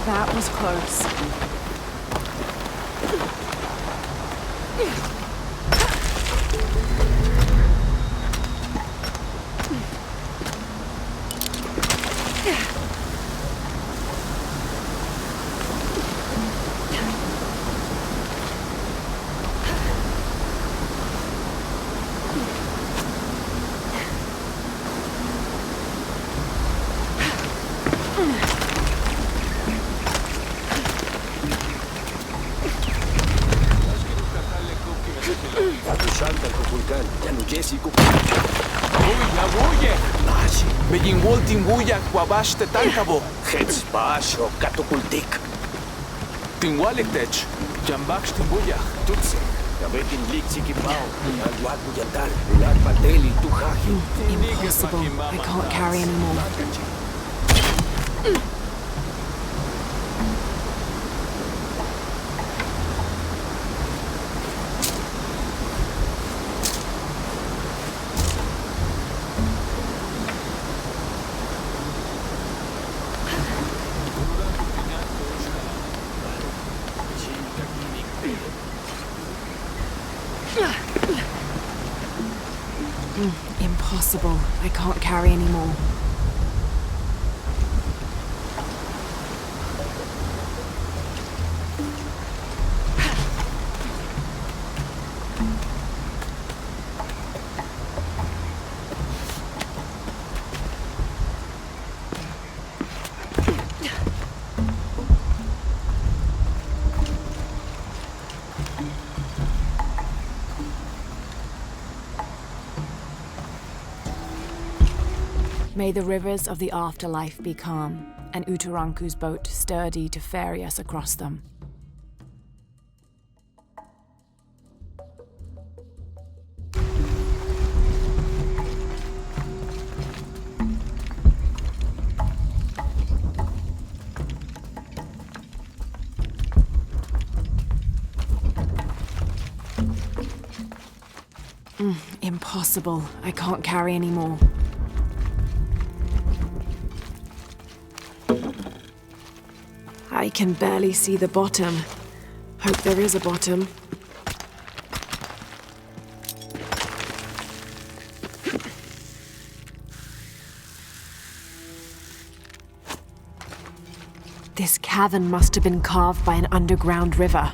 That was close. Begin Waltin Wuyak Wabash te Tankabo. Heads Bash o Katukultik. Tinwalektech. Jambax Timbuyak. Tutsi. Gabetin Lixikipao. Alwat Buyantal. Ulat Pateli Tuhaji. Impossible. I can't carry anymore. Impossible. I can't carry anymore. May the rivers of the afterlife be calm, and Utaranku's boat sturdy to ferry us across them. Impossible. I can't carry anymore. I can barely see the bottom. Hope there is a bottom. This cavern must have been carved by an underground river.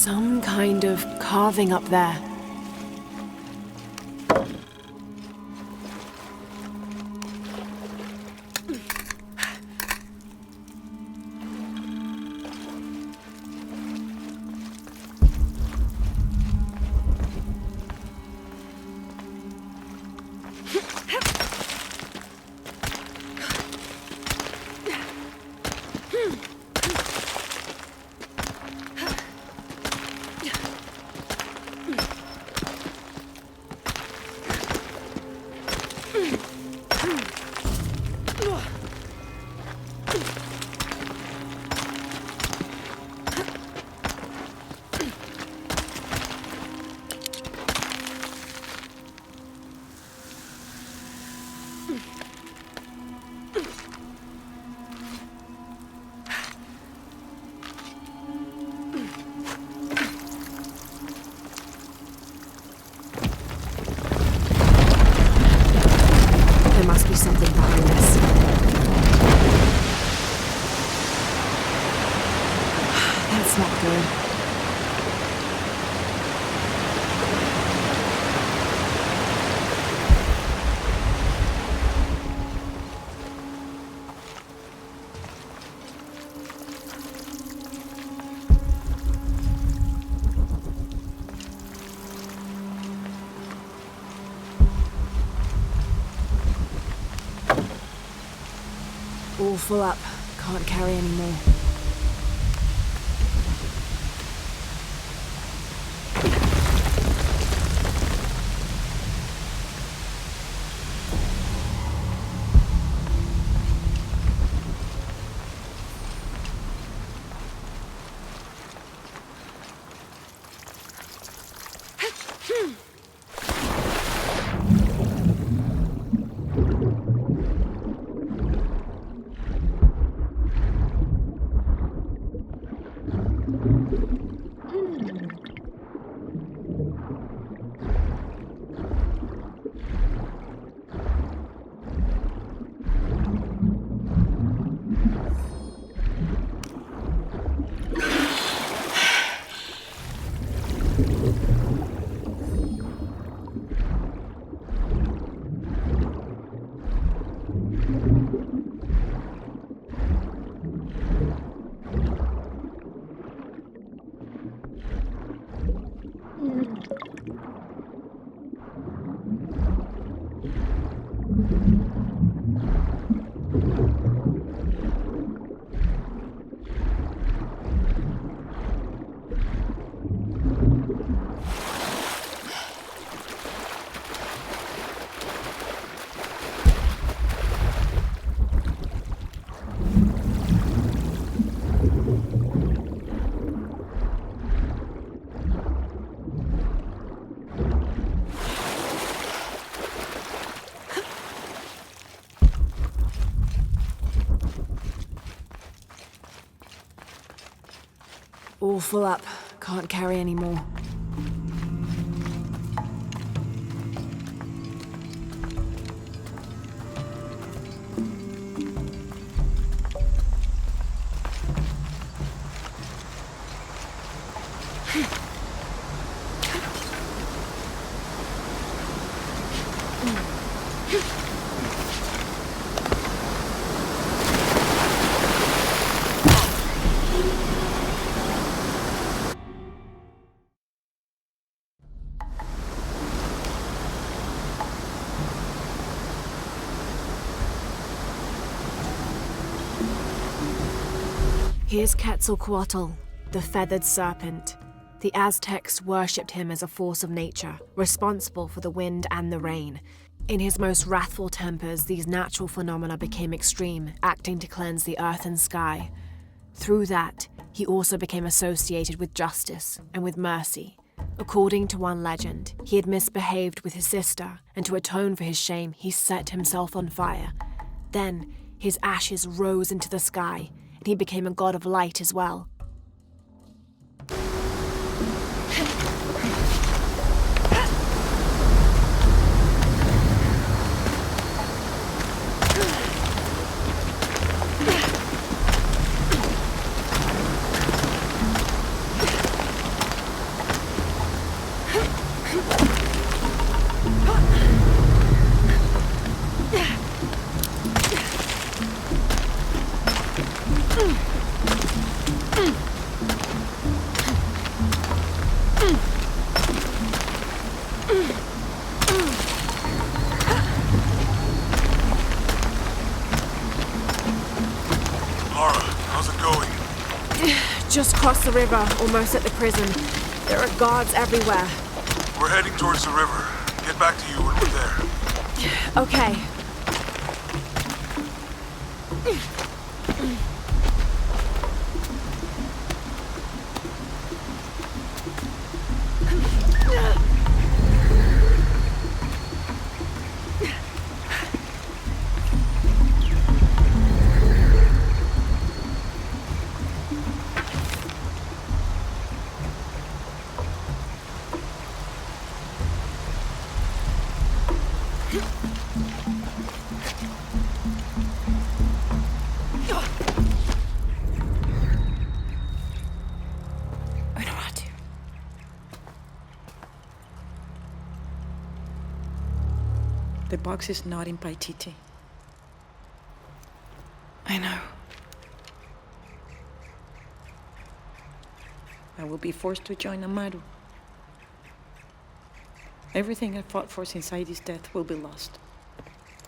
some kind of carving up there. There must be something behind this. That's not good. All full up. Can't carry any more. All full up. Can't carry any more. Here's Quetzalcoatl, the feathered serpent. The Aztecs worshipped him as a force of nature, responsible for the wind and the rain. In his most wrathful tempers, these natural phenomena became extreme, acting to cleanse the earth and sky. Through that, he also became associated with justice and with mercy. According to one legend, he had misbehaved with his sister, and to atone for his shame, he set himself on fire. Then, his ashes rose into the sky, and he became a god of light as well. Just crossed the river, almost at the prison. There are guards everywhere. We're heading towards the river. Get back to you when we're there. Okay. The box is not in Paititi. I know. I will be forced to join Amaru. Everything I fought for since Aidi's death will be lost.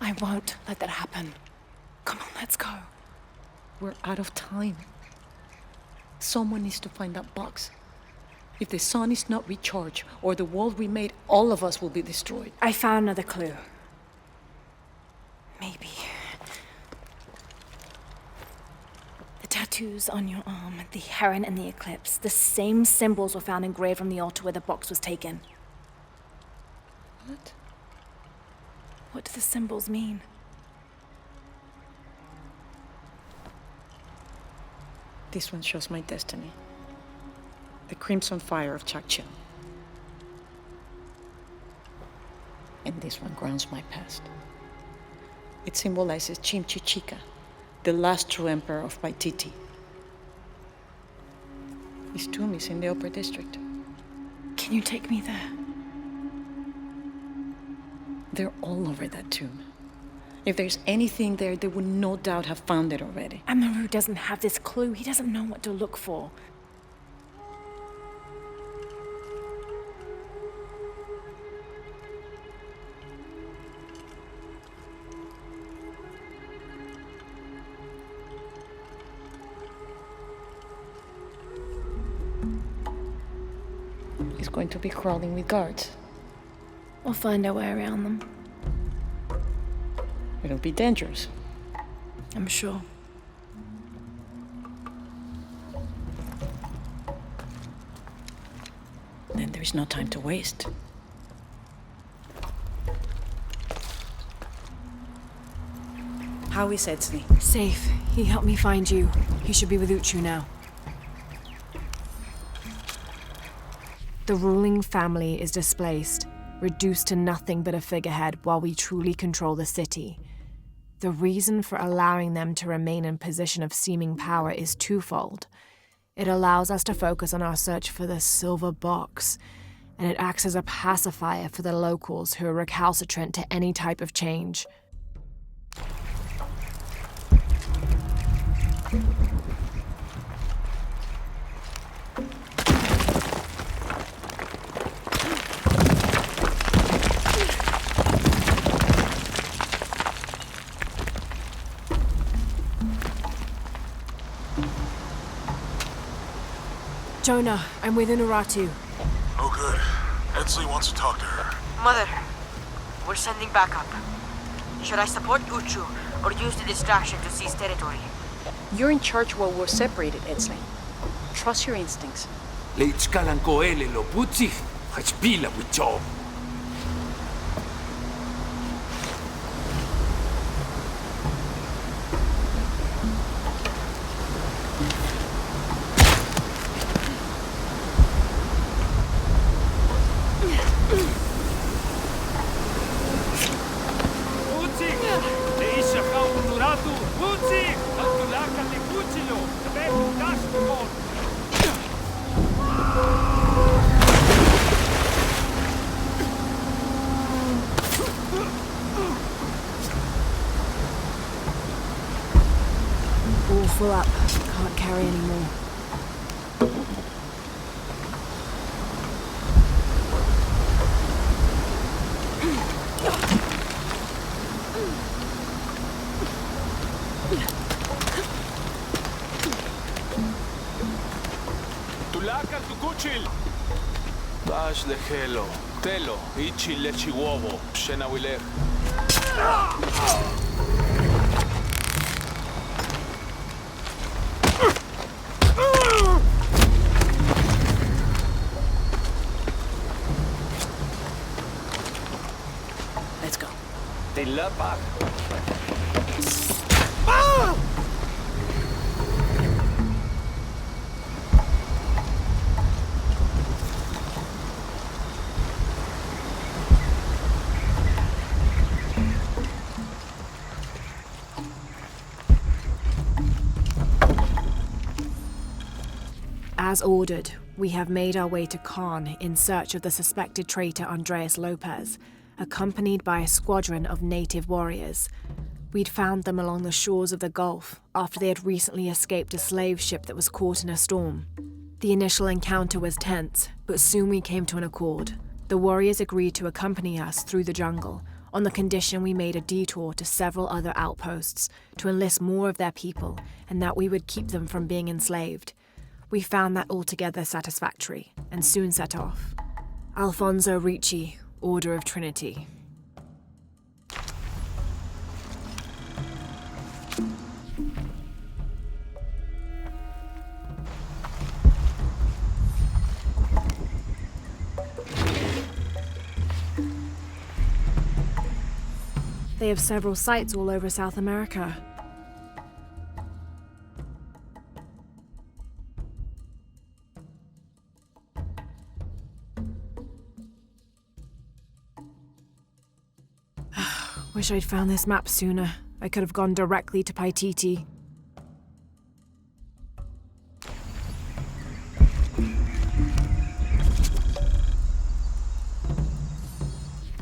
I won't let that happen. Come on, let's go. We're out of time. Someone needs to find that box. If the sun is not recharged, or the world we made, all of us will be destroyed. I found another clue. Maybe. The tattoos on your arm, the heron and the eclipse, the same symbols were found engraved on the altar where the box was taken. What? What do the symbols mean? This one shows my destiny. The crimson fire of Chakchil. And this one grounds my past. It symbolizes Chimchichica, the last true emperor of Paititi. His tomb is in the upper district. Can you take me there? They're all over that tomb. If there's anything there, they would no doubt have found it already. Amaru doesn't have this clue. He doesn't know what to look for. He's going to be crawling with guards. We'll find our way around them. It'll be dangerous. I'm sure. Then there's no time to waste. How is Etzli? Safe. He helped me find you. He should be with Uchu now. The ruling family is displaced, reduced to nothing but a figurehead while we truly control the city. The reason for allowing them to remain in position of seeming power is twofold. It allows us to focus on our search for the silver box, and it acts as a pacifier for the locals who are recalcitrant to any type of change. Jonah, I'm with Unuratu. Oh, good. Etzli wants to talk to her. Mother, we're sending backup. Should I support Uchu or use the distraction to seize territory? You're in charge while we're separated, Etzli. Trust your instincts. Leitzkalan koele lo putsi, hachpila wicho. All full up. Can't carry any more. Ulaka tukuchil. Bash lehelo. Telo. Ichi lechiwobo. Shenawilech. Let's go. Tilapak. As ordered, we have made our way to Khan in search of the suspected traitor Andreas Lopez, accompanied by a squadron of native warriors. We'd found them along the shores of the Gulf after they had recently escaped a slave ship that was caught in a storm. The initial encounter was tense, but soon we came to an accord. The warriors agreed to accompany us through the jungle on the condition we made a detour to several other outposts to enlist more of their people and that we would keep them from being enslaved. We found that altogether satisfactory and soon set off. Alfonso Ricci, Order of Trinity. They have several sites all over South America. Wish I'd found this map sooner. I could have gone directly to Paititi.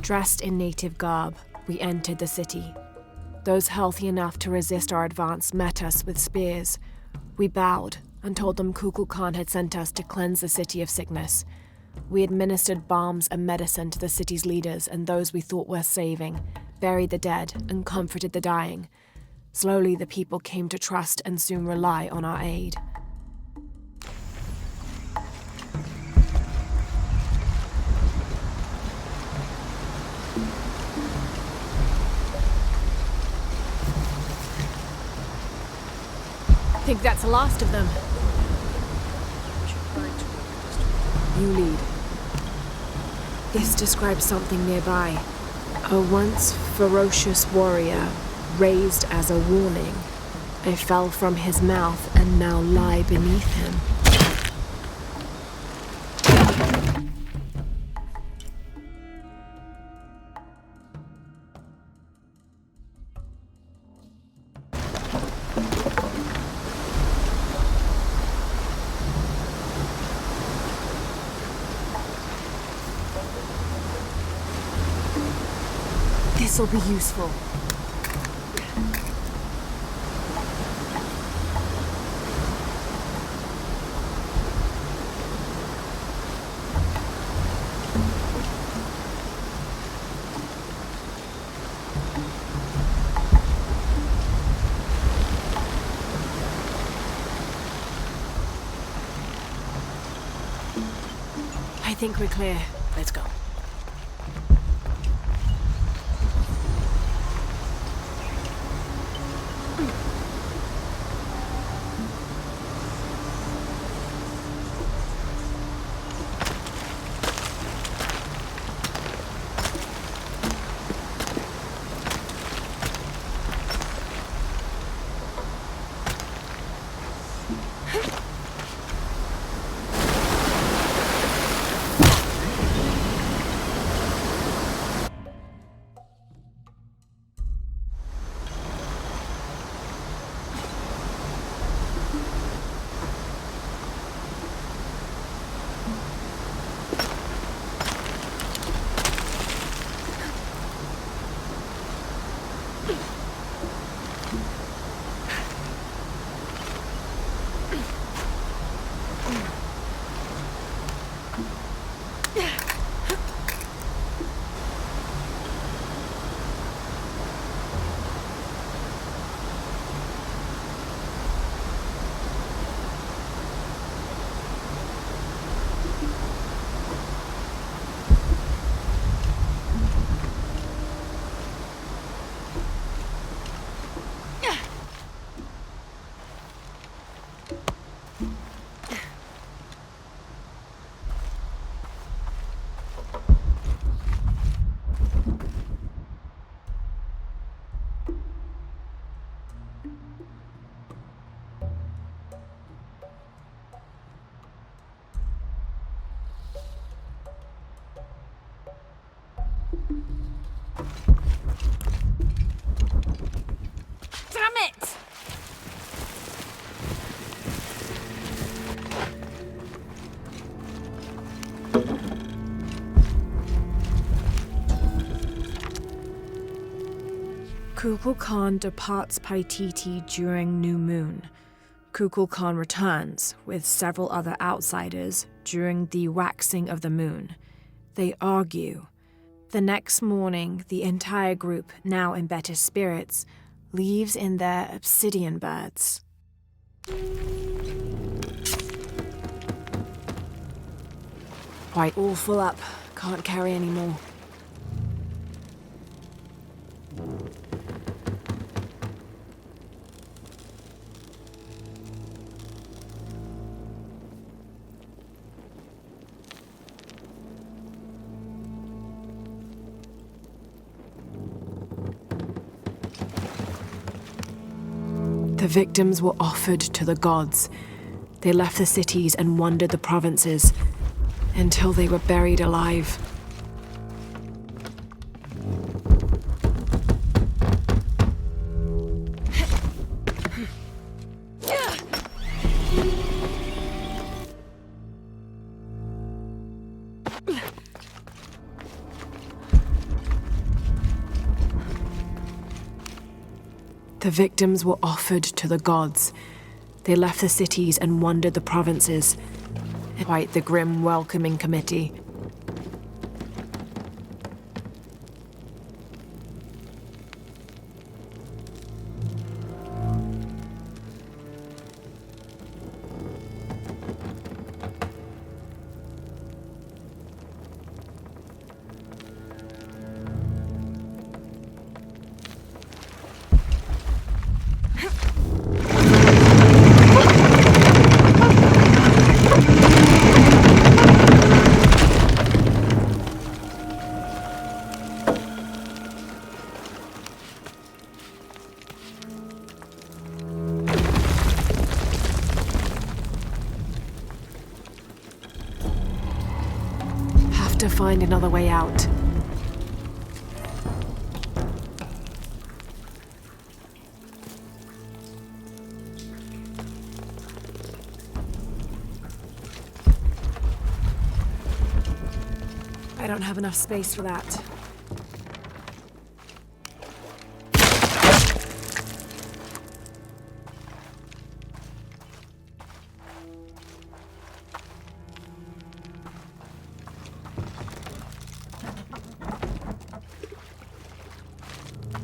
Dressed in native garb, we entered the city. Those healthy enough to resist our advance met us with spears. We bowed and told them Kukulkan had sent us to cleanse the city of sickness. We administered balms and medicine to the city's leaders and those we thought worth saving, buried the dead, and comforted the dying. Slowly, the people came to trust and soon rely on our aid. I think that's the last of them. You lead. This describes something nearby. A once ferocious warrior, raised as a warning. I fell from his mouth and now lie beneath him. This'll be useful. I think we're clear. Let's go. Damn it! Kukulkan departs Paititi during new moon. Kukulkan returns with several other outsiders during the waxing of the moon. They argue. The next morning, the entire group, now in better spirits, leaves in their obsidian birds. Quite all full up. Can't carry any more. The victims were offered to the gods. They left the cities and wandered the provinces until they were buried alive. The victims were offered to the gods. They left the cities and wandered the provinces. Quite the grim welcoming committee. To find another way out. I don't have enough space for that.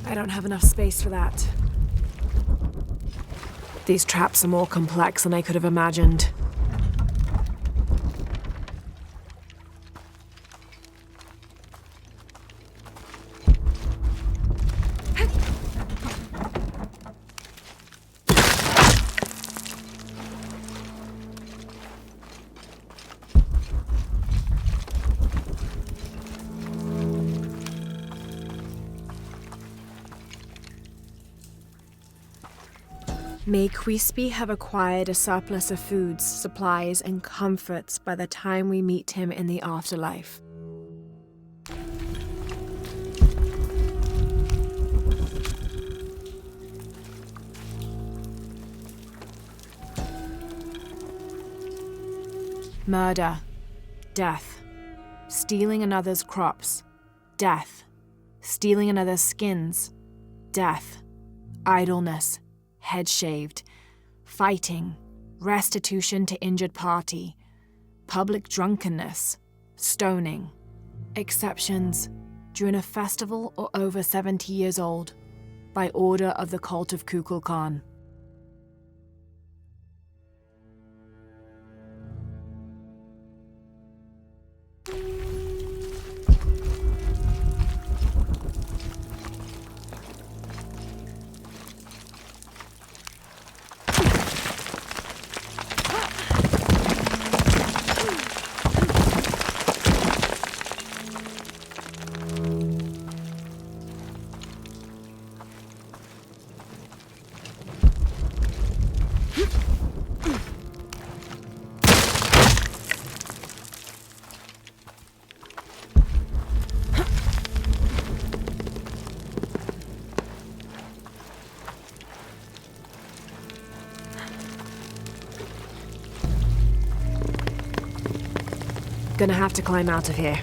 I don't have enough space for that. These traps are more complex than I could have imagined. May Quispe have acquired a surplus of foods, supplies, and comforts by the time we meet him in the afterlife. Murder, death, stealing another's crops, death, stealing another's skins, death, idleness, head shaved, fighting, restitution to injured party, public drunkenness, stoning, exceptions, during a festival or over 70 years old, by order of the cult of Kukulkan. Gonna have to climb out of here.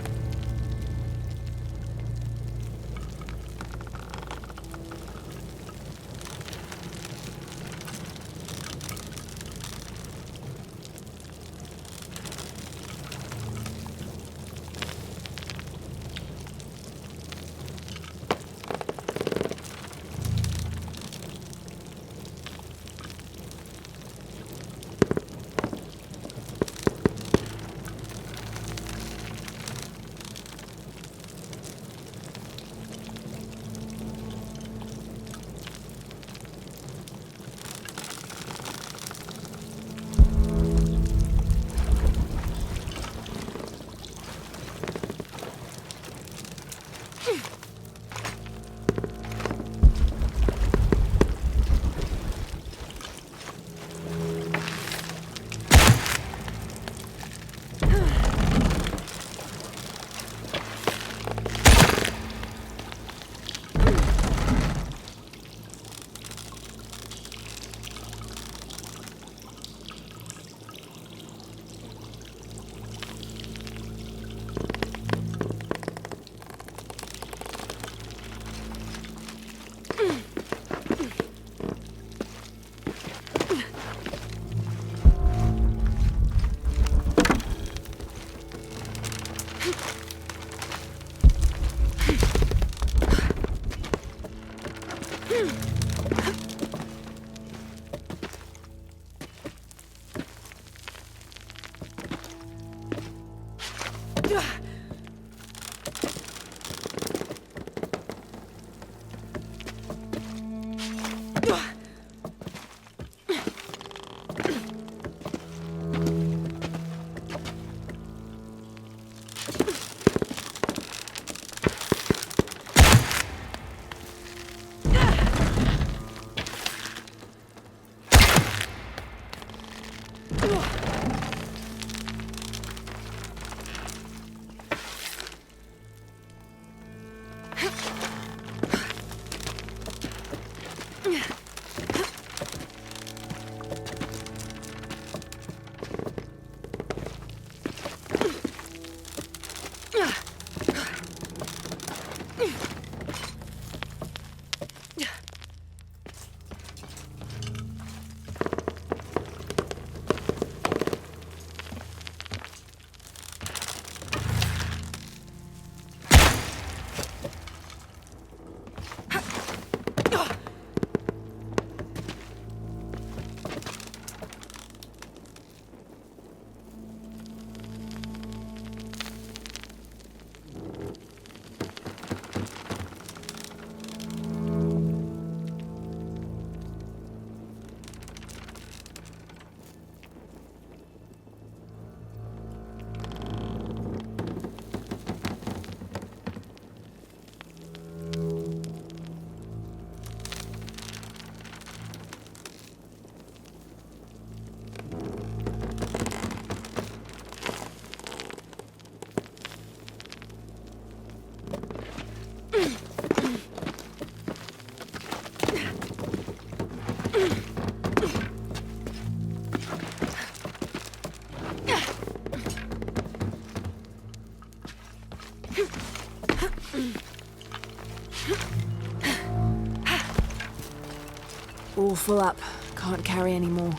All full up. Can't carry any more.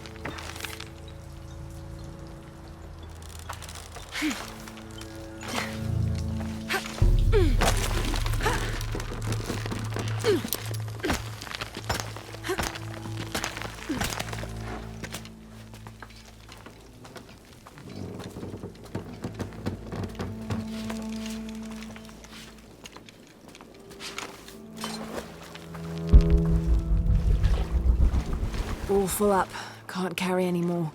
All full up. Can't carry any more.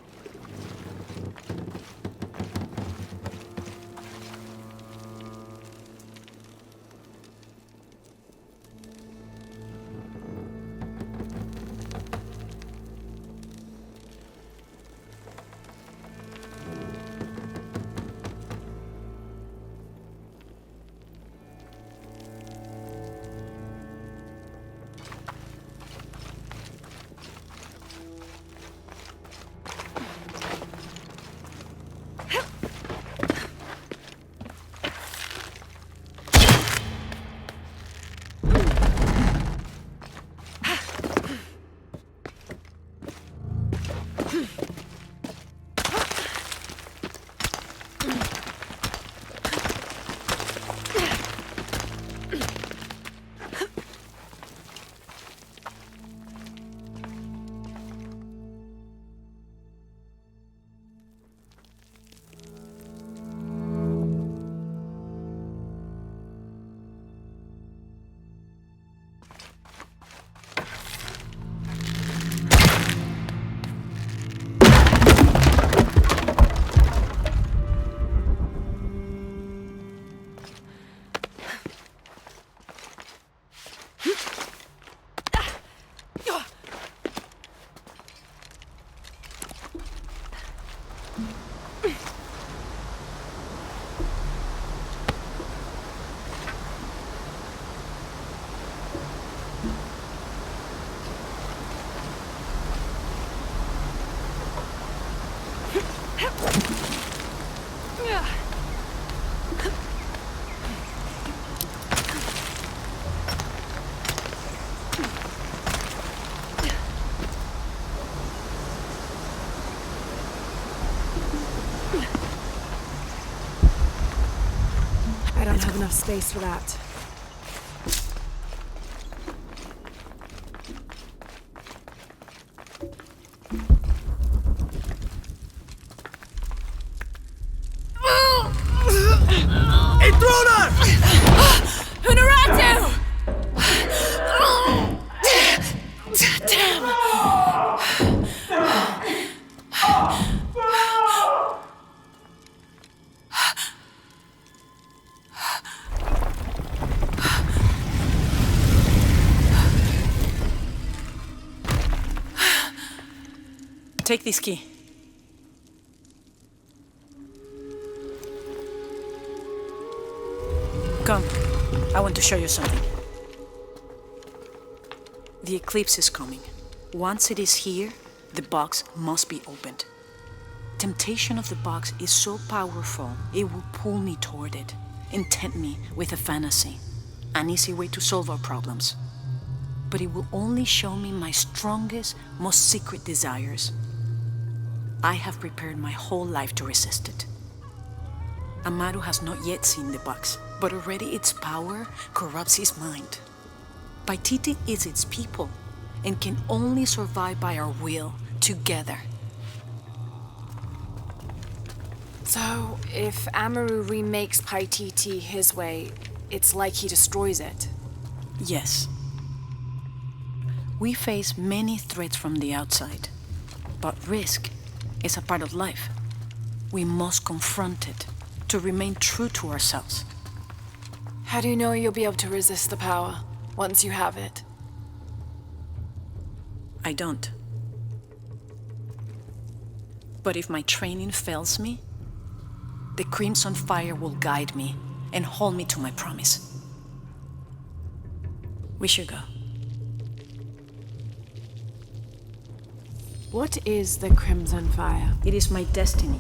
I don't have enough space for that. Intruder! Unuratu! Damn! Take this key. Come, I want to show you something. The eclipse is coming. Once it is here, the box must be opened. Temptation of the box is so powerful, it will pull me toward it and tempt me with a fantasy, an easy way to solve our problems. But it will only show me my strongest, most secret desires. I have prepared my whole life to resist it. Amaru has not yet seen the box, but already its power corrupts his mind. Paititi is its people and can only survive by our will together. So, if Amaru remakes Paititi his way, it's like he destroys it. Yes. We face many threats from the outside, but risk is a part of life. We must confront it to remain true to ourselves. How do you know you'll be able to resist the power once you have it? I don't. But if my training fails me, the Crimson Fire will guide me and hold me to my promise. We should go. What is the Crimson Fire? It is my destiny.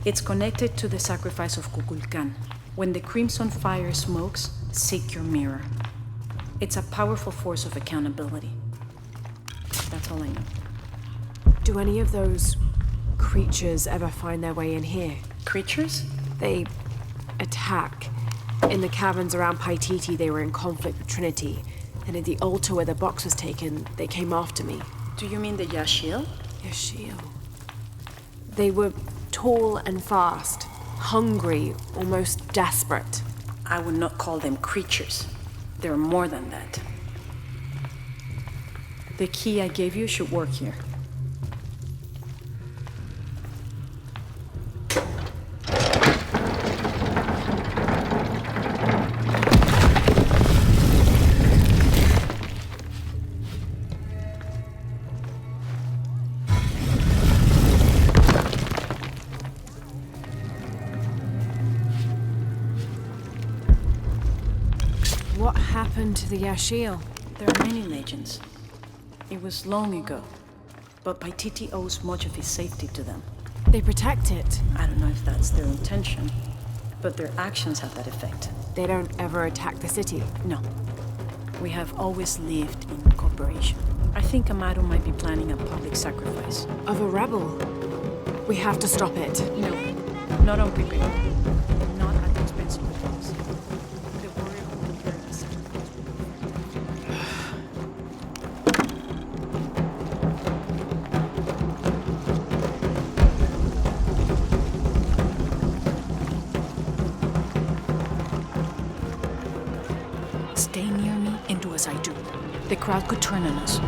It's connected to the sacrifice of Kukulkan. When the Crimson Fire smokes, seek your mirror. It's a powerful force of accountability. That's all I know. Do any of those creatures ever find their way in here? Creatures? They attack. In the caverns around Paititi, they were in conflict with Trinity. And at the altar where the box was taken, they came after me. Do you mean the Yashiel? Yashiel. They were tall and fast, hungry, almost desperate. I would not call them creatures. They're more than that. The key I gave you should work here. What happened to the Yashiel? There are many legends. It was long ago, but Paititi owes much of his safety to them. They protect it. I don't know if that's their intention, but their actions have that effect. They don't ever attack the city? No. We have always lived in cooperation. I think Amaru might be planning a public sacrifice. Of a rebel? We have to stop it. No, not unprepared. Not at the expense of the boss. The warrior who prepared the sacrifice. Stay near me and do as I do. The crowd could turn on us.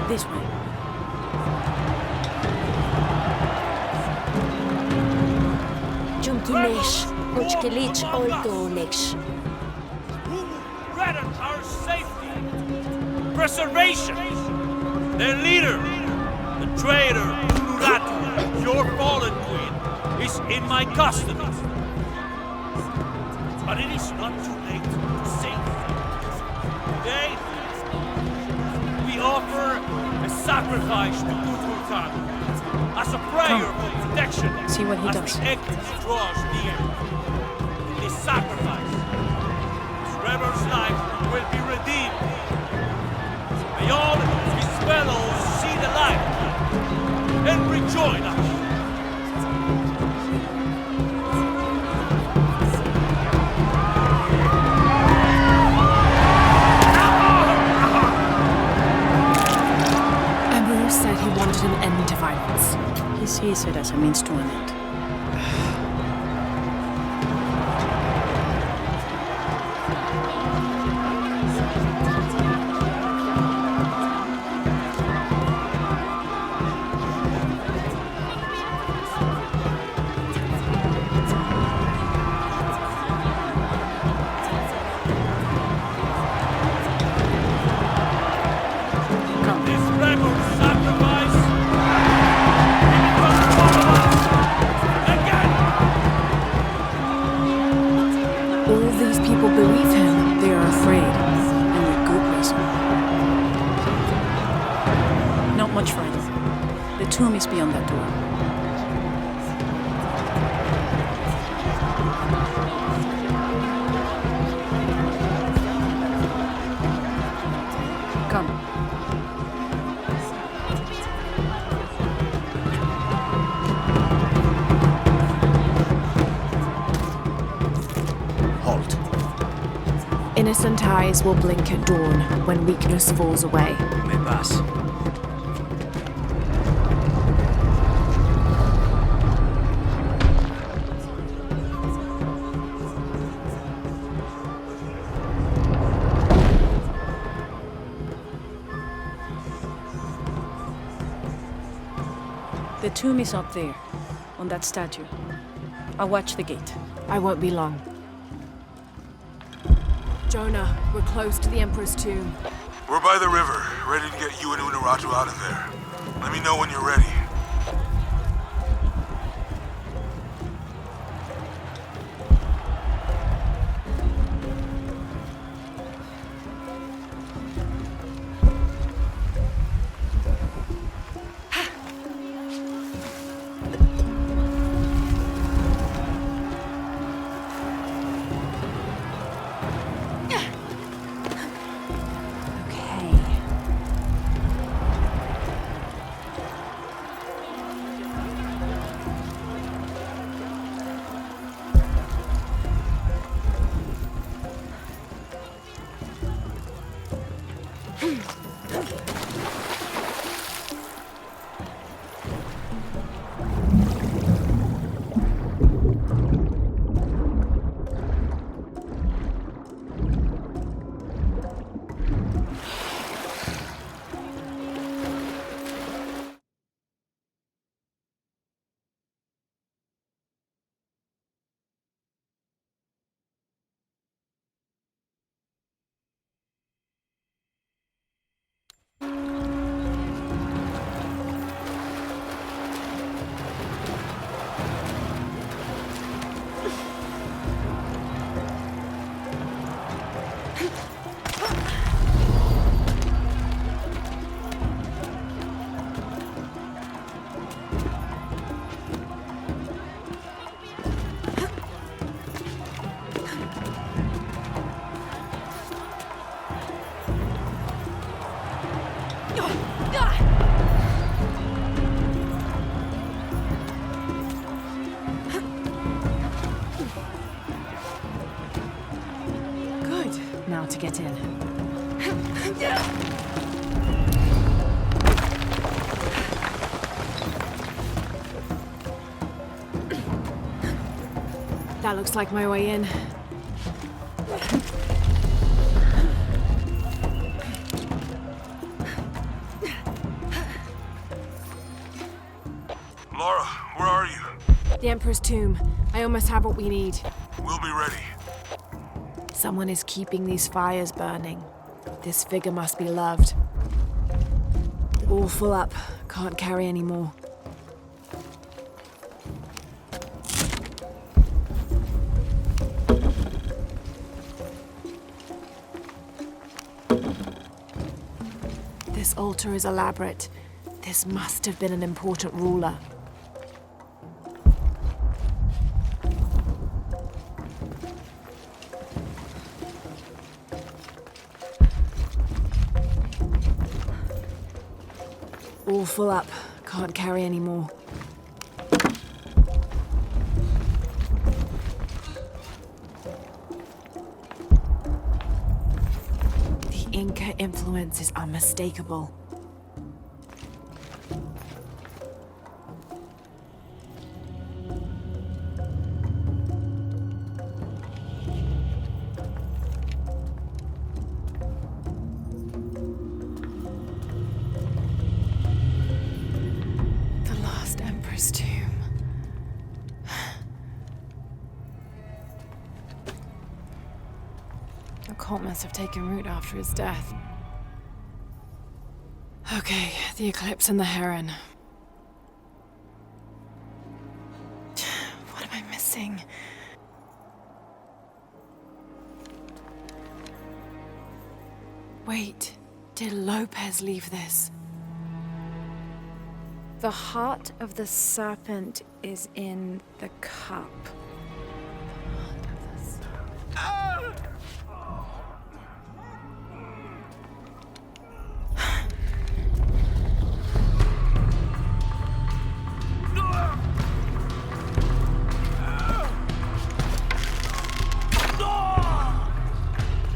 This way. Junkinesh, Uchkilich Oltonesh. Who threaten our safety? Preservation! Their leader, the traitor, Unuratu, your fallen queen, is in my custody. But it is not too late to save them. Today, we offer a sacrifice to Kukulkan as a prayer for protection. See what he as does. the eclipse draws near. This sacrifice, this rebel's life will be redeemed. May all his fellows see the light. and rejoin us. Emperor said he wanted an end to violence. He sees it as a means to an end. All these people believe him. They are afraid. And with good reason. Not much further. The tomb is beyond that door. Come. Halt. Innocent eyes will blink at dawn when weakness falls away. Me pass. The tomb is up there, on that statue. I'll watch the gate. I won't be long. Jonah, we're close to the Emperor's tomb. We're by the river, ready to get you and Unuratu out of there. Let me know when you're ready. Now to get in. That looks like my way in. Laura, where are you? The Emperor's tomb. I almost have what we need. We'll be ready. Someone is keeping these fires burning. This figure must be loved. All full up. Can't carry any more. This altar is elaborate. This must have been an important ruler. All full up. can't carry anymore. The Inca influence is unmistakable. The last Emperor's tomb. The cult must have taken root after his death. Okay, the Eclipse and the Heron. What am I missing? Wait, did Lopez leave this? The heart of the serpent is in the cup.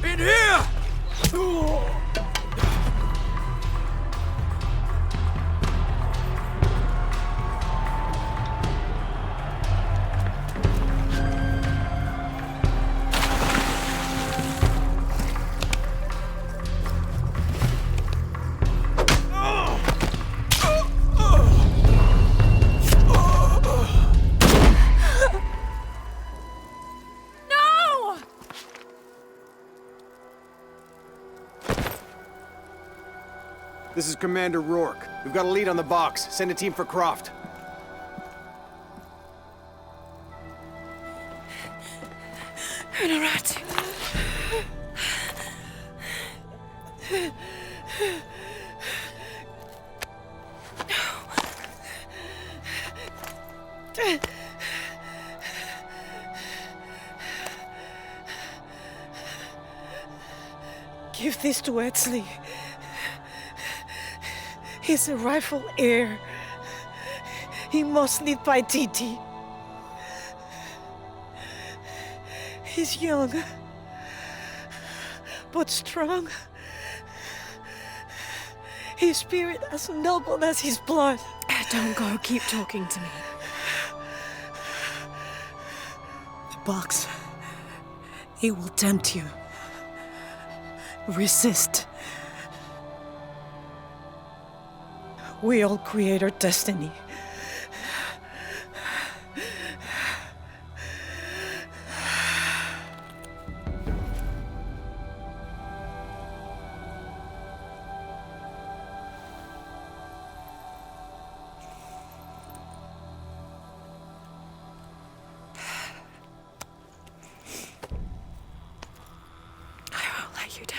In here! No! This is Commander Rourke. We've got a lead on the box. Send a team for Croft. Unuratu. Give this to Etzli. He's a rightful heir. He must lead by Titi. He's young, but strong. His spirit as noble as his blood. Don't go, keep talking to me. The box, it will tempt you. Resist. We all create our destiny. I won't let you down.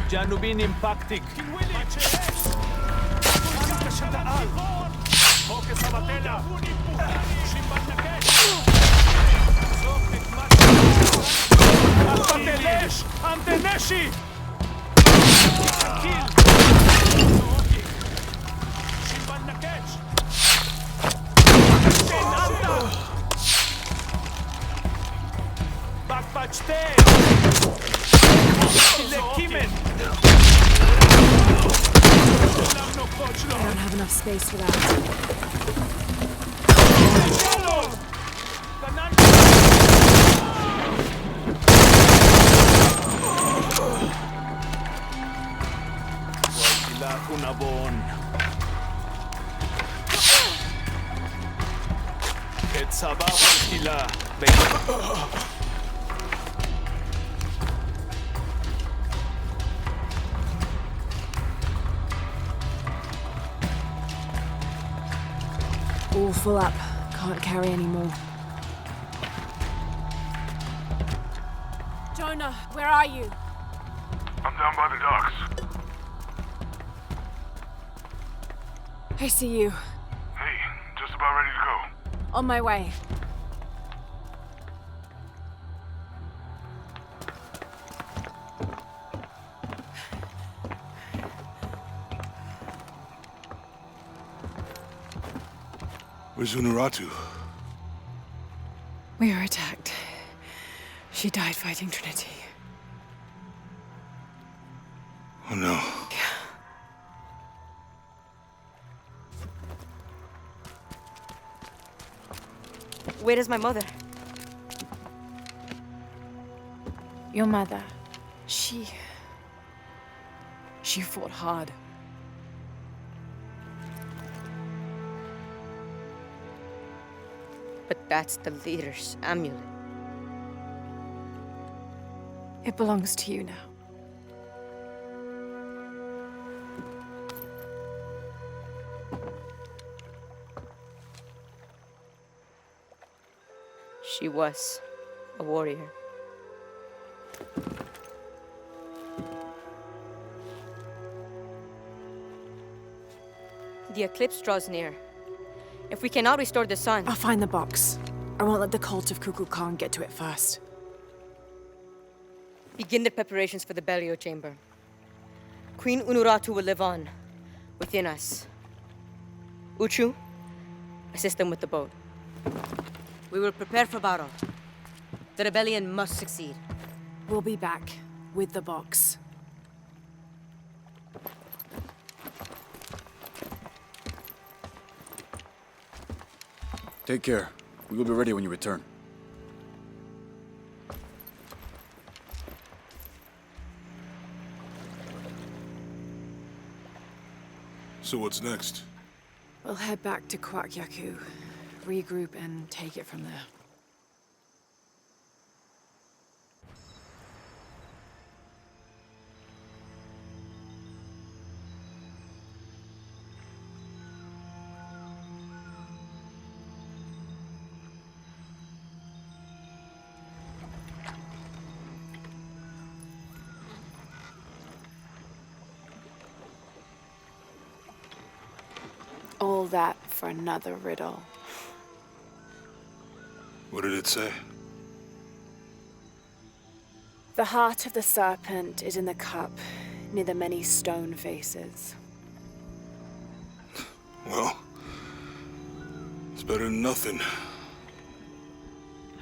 Janubin impactic. Anteneshi! I don't have enough space for that. סבבה, תחילה. All full up. Can't carry any more. Jonah, where are you? I'm down by the docks. I see you. Hey, just about ready to go. On my way. Where's Unuratu? We were attacked. She died fighting Trinity. Oh no. Where is my mother? Your mother, she fought hard. But that's the leader's amulet. It belongs to you now. She was a warrior. The eclipse draws near. If we cannot restore the sun... I'll find the box. I won't let the cult of Kukulkan get to it first. Begin the preparations for the burial chamber. Queen Unuratu will live on, within us. Uchu, assist them with the boat. We will prepare for battle. The rebellion must succeed. We'll be back with the box. Take care. We will be ready when you return. So what's next? We'll head back to Kwakyaku, regroup and take it from there. All that for another riddle. What did it say? The heart of the serpent is in the cup, near the many stone faces. Well, it's better than nothing.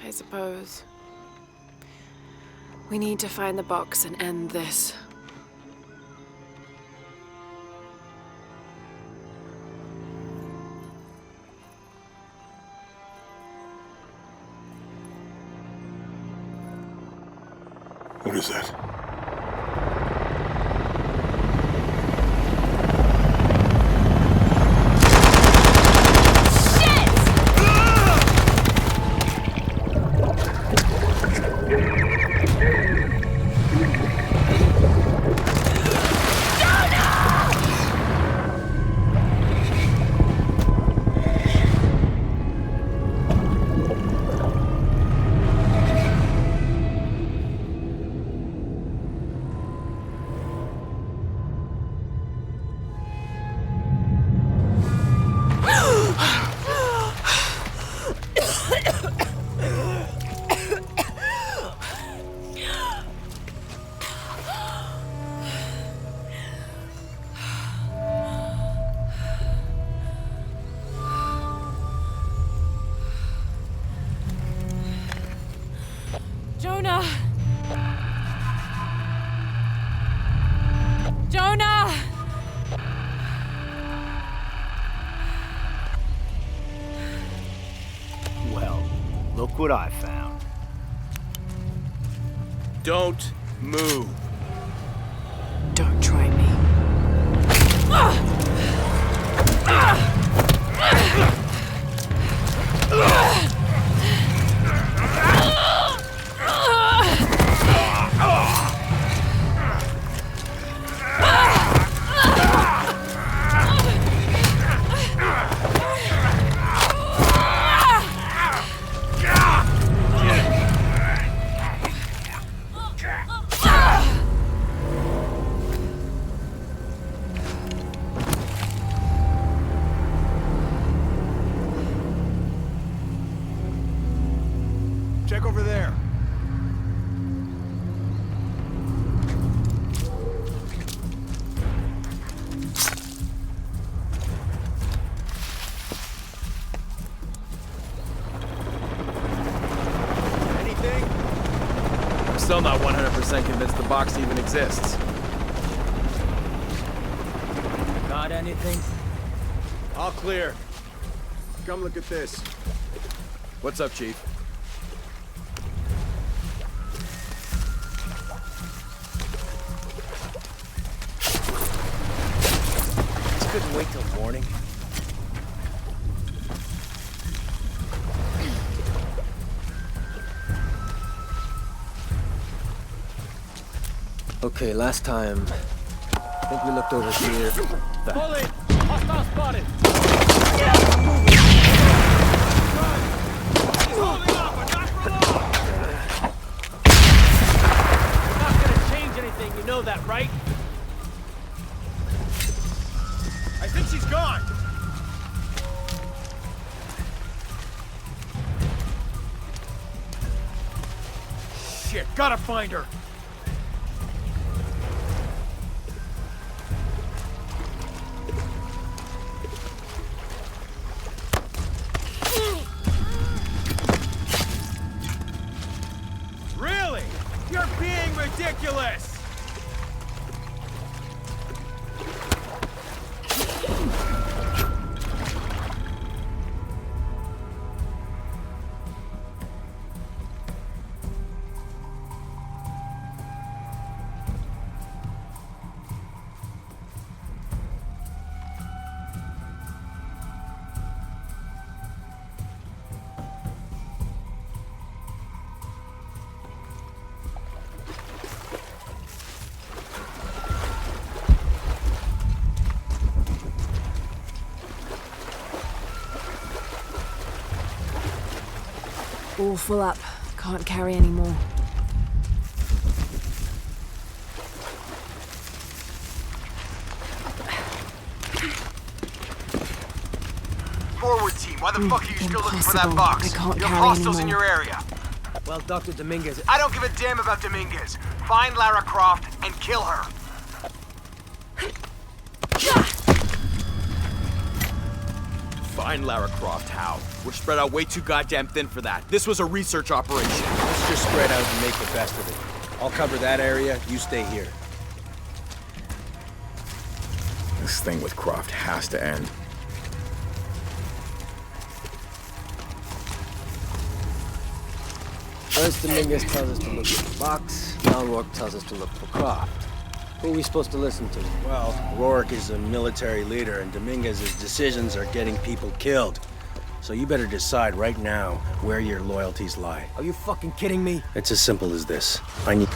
I suppose. We need to find the box and end this. What is that? Jonah! Jonah! Well, look what I found. Don't move. Don't try me. Check over there. Anything? I'm still not 100% convinced the box even exists. Got anything? All clear. Come look at this. What's up, Chief? This couldn't wait till morning. Okay, last time, I think we looked over here. Pull it! Hostile spotted! He's holding off, but not for long! We're not gonna change anything, you know that, right? I think she's gone. Shit, gotta find her! Really? You're being ridiculous! All full up. Can't carry any more. Forward team, why the fuck are you still looking for that Impossible. box? I can't You have carry hostiles in anymore. your area. Well, Dr. Dominguez... I don't give a damn about Dominguez. Find Lara Croft and kill her. Find Lara Croft, how? We're spread out way too goddamn thin for that. This was a research operation. Let's just spread out and make the best of it. I'll cover that area, you stay here. This thing with Croft has to end. First, Dominguez tells us to look for the box. Now Rourke tells us to look for Croft. Who are we supposed to listen to? Well, Rourke is a military leader, and Dominguez's decisions are getting people killed. So you better decide right now where your loyalties lie. Are you fucking kidding me? It's as simple as this. I need...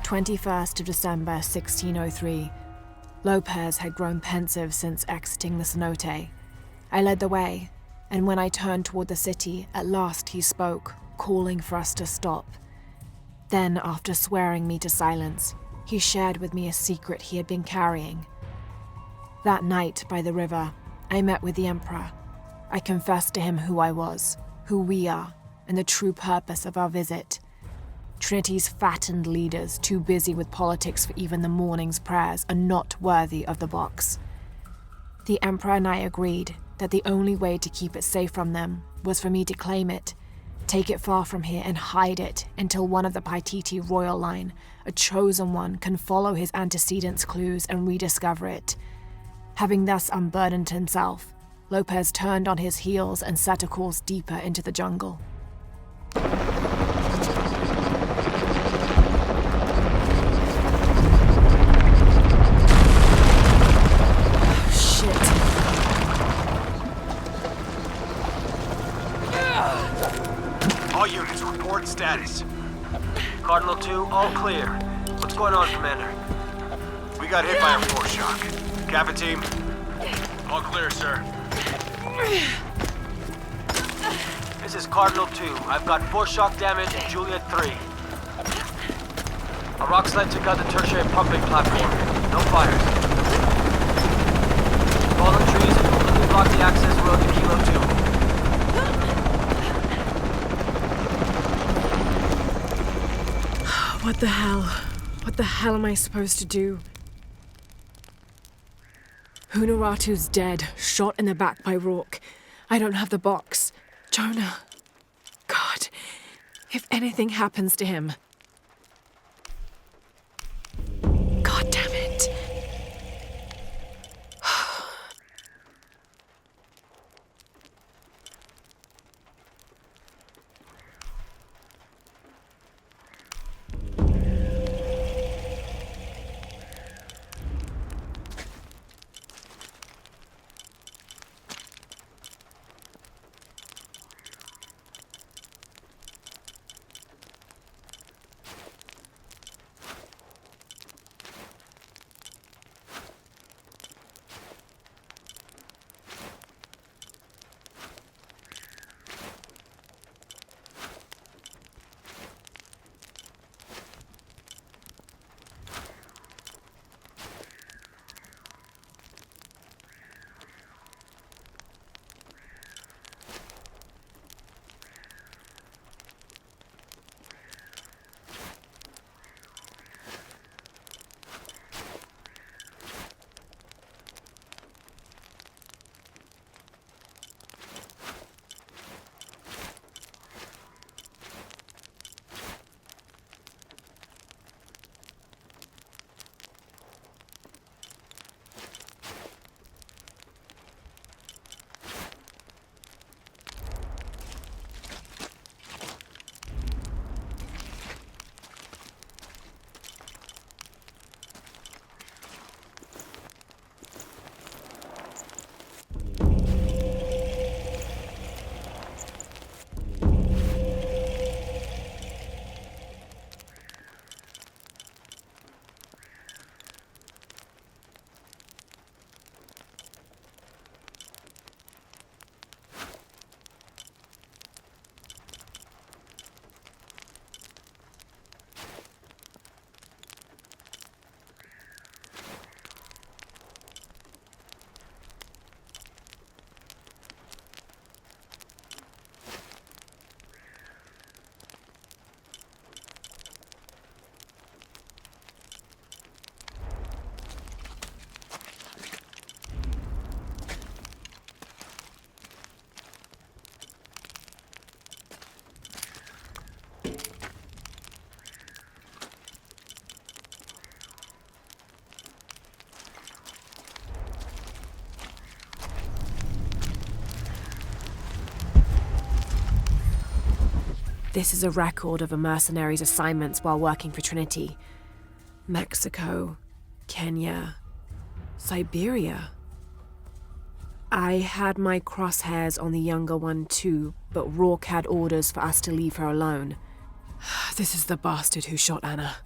"21st of December, 1603. Lopez had grown pensive since exiting the cenote. I led the way, and when I turned toward the city, at last he spoke, calling for us to stop. Then, after swearing me to silence, he shared with me a secret he had been carrying. That night by the river, I met with the Emperor. I confessed to him who I was, who we are, and the true purpose of our visit. Trinity's fattened leaders, too busy with politics for even the morning's prayers, are not worthy of the box. The Emperor and I agreed that the only way to keep it safe from them was for me to claim it, take it far from here and hide it until one of the Paititi royal line, a chosen one, can follow his antecedents' clues and rediscover it. Having thus unburdened himself, Lopez turned on his heels and set a course deeper into the jungle. Cardinal 2, all clear. What's going on, Commander? We got hit by a force shock. Kappa team? All clear, sir. This is Cardinal 2. I've got force shock damage in Juliet 3. A rock sled took out the tertiary pumping platform. No fires. Fallen trees have completely blocked the access road to Kilo 2. What the hell? What the hell am I supposed to do? Hunaratu's dead, shot in the back by Rourke. I don't have the box. Jonah. God, if anything happens to him. God damn it. This is a record of a mercenary's assignments while working for Trinity. Mexico, Kenya, Siberia. I had my crosshairs on the younger one too, but Rourke had orders for us to leave her alone. This is the bastard who shot Anna.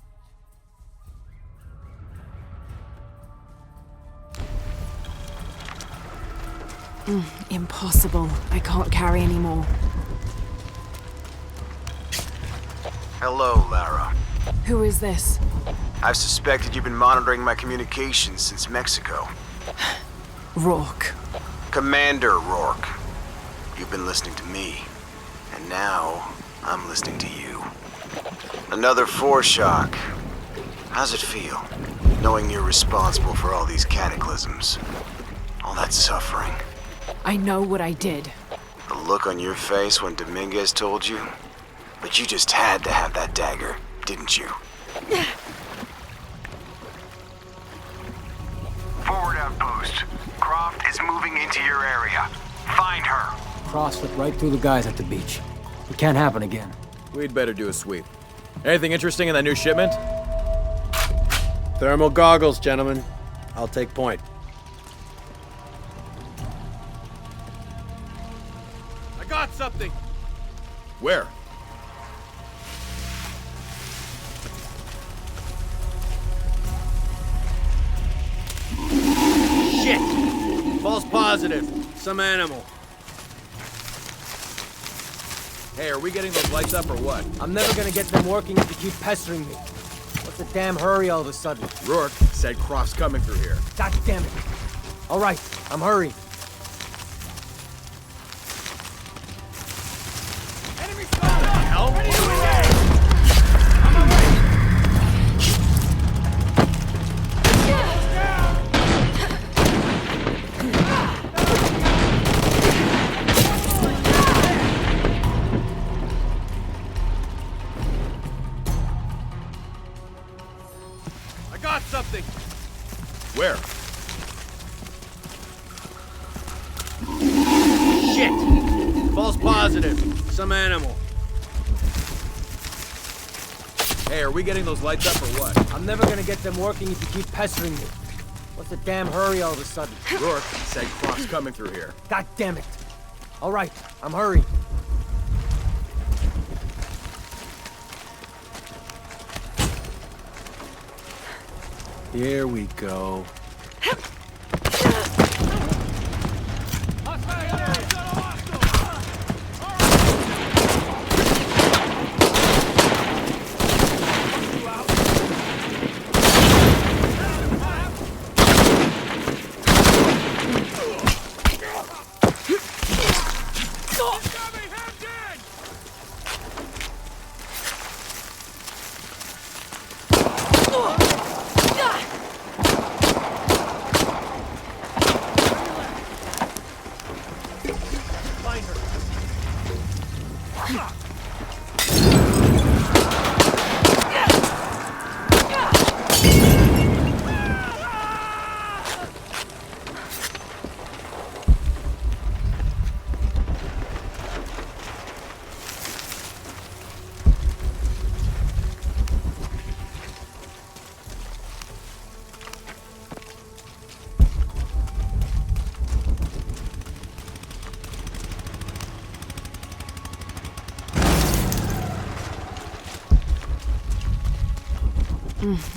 Impossible. I can't carry anymore. Hello, Lara. Who is this? I've suspected you've been monitoring my communications since Mexico. Rourke. Commander Rourke. You've been listening to me. And now, I'm listening to you. Another force shock. How's it feel, knowing you're responsible for all these cataclysms? All that suffering? I know what I did. The look on your face when Dominguez told you? But you just had to have that dagger, didn't you? Forward outpost. Croft is moving into your area. Find her. Cross slipped right through the guys at the beach. It can't happen again. We'd better do a sweep. Anything interesting in that new shipment? Thermal goggles, gentlemen. I'll take point. I got something! Where? positive. Some animal. Hey, are we getting those lights up or what? I'm never gonna get them working if you keep pestering me. What's the damn hurry all of a sudden? Rourke said Croft's coming through here. God damn it. All right, I'm hurrying. I got something! Where? Shit! False positive. Some animal. Hey, are we getting those lights up or what? I'm never gonna get them working if you keep pestering me. What's the damn hurry all of a sudden? Rourke said Croft's coming through here. God damn it. All right, I'm hurrying. Here we go.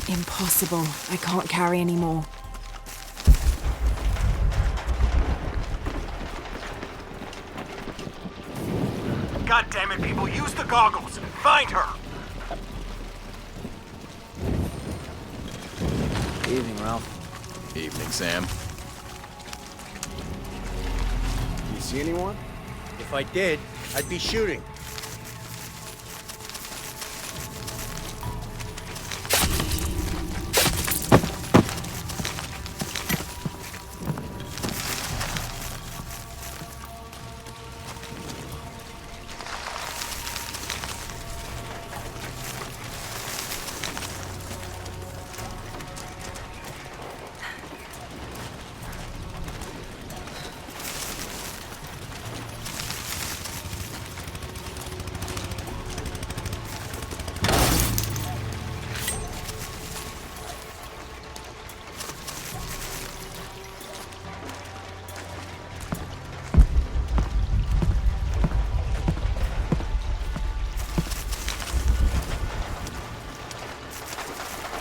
Impossible. I can't carry anymore. God damn it, people, use the goggles! Find her! Evening, Ralph. Evening, Sam. You see anyone? If I did, I'd be shooting.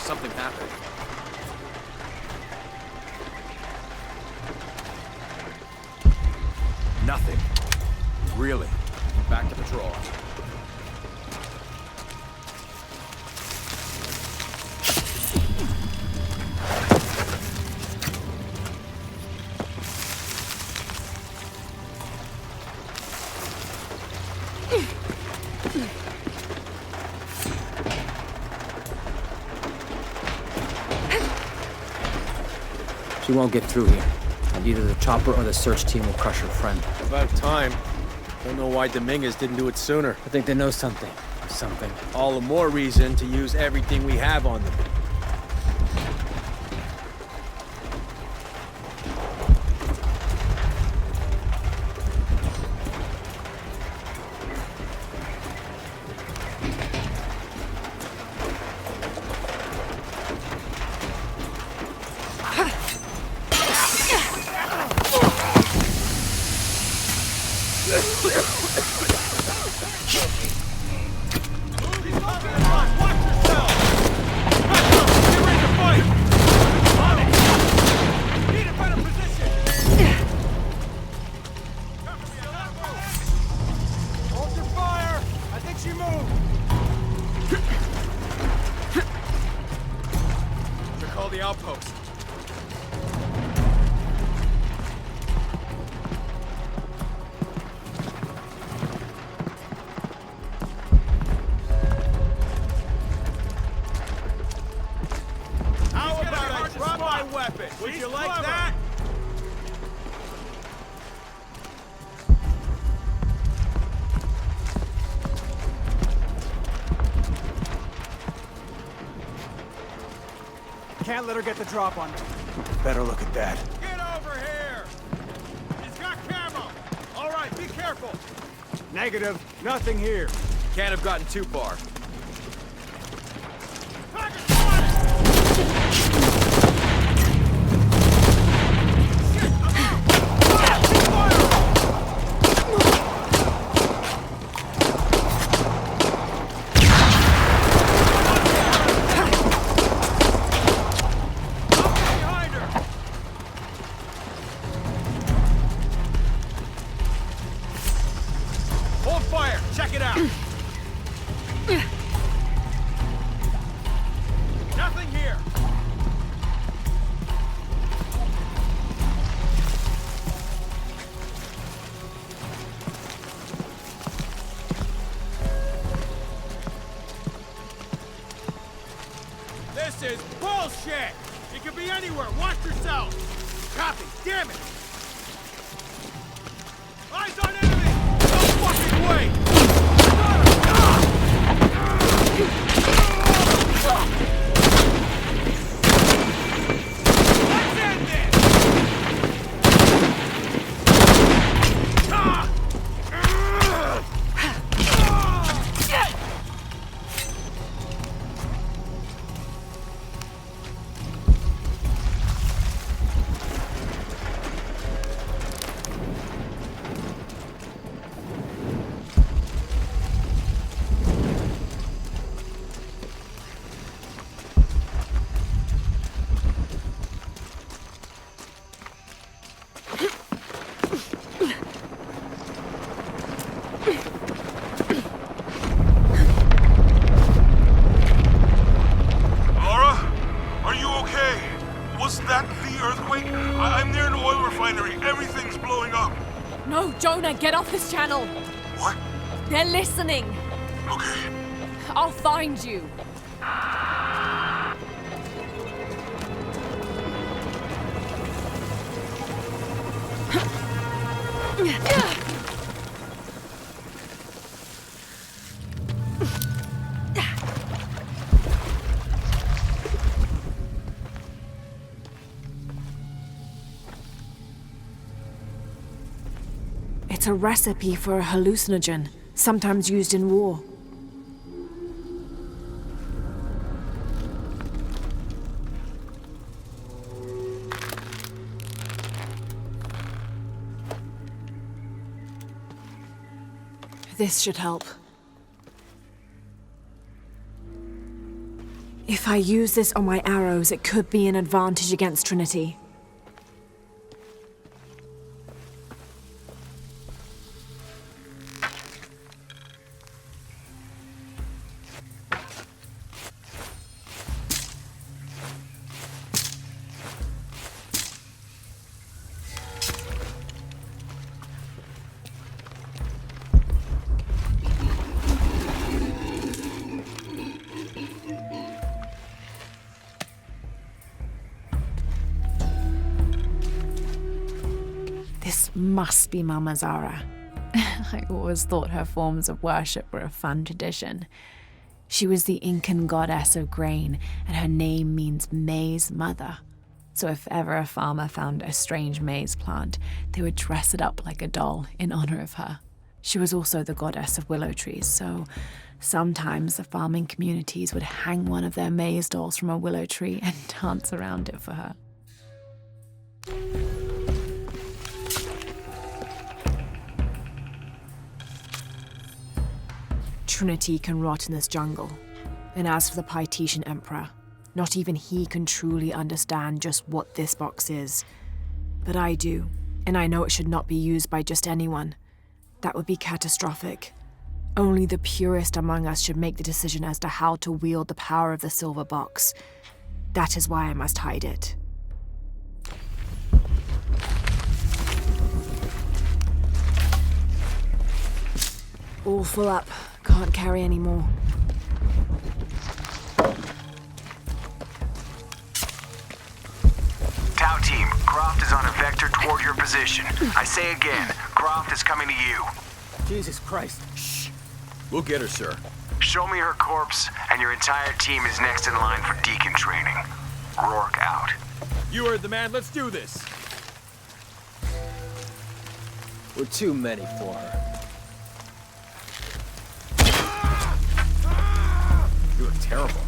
Something happened. Nothing. Really. Back to patrol. She won't get through here. And either the chopper or the search team will crush her friend. About time. Don't know why Dominguez didn't do it sooner. I think they know something. Something. All the more reason to use everything we have on them. post. How about I drop my weapon? Would you like that? Can't let her get the drop on me. Better look at that. Get over here! He's got camo! All right, be careful! Negative. Nothing here. Can't have gotten too far. Hold fire! Check it out! Nothing here! This is bullshit! It could be anywhere! Watch yourself! Copy! Damn it! Eyes on enemy! No fucking way! Let's end this! Laura? Are you okay? Was that the earthquake? I'm near an oil refinery. Everything's blowing up. No, Jonah, get off this channel. What? They're listening. Okay. I'll find you. It's a recipe for a hallucinogen, sometimes used in war. This should help. If I use this on my arrows, it could be an advantage against Trinity. This must be Mama Zara. I always thought her forms of worship were a fun tradition. She was the Incan goddess of grain, and her name means maize mother. So if ever a farmer found a strange maize plant, they would dress it up like a doll in honor of her. She was also the goddess of willow trees, so sometimes the farming communities would hang one of their maize dolls from a willow tree and dance around it for her. Trinity can rot in this jungle. And as for the Pytetian Emperor, not even he can truly understand just what this box is. But I do, and I know it should not be used by just anyone. That would be catastrophic. Only the purest among us should make the decision as to how to wield the power of the silver box. That is why I must hide it. All full up. Can't carry any more. Tau team, Croft is on a vector toward your position. I say again, Croft is coming to you. Jesus Christ. Shh. We'll get her, sir. Show me her corpse, and your entire team is next in line for Deacon training. Rourke out. You heard the man. Let's do this. We're too many for her. You look terrible.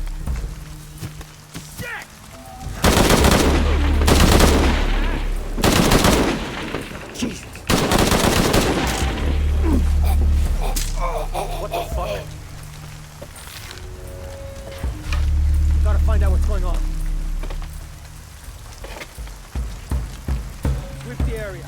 Jesus. What the fuck? We gotta find out what's going on. Sweep the area.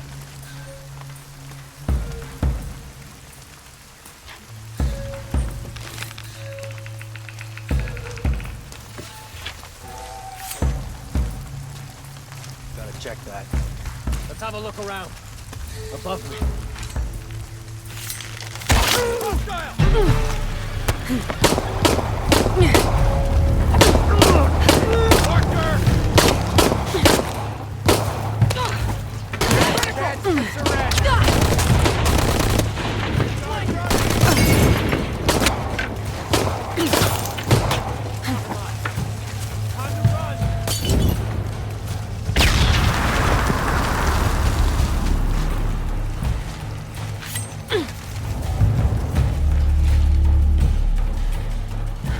Gotta check that. Let's have a look around. Above me.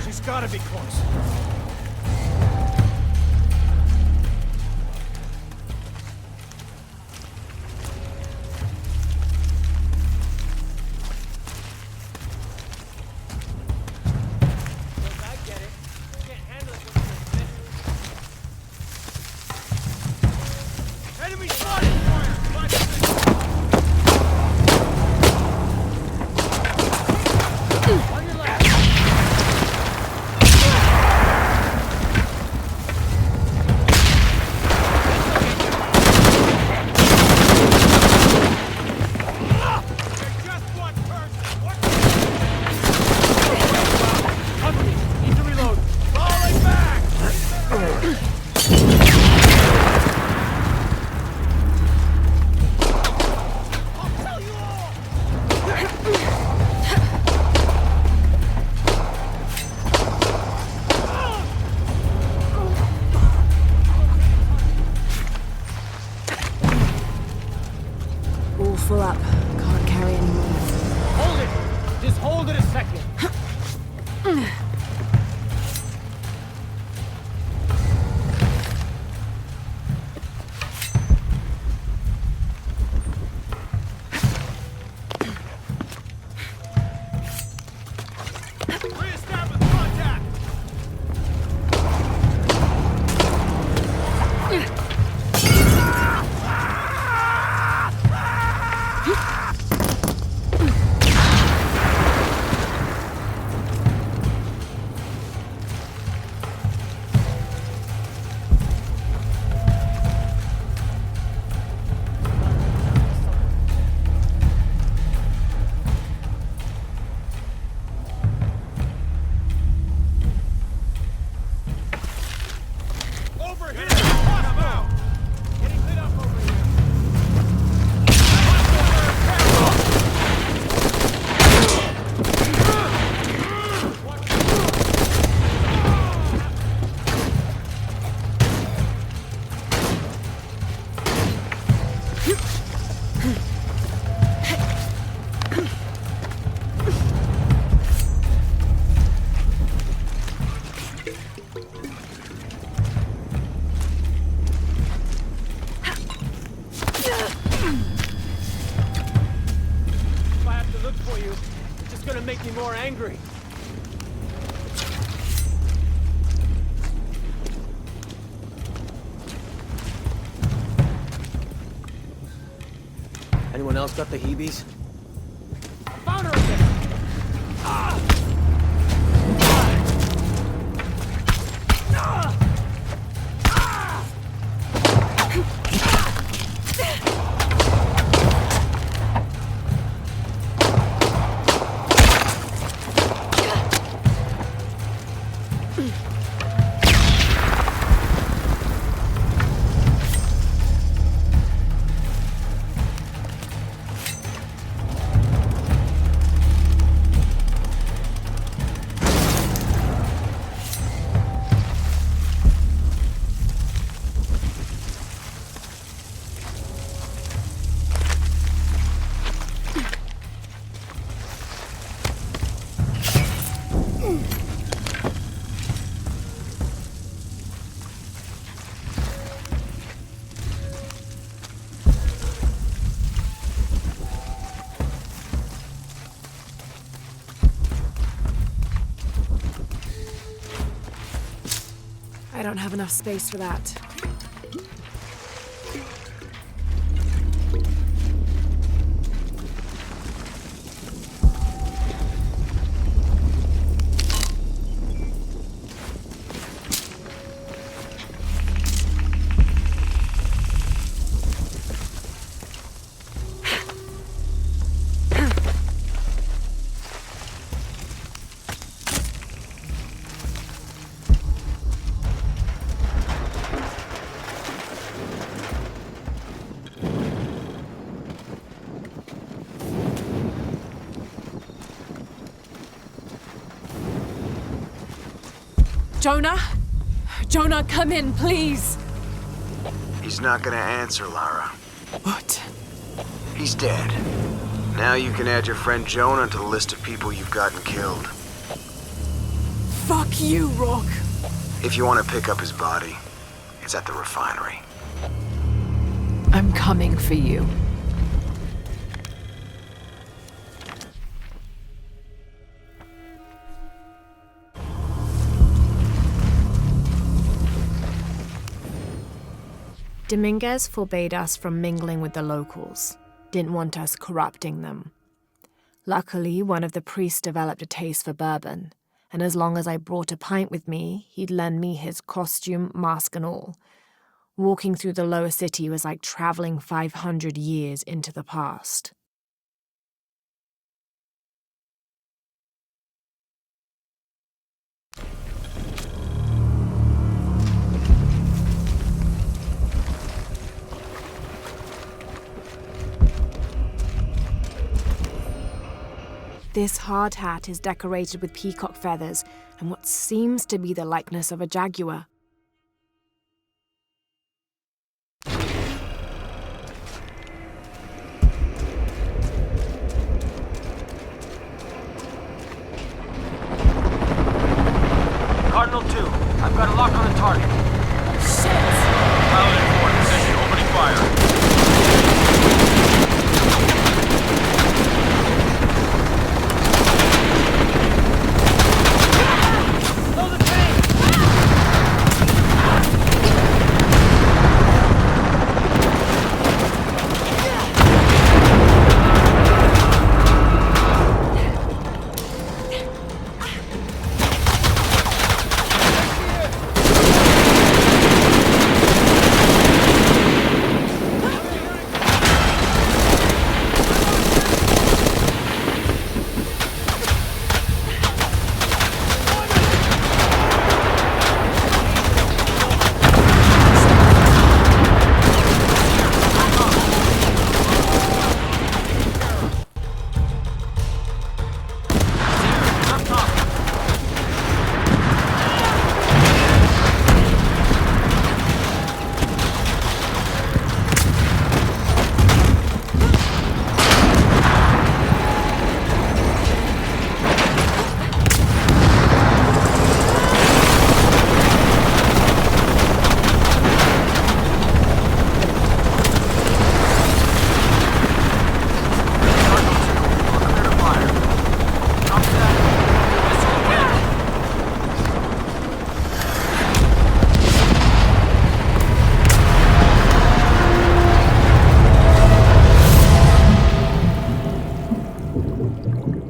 She's gotta be close. Enemy spotted! On your left! Need to reload. Falling back! All full up. Can't carry any more. Hold it! Just hold it a second. Reestablish contact! Over here! Hostile! Getting lit up over here! If I have to look for you, it's just gonna make me more angry. Anyone else got the heebies? Found her again! don't have enough space for that. Jonah? Jonah, come in, please! He's not gonna answer, Lara. What? He's dead. Now you can add your friend Jonah to the list of people you've gotten killed. Fuck you, Rourke! If you want to pick up his body, it's at the refinery. I'm coming for you. Dominguez forbade us from mingling with the locals, didn't want us corrupting them. Luckily, one of the priests developed a taste for bourbon, and as long as I brought a pint with me, he'd lend me his costume, mask and all. Walking through the lower city was like traveling 500 years into the past. This hard hat is decorated with peacock feathers and what seems to be the likeness of a jaguar. Cardinal 2, I've got a lock on the target. Shit! Pilot in forward position, opening fire.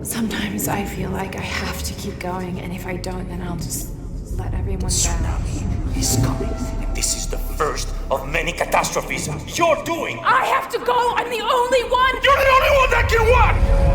Sometimes I feel like I have to keep going, and if I don't, then I'll just let everyone down. Tsunami is coming, and this is the first of many catastrophes you're doing! I have to go! I'm the only one! You're the only one that can what?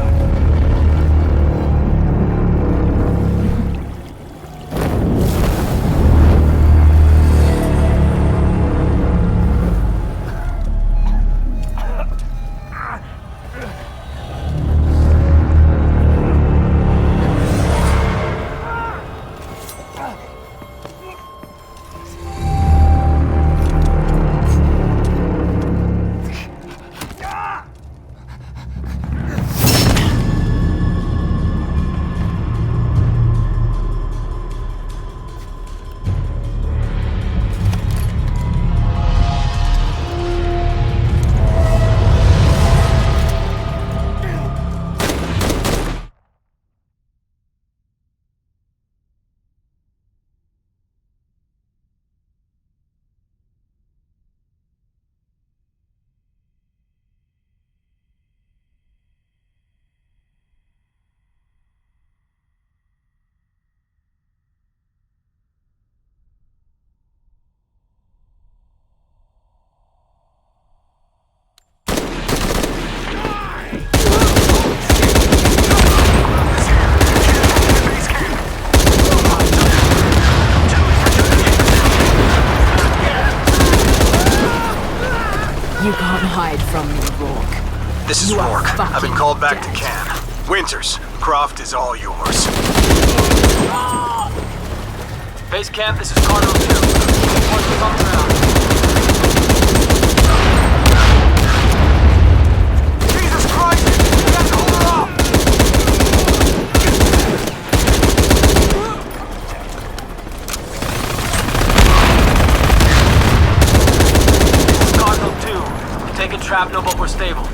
You can't hide from me, Rourke. This is Rourke. I've been called back to camp. Winters, Croft is all yours. Base camp, this is Cardinal 2. Reports is on the ground. Jesus Christ! We have to hold her off! This is Cardinal 2. We're taking shrapnel, but we're stable.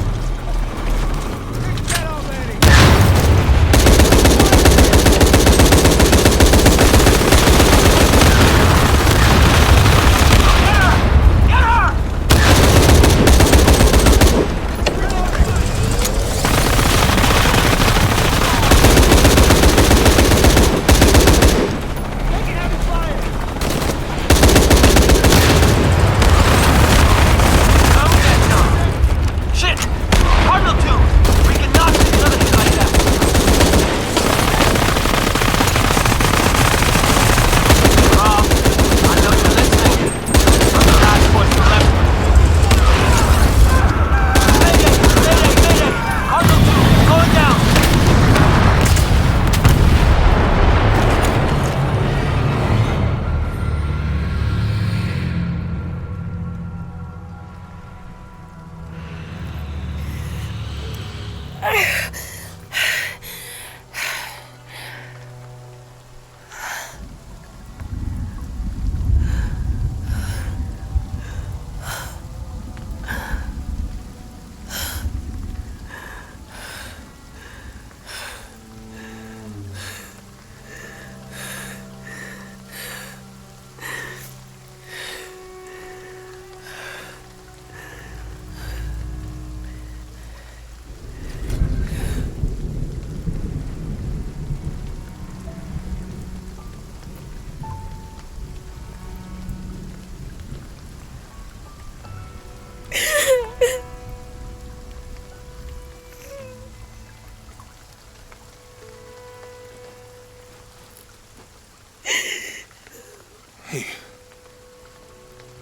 Hey.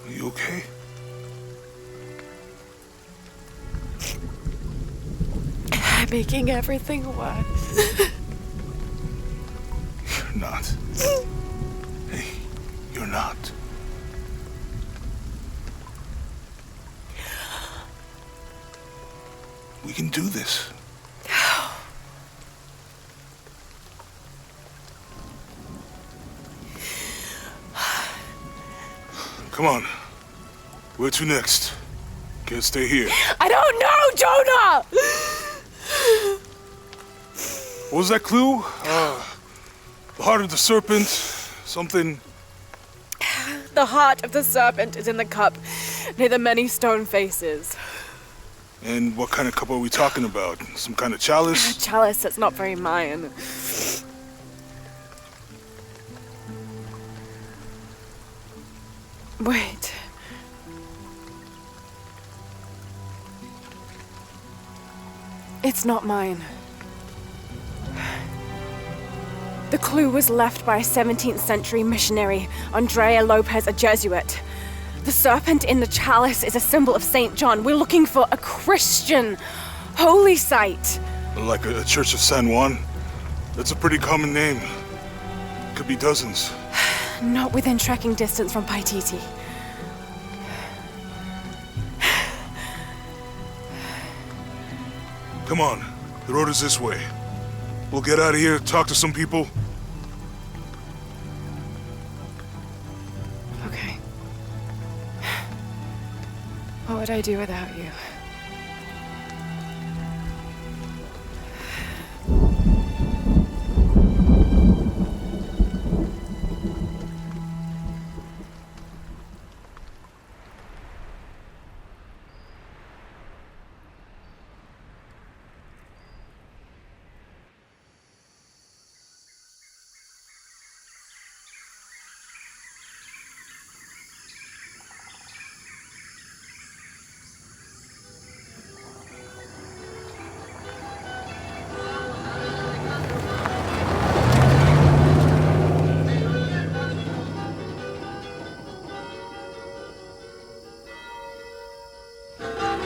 Are you okay? I'm making everything worse. You're not. Hey, you're not. We can do this. Come on. Where to next? Can't stay here. I don't know, Jonah! What was that clue? The heart of the serpent, something... The heart of the serpent is in the cup, near the many stone faces. And what kind of cup are we talking about? Some kind of chalice? A chalice that's not very Mayan. Wait. It's not mine. The clue was left by a 17th century missionary, Andrea Lopez, a Jesuit. The serpent in the chalice is a symbol of St. John. We're looking for a Christian holy site. Like a Church of San Juan? That's a pretty common name. Could be dozens. Not within trekking distance from Paititi. Come on, the road is this way. We'll get out of here, talk to some people. Okay. What would I do without you?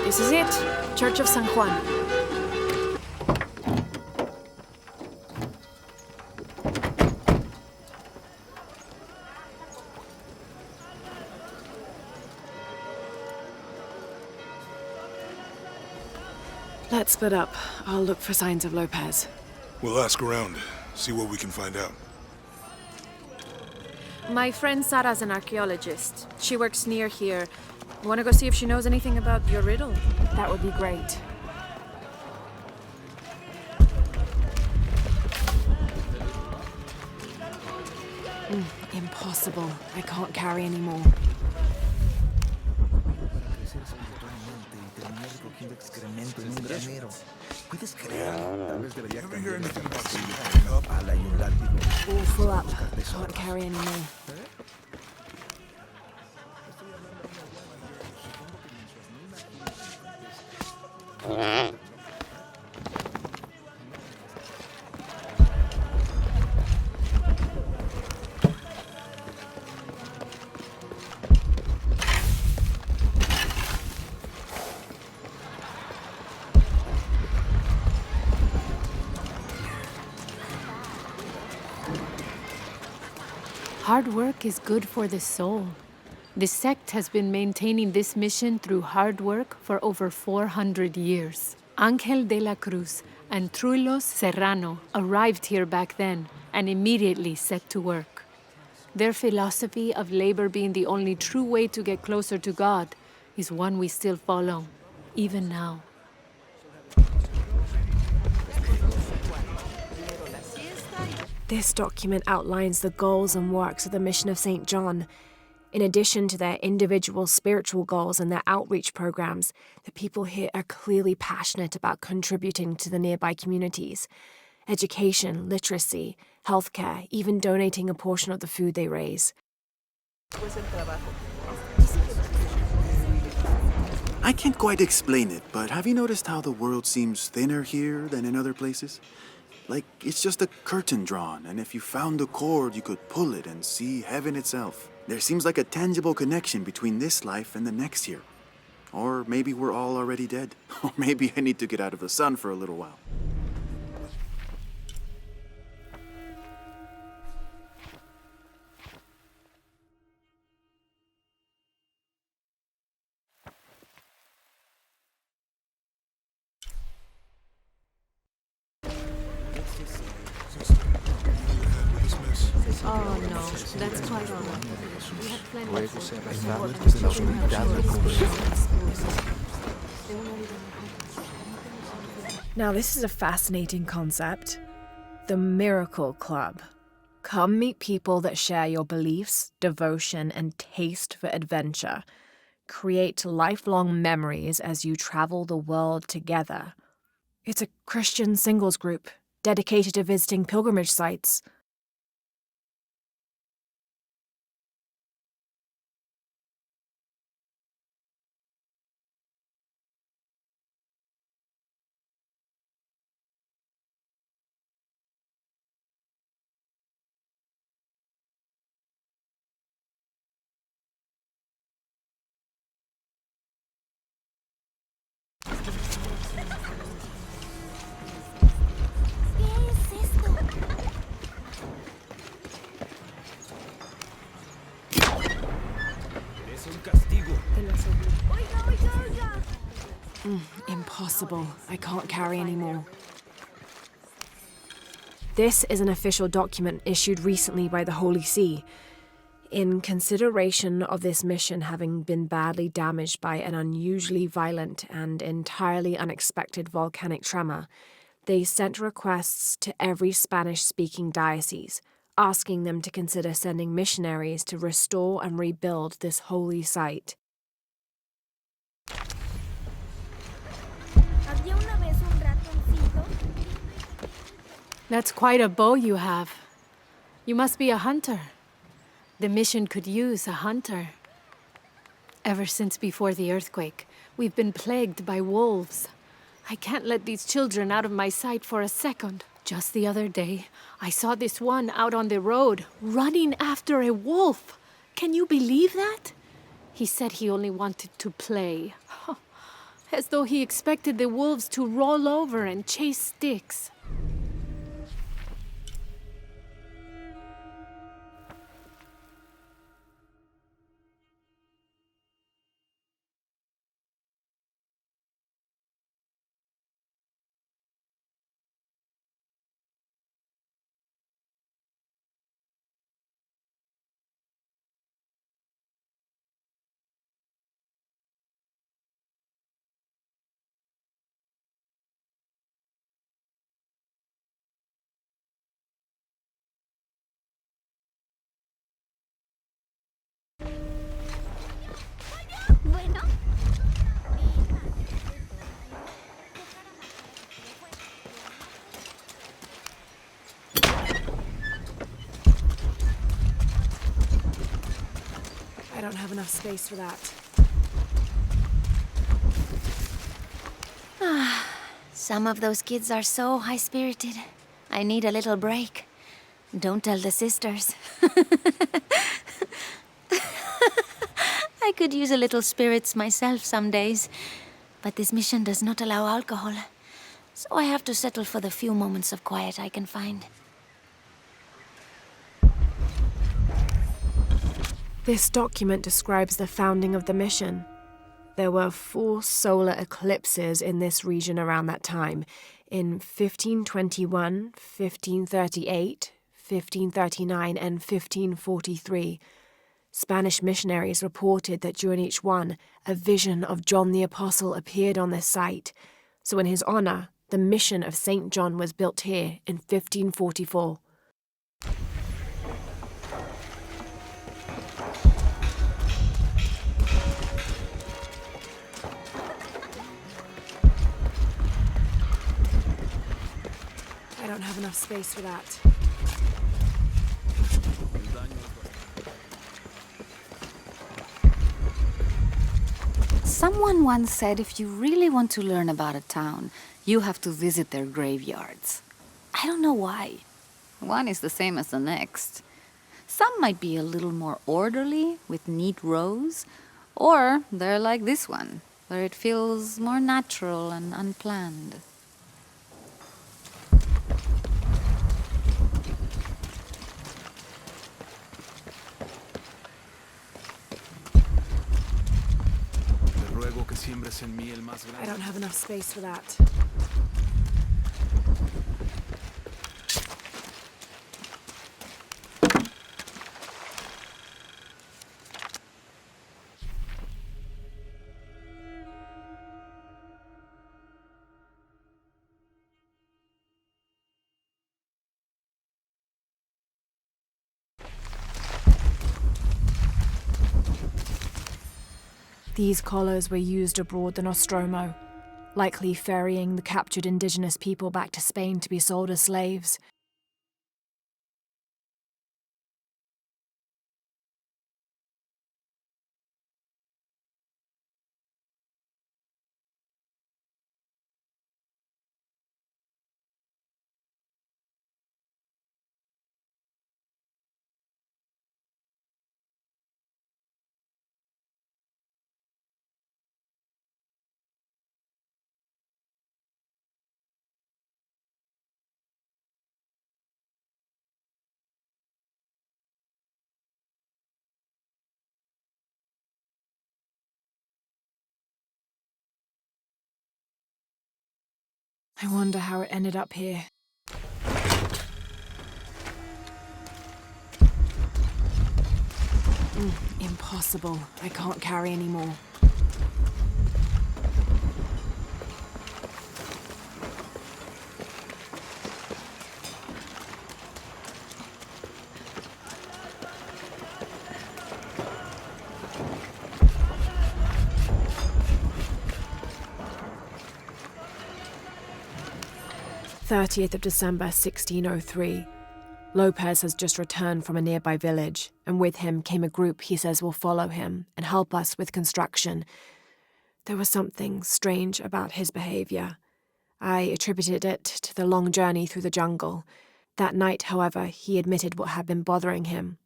This is it. Church of San Juan. Let's split up. I'll look for signs of Lopez. We'll ask around, see what we can find out. My friend Sarah's an archaeologist. She works near here. Want to go see if she knows anything about your riddle? That would be great. Impossible. I can't carry anymore. All full up. Can't carry anymore. Hard work is good for the soul. The sect has been maintaining this mission through hard work for over 400 years. Angel de la Cruz and Truilos Serrano arrived here back then and immediately set to work. Their philosophy of labor being the only true way to get closer to God is one we still follow, even now. This document outlines the goals and works of the Mission of St. John. In addition to their individual spiritual goals and their outreach programs, the people here are clearly passionate about contributing to the nearby communities. Education, literacy, healthcare, even donating a portion of the food they raise. I can't quite explain it, but have you noticed how the world seems thinner here than in other places? Like, it's just a curtain drawn, and if you found the cord, you could pull it and see heaven itself. There seems like a tangible connection between this life and the next here. Or maybe we're all already dead. Or maybe I need to get out of the sun for a little while. Oh no, that's quite all right. We have plenty of Now this is a fascinating concept. The Miracle Club. Come meet people that share your beliefs, devotion, and taste for adventure. Create lifelong memories as you travel the world together. It's a Christian singles group dedicated to visiting pilgrimage sites. Impossible. I can't carry anymore. This is an official document issued recently by the Holy See. In consideration of this mission having been badly damaged by an unusually violent and entirely unexpected volcanic tremor, they sent requests to every Spanish-speaking diocese, asking them to consider sending missionaries to restore and rebuild this holy site. That's quite a bow you have. You must be a hunter. The mission could use a hunter. Ever since before the earthquake, we've been plagued by wolves. I can't let these children out of my sight for a second. Just the other day, I saw this one out on the road, running after a wolf. Can you believe that? He said he only wanted to play. as though he expected the wolves to roll over and chase sticks. Bueno. I don't have enough space for that. Some of those kids are so high-spirited. I need a little break. Don't tell the sisters. I could use a little spirits myself some days, but this mission does not allow alcohol, so I have to settle for the few moments of quiet I can find. This document describes the founding of the mission. There were 4 solar eclipses in this region around that time, in 1521, 1538, 1539, and 1543. Spanish missionaries reported that during each one, a vision of John the Apostle appeared on this site. So in his honor, the mission of St. John was built here in 1544. I don't have enough space for that. Someone once said if you really want to learn about a town, you have to visit their graveyards. I don't know why. One is the same as the next. Some might be a little more orderly, with neat rows, or they're like this one, where it feels more natural and unplanned. I don't have enough space for that. These collars were used abroad the Nostromo, likely ferrying the captured indigenous people back to Spain to be sold as slaves. I wonder how it ended up here. Impossible. I can't carry anymore. December 1603. Lopez has just returned from a nearby village, and with him came a group he says will follow him and help us with construction. There was something strange about his behavior. I attributed it to the long journey through the jungle. That night, however, he admitted what had been bothering him.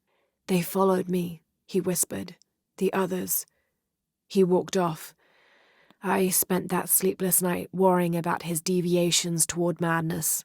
"They followed me," he whispered. "The others." He walked off. I spent that sleepless night worrying about his deviations toward madness.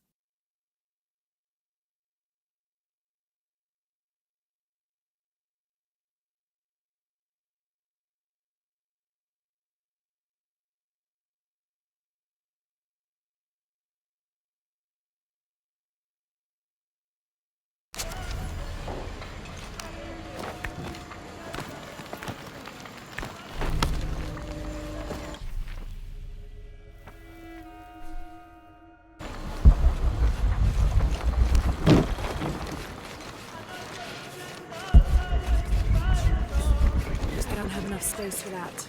I don't have enough space for that.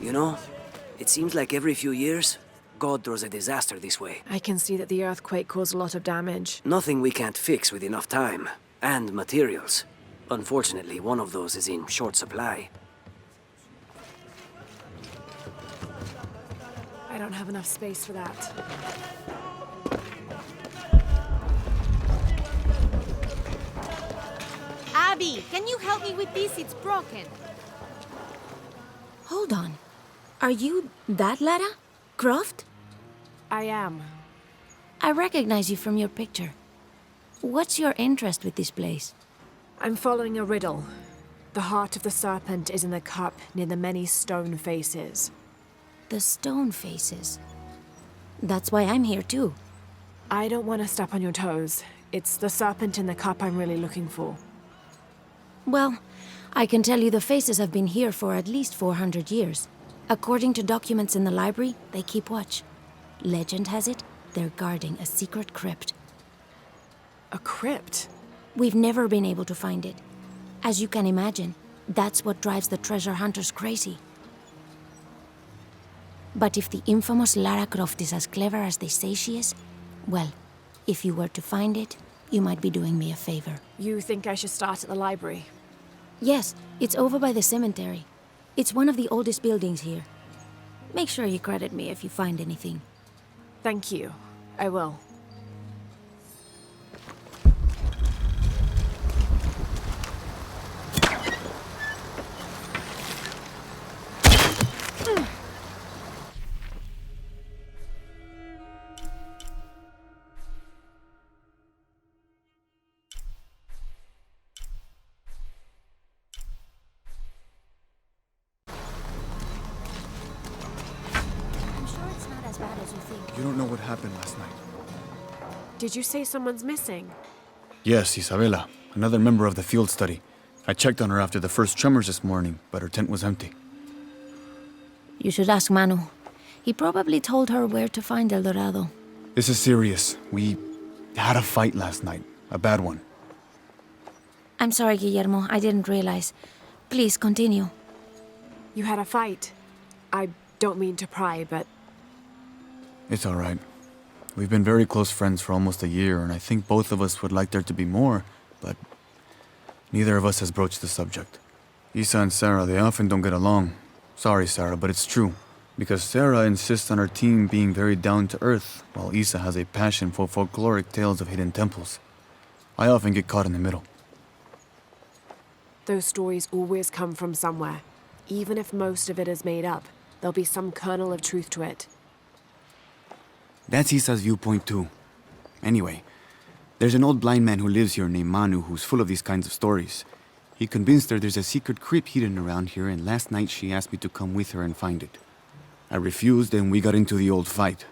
You know, it seems like every few years, God throws a disaster this way. I can see that the earthquake caused a lot of damage. Nothing we can't fix with enough time. And materials. Unfortunately, one of those is in short supply. I don't have enough space for that. Abby, can you help me with this? It's broken. Hold on. Are you that Lara? Croft? I am. I recognize you from your picture. What's your interest with this place? I'm following a riddle. The heart of the serpent is in the cup near the many stone faces. The stone faces. That's why I'm here too. I don't want to step on your toes. It's the serpent in the cup I'm really looking for. Well, I can tell you the faces have been here for at least 400 years. According to documents in the library, they keep watch. Legend has it, they're guarding a secret crypt. A crypt? We've never been able to find it. As you can imagine, that's what drives the treasure hunters crazy. But if the infamous Lara Croft is as clever as they say she is, well, if you were to find it, you might be doing me a favor. You think I should start at the library? Yes, it's over by the cemetery. It's one of the oldest buildings here. Make sure you credit me if you find anything. Thank you. I will. You don't know what happened last night. Did you say someone's missing? Yes, Isabella, another member of the field study. I checked on her after the first tremors this morning, but her tent was empty. You should ask Manu. He probably told her where to find El Dorado. This is serious. We had a fight last night. A bad one. I'm sorry, Guillermo. I didn't realize. Please, continue. You had a fight. I don't mean to pry, but... It's all right. We've been very close friends for almost a year, and I think both of us would like there to be more, but neither of us has broached the subject. Isa and Sarah, they often don't get along. Sorry, Sarah, but it's true. Because Sarah insists on her team being very down-to-earth, while Isa has a passion for folkloric tales of hidden temples. I often get caught in the middle. Those stories always come from somewhere. Even if most of it is made up, there'll be some kernel of truth to it. That's Isa's viewpoint too. Anyway, there's an old blind man who lives here named Manu who's full of these kinds of stories. He convinced her there's a secret crypt hidden around here, and last night she asked me to come with her and find it. I refused, and we got into the old fight.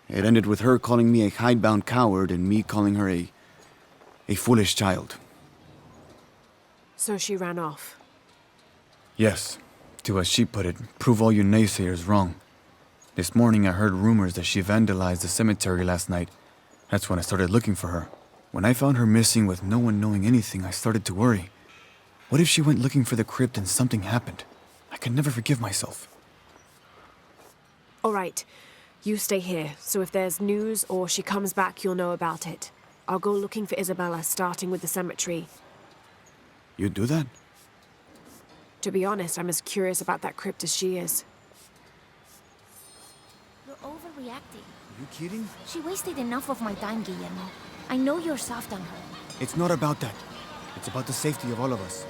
It ended with her calling me a hidebound coward and me calling her a foolish child. So she ran off. Yes, to as she put it, prove all you naysayers wrong. This morning I heard rumors that she vandalized the cemetery last night. That's when I started looking for her. When I found her missing with no one knowing anything, I started to worry. What if she went looking for the crypt and something happened? I can never forgive myself. All right. You stay here, so if there's news or she comes back, you'll know about it. I'll go looking for Isabella, starting with the cemetery. You'd do that? To be honest, I'm as curious about that crypt as she is. You're overreacting. Are you kidding? She wasted enough of my time, Guillermo. I know you're soft on her. It's not about that. It's about the safety of all of us.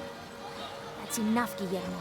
That's enough, Guillermo.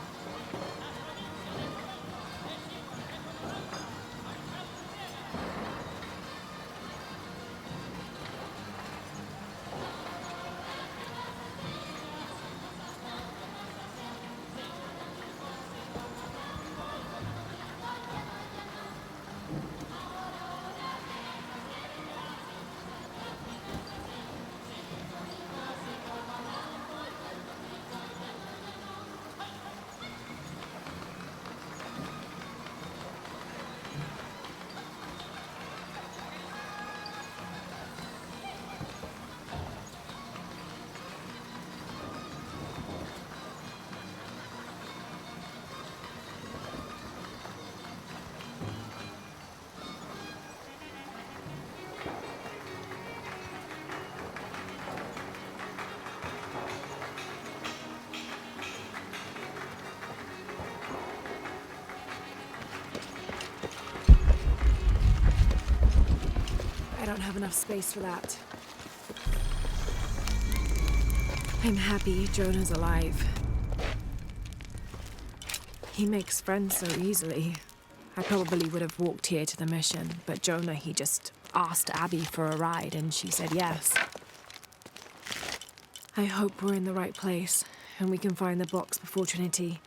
I don't have enough space for that. I'm happy Jonah's alive. He makes friends so easily. I probably would have walked here to the mission, but Jonah, he just asked Abby for a ride and she said yes. I hope we're in the right place and we can find the box before Trinity.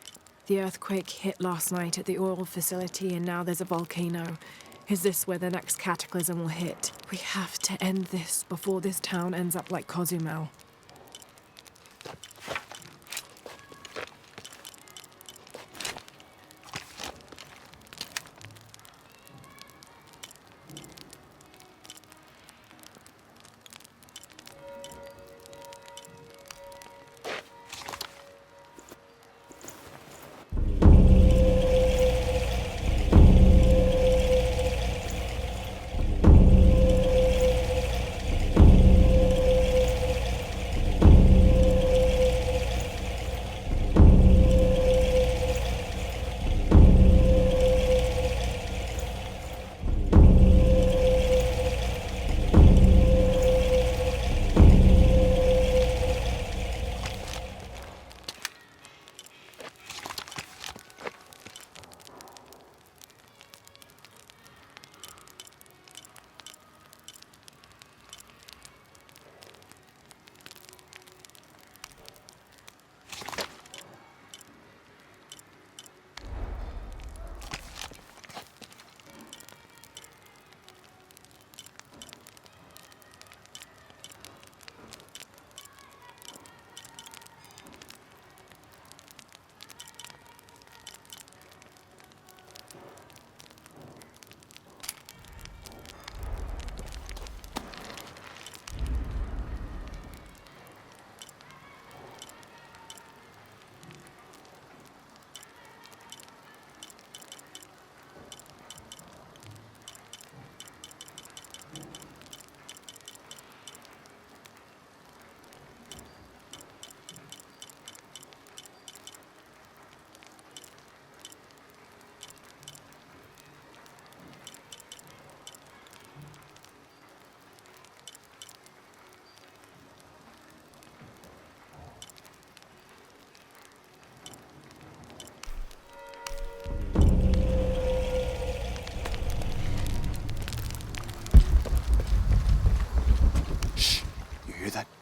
The earthquake hit last night at the oil facility and now there's a volcano. Is this where the next cataclysm will hit? We have to end this before this town ends up like Cozumel.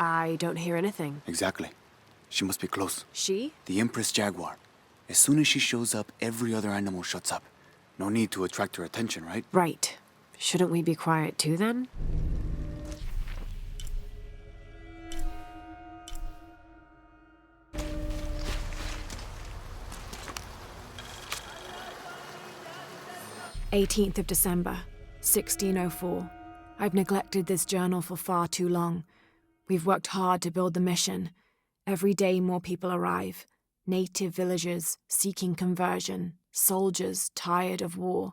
I don't hear anything. Exactly. She must be close. She? The Empress Jaguar. As soon as she shows up, every other animal shuts up. No need to attract her attention, right? Right. Shouldn't we be quiet too, then? "18th of December, 1604. I've neglected this journal for far too long. We've worked hard to build the mission. Every day more people arrive. Native villagers seeking conversion, soldiers tired of war,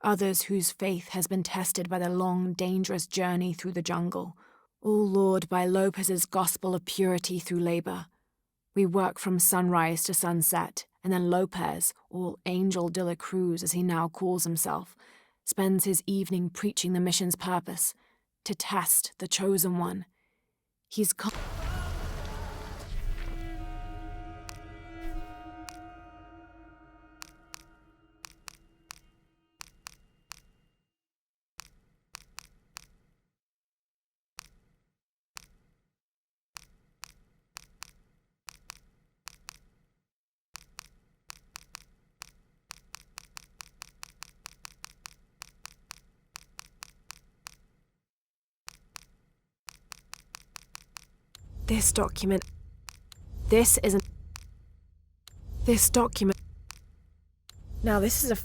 others whose faith has been tested by the long, dangerous journey through the jungle, all lured by Lopez's gospel of purity through labor. We work from sunrise to sunset, and then Lopez, or Angel de la Cruz as he now calls himself, spends his evening preaching the mission's purpose, to test the chosen one. He's This document... This isn't... This document... Now this is a...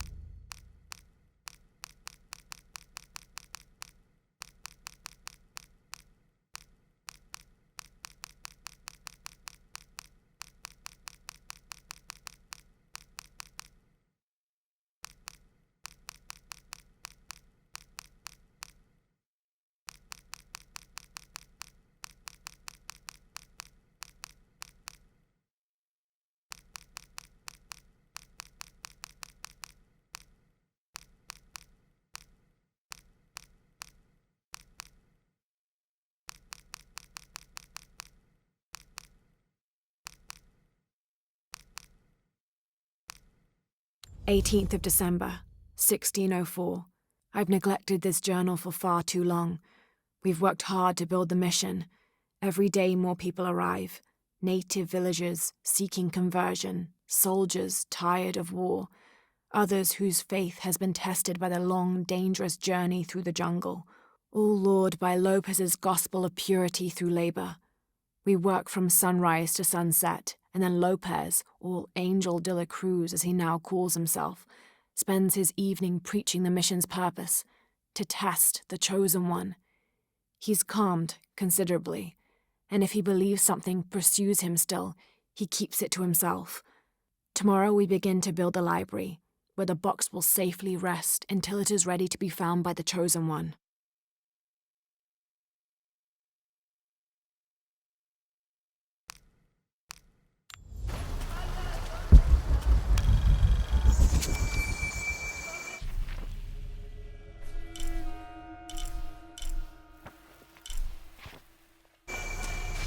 "18th of December, 1604. I've neglected this journal for far too long. We've worked hard to build the mission. Every day more people arrive. Native villagers seeking conversion, soldiers tired of war, others whose faith has been tested by the long, dangerous journey through the jungle, all lured by Lopez's gospel of purity through labor. We work from sunrise to sunset, and then Lopez, or Angel de la Cruz as he now calls himself, spends his evening preaching the mission's purpose, to test the chosen one. He's calmed considerably, and if he believes something pursues him still, he keeps it to himself. Tomorrow we begin to build the library, where the box will safely rest until it is ready to be found by the chosen one.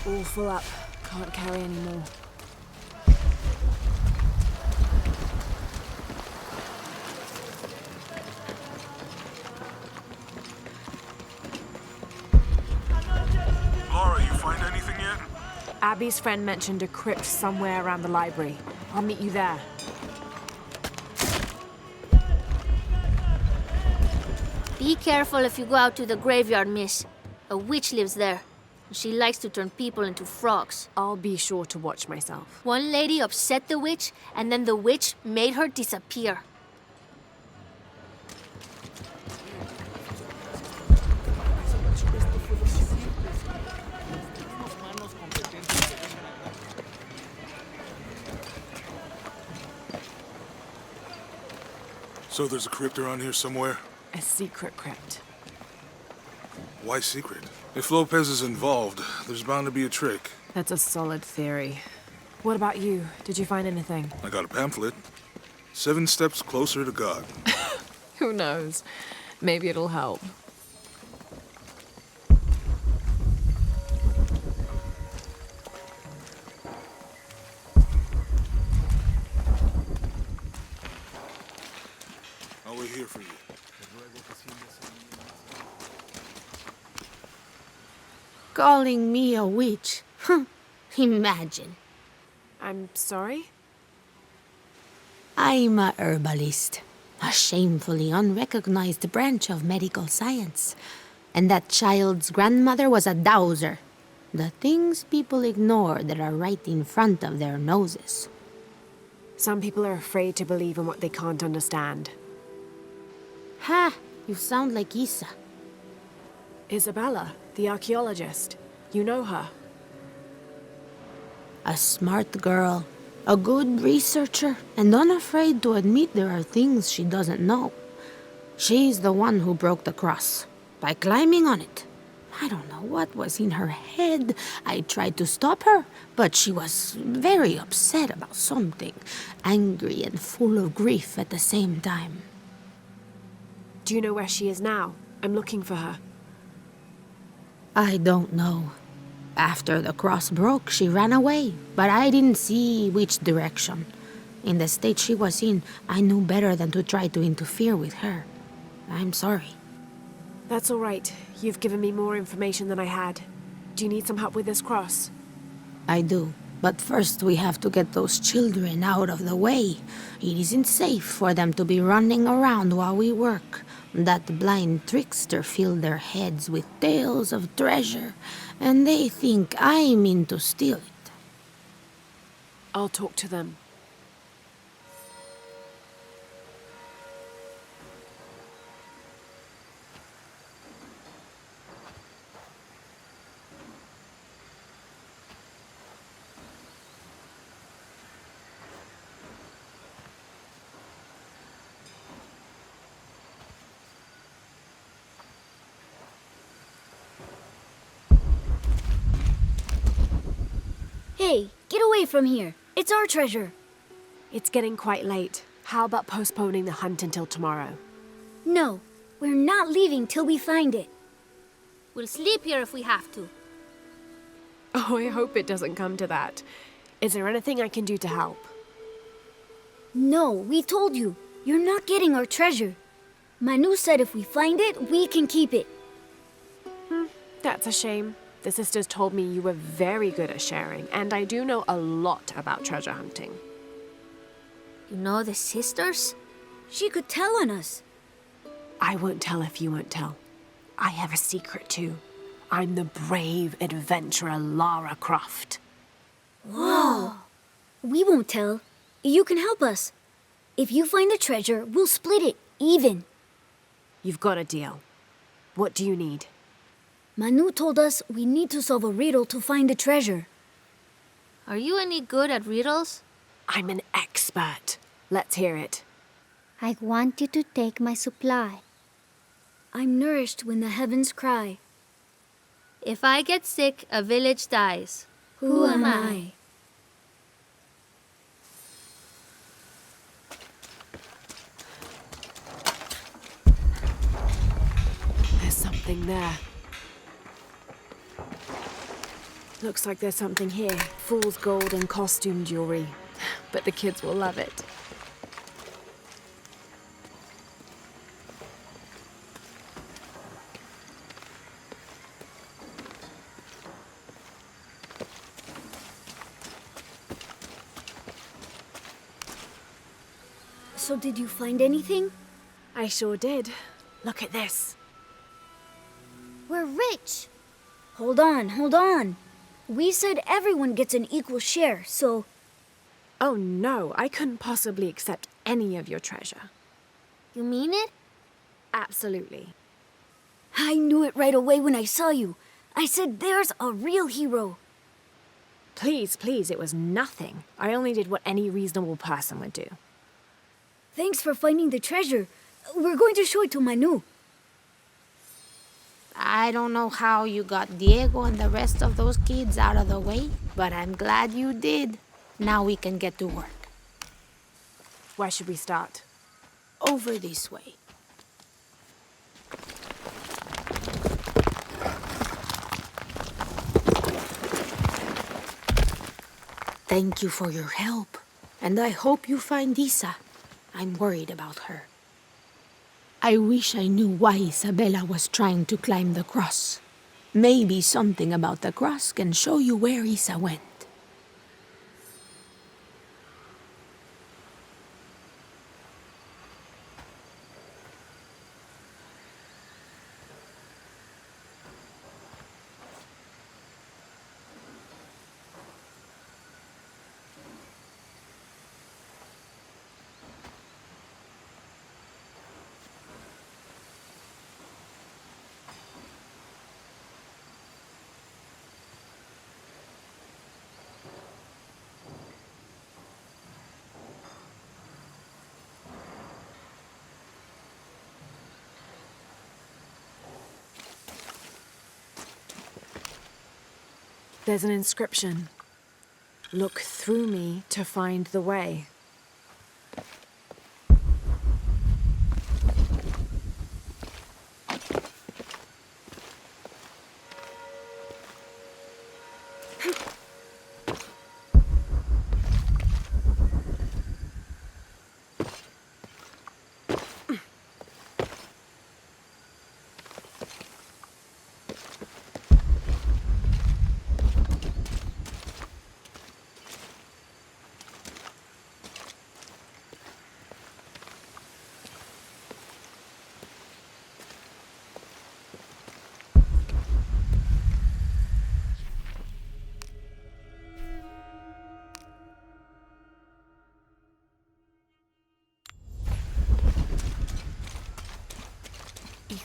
All full up. Can't carry any more. Laura, you find anything yet? Abby's friend mentioned a crypt somewhere around the library. I'll meet you there. Be careful if you go out to the graveyard, miss. A witch lives there. She likes to turn people into frogs. I'll be sure to watch myself. One lady upset the witch, and then the witch made her disappear. So there's a crypt around here somewhere? A secret crypt. Why secret? If Lopez is involved, there's bound to be a trick. That's a solid theory. What about you? Did you find anything? I got a pamphlet. 7 Steps Closer to God. Who knows? Maybe it'll help. I'll wait here for you. Calling me a witch? Imagine. I'm sorry? I'm a herbalist, a shamefully unrecognized branch of medical science. And that child's grandmother was a dowser. The things people ignore that are right in front of their noses. Some people are afraid to believe in what they can't understand. Ha! You sound like Isa. Isabella, the archaeologist. You know her. A smart girl, a good researcher, and unafraid to admit there are things she doesn't know. She's the one who broke the cross, by climbing on it. I don't know what was in her head. I tried to stop her, but she was very upset about something, angry and full of grief at the same time. Do you know where she is now? I'm looking for her. I don't know. After the cross broke, she ran away, but I didn't see which direction. In the state she was in, I knew better than to try to interfere with her. I'm sorry. That's all right. You've given me more information than I had. Do you need some help with this cross? I do. But first we have to get those children out of the way. It isn't safe for them to be running around while we work. That blind trickster filled their heads with tales of treasure, and they think I mean to steal it. I'll talk to them. Hey, get away from here. It's our treasure. It's getting quite late. How about postponing the hunt until tomorrow? No, we're not leaving till we find it. We'll sleep here if we have to. Oh, I hope it doesn't come to that. Is there anything I can do to help? No, we told you. You're not getting our treasure. Manu said if we find it, we can keep it. That's a shame. The sisters told me you were very good at sharing, and I do know a lot about treasure hunting. You know the sisters? She could tell on us. I won't tell if you won't tell. I have a secret too. I'm the brave adventurer Lara Croft. Whoa! We won't tell. You can help us. If you find the treasure, we'll split it, even. You've got a deal. What do you need? Manu told us we need to solve a riddle to find the treasure. Are you any good at riddles? I'm an expert. Let's hear it. I want you to take my supply. I'm nourished when the heavens cry. If I get sick, a village dies. Who am I? There's something there. Looks like there's something here. Fool's gold and costume jewelry. But the kids will love it. So did you find anything? I sure did. Look at this. We're rich. Hold on. We said everyone gets an equal share, so... Oh no, I couldn't possibly accept any of your treasure. You mean it? Absolutely. I knew it right away when I saw you. I said there's a real hero. Please, it was nothing. I only did what any reasonable person would do. Thanks for finding the treasure. We're going to show it to Manu. I don't know how you got Diego and the rest of those kids out of the way, but I'm glad you did. Now we can get to work. Where should we start? Over this way. Thank you for your help, and I hope you find Isa. I'm worried about her. I wish I knew why Isabella was trying to climb the cross. Maybe something about the cross can show you where Isa went. There's an inscription. Look through me to find the way.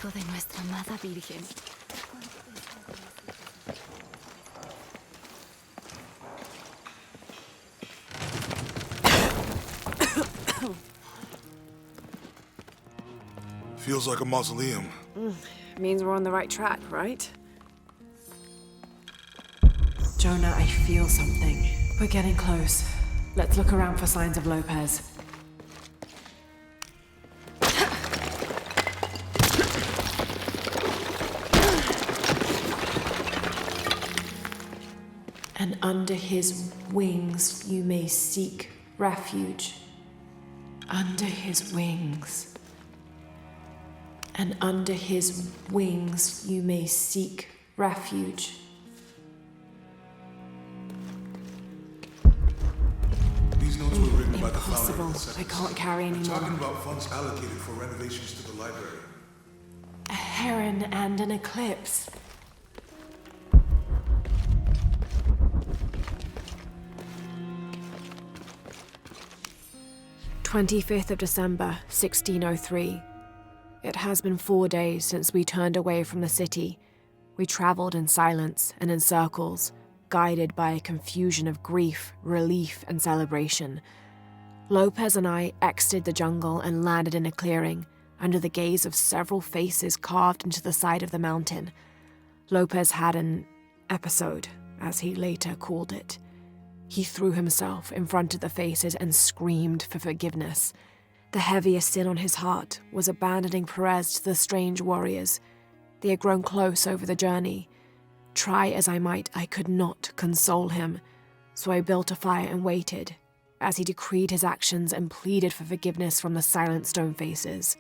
Hijo de nuestra amada Virgen. Feels like a mausoleum. Means we're on the right track, right? Jonah, I feel something. We're getting close. Let's look around for signs of Lopez. And under his wings you may seek refuge. Under his wings. And under his wings you may seek refuge. These notes were written by the Impossible. founder of the I can't carry They're anymore. talking about funds allocated for renovations to the library. A heron and an eclipse. "25th of December, 1603. It has been 4 days since we turned away from the city. We traveled in silence and in circles, guided by a confusion of grief, relief, and celebration. Lopez and I exited the jungle and landed in a clearing, under the gaze of several faces carved into the side of the mountain. Lopez had an episode, as he later called it. He threw himself in front of the faces and screamed for forgiveness. The heaviest sin on his heart was abandoning Perez to the strange warriors. They had grown close over the journey. Try as I might, I could not console him, so I built a fire and waited, as he decreed his actions and pleaded for forgiveness from the silent stone faces.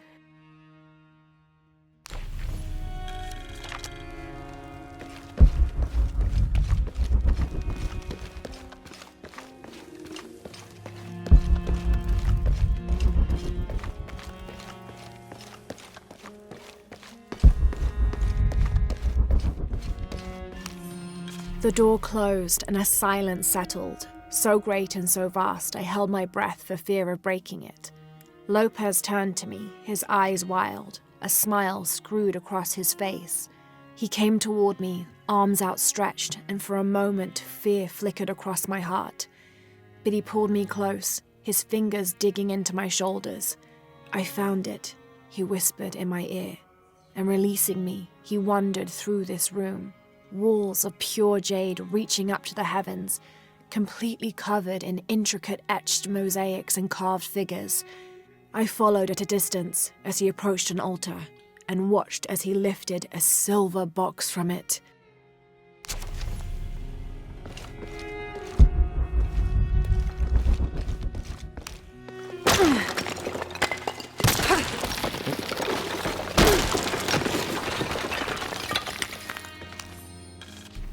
The door closed and a silence settled, so great and so vast I held my breath for fear of breaking it. Lopez turned to me, his eyes wild, a smile screwed across his face. He came toward me, arms outstretched, and for a moment fear flickered across my heart. But he pulled me close, his fingers digging into my shoulders. "I found it," he whispered in my ear, and releasing me, he wandered through this room. Walls of pure jade reaching up to the heavens, completely covered in intricate etched mosaics and carved figures. I followed at a distance as he approached an altar, and watched as he lifted a silver box from it.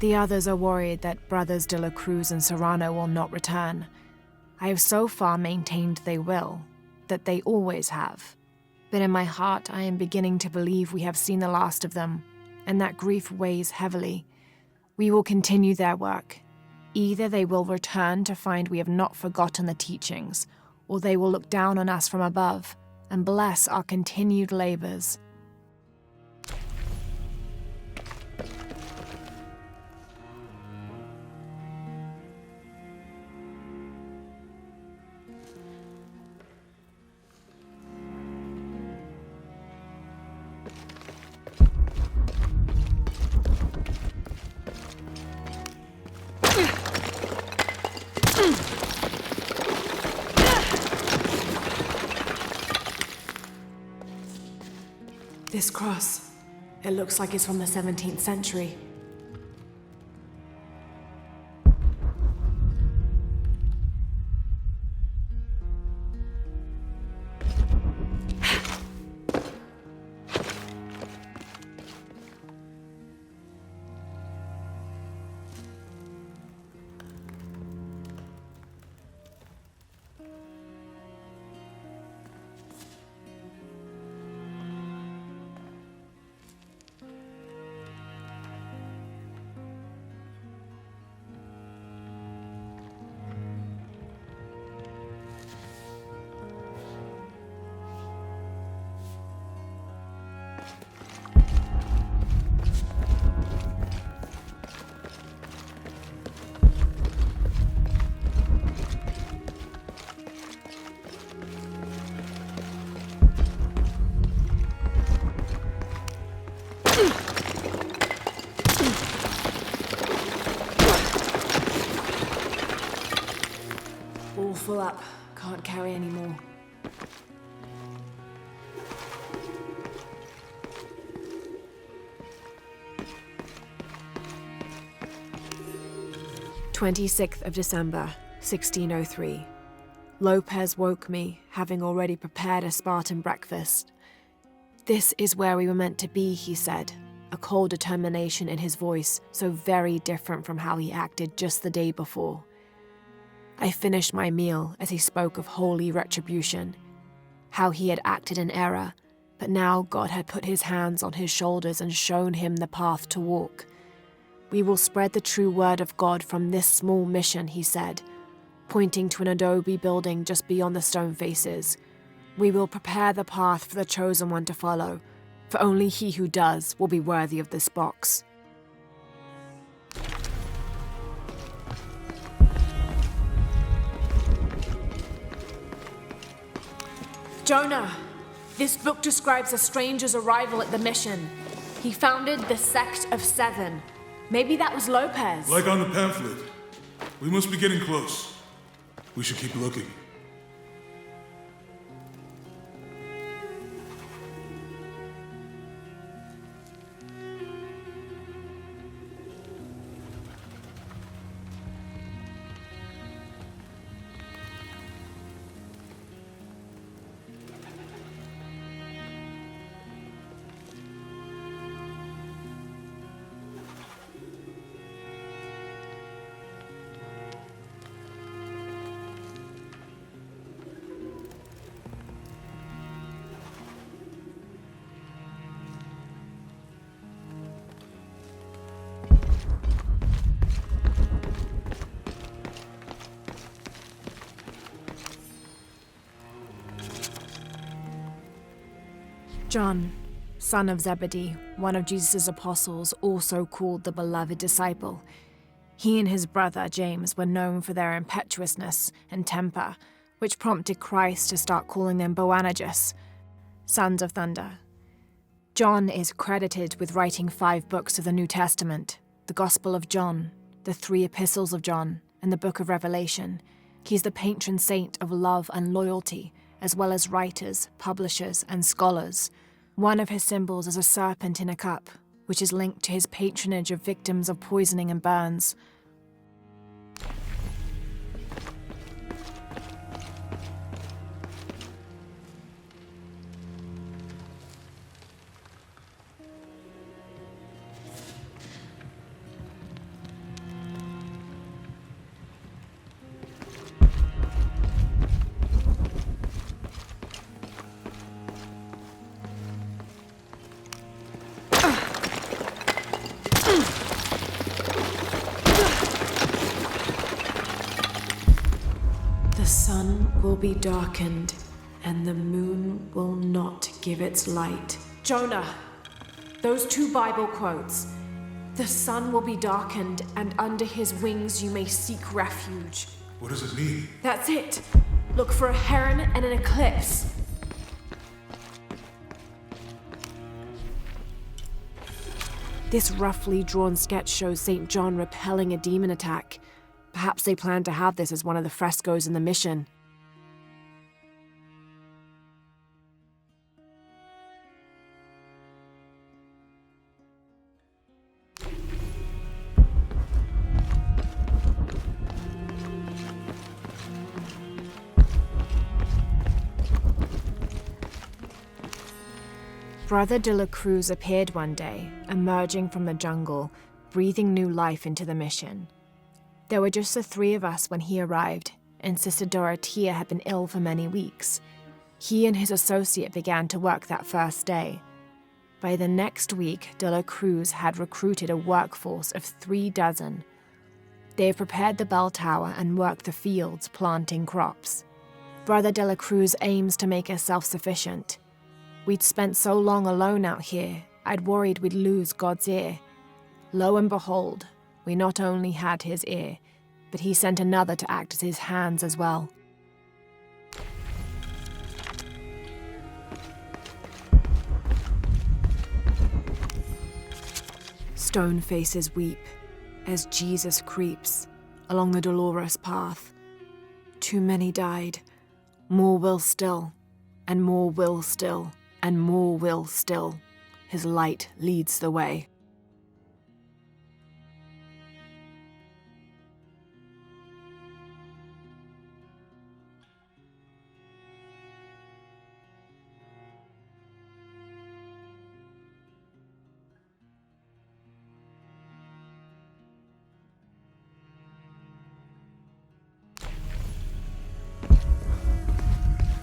The others are worried that Brothers de la Cruz and Serrano will not return. I have so far maintained they will, that they always have. But in my heart I am beginning to believe we have seen the last of them, and that grief weighs heavily. We will continue their work. Either they will return to find we have not forgotten the teachings, or they will look down on us from above and bless our continued labors. This cross, it looks like it's from the 17th century. All full up. Can't carry any more. December 1603. Lopez woke me, having already prepared a Spartan breakfast. "This is where we were meant to be," he said, a cold determination in his voice, so very different from how he acted just the day before. I finished my meal as he spoke of holy retribution, how he had acted in error, but now God had put his hands on his shoulders and shown him the path to walk. "We will spread the true word of God from this small mission," he said, pointing to an adobe building just beyond the stone faces. "We will prepare the path for the chosen one to follow, for only he who does will be worthy of this box." Jonah, this book describes a stranger's arrival at the mission. He founded the Sect of Seven. Maybe that was Lopez. Like on the pamphlet. We must be getting close. We should keep looking. John, son of Zebedee, one of Jesus' apostles, also called the beloved disciple. He and his brother James were known for their impetuousness and temper, which prompted Christ to start calling them Boanerges, sons of thunder. John is credited with writing 5 books of the New Testament, the Gospel of John, the 3 epistles of John, and the Book of Revelation. He's the patron saint of love and loyalty, as well as writers, publishers, and scholars. One of his symbols is a serpent in a cup, which is linked to his patronage of victims of poisoning and burns. The sun will be darkened, and the moon will not give its light. Jonah, those 2 Bible quotes. The sun will be darkened, and under his wings you may seek refuge. What does it mean? That's it. Look for a heron and an eclipse. This roughly drawn sketch shows St. John repelling a demon attack. Perhaps they plan to have this as one of the frescoes in the mission. Brother de la Cruz appeared one day, emerging from the jungle, breathing new life into the mission. There were just the 3 of us when he arrived, and Sister Dorothea had been ill for many weeks. He and his associate began to work that first day. By the next week, de la Cruz had recruited a workforce of 3 dozen. They have prepared the bell tower and worked the fields, planting crops. Brother de la Cruz aims to make us self-sufficient. We'd spent so long alone out here, I'd worried we'd lose God's ear. Lo and behold, we not only had his ear, but he sent another to act as his hands as well. Stone faces weep as Jesus creeps along the dolorous path. Too many died. More will still, and more will still, and more will still. His light leads the way.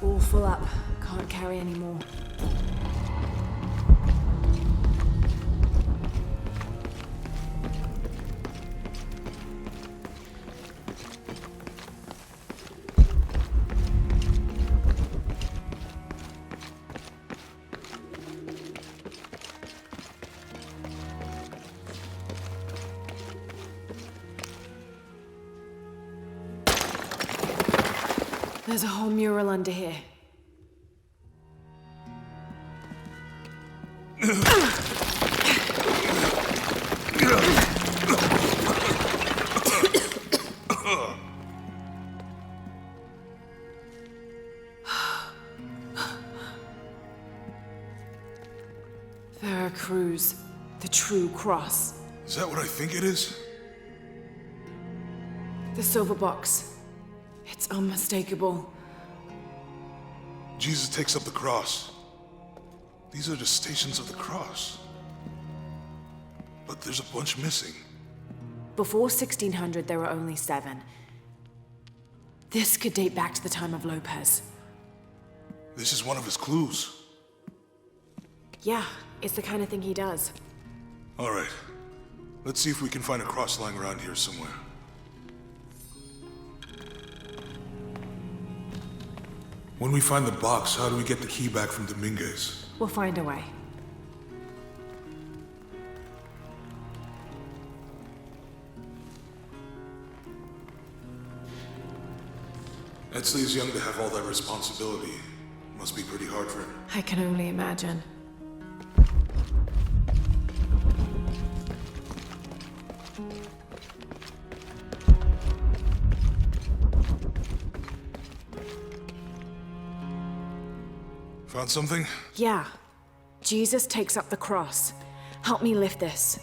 All full up. Can't carry any more. There's a whole mural under here. Veracruz, the true cross. Is that what I think it is? The silver box. It's unmistakable. Jesus takes up the cross. These are the stations of the cross. But there's a bunch missing. Before 1600, there were only 7. This could date back to the time of Lopez. This is one of his clues. Yeah, it's the kind of thing he does. All right. Let's see if we can find a cross lying around here somewhere. When we find the box, how do we get the key back from Dominguez? We'll find a way. Etzley's young to have all that responsibility. Must be pretty hard for him. I can only imagine. Found something? Yeah. Jesus takes up the cross. Help me lift this.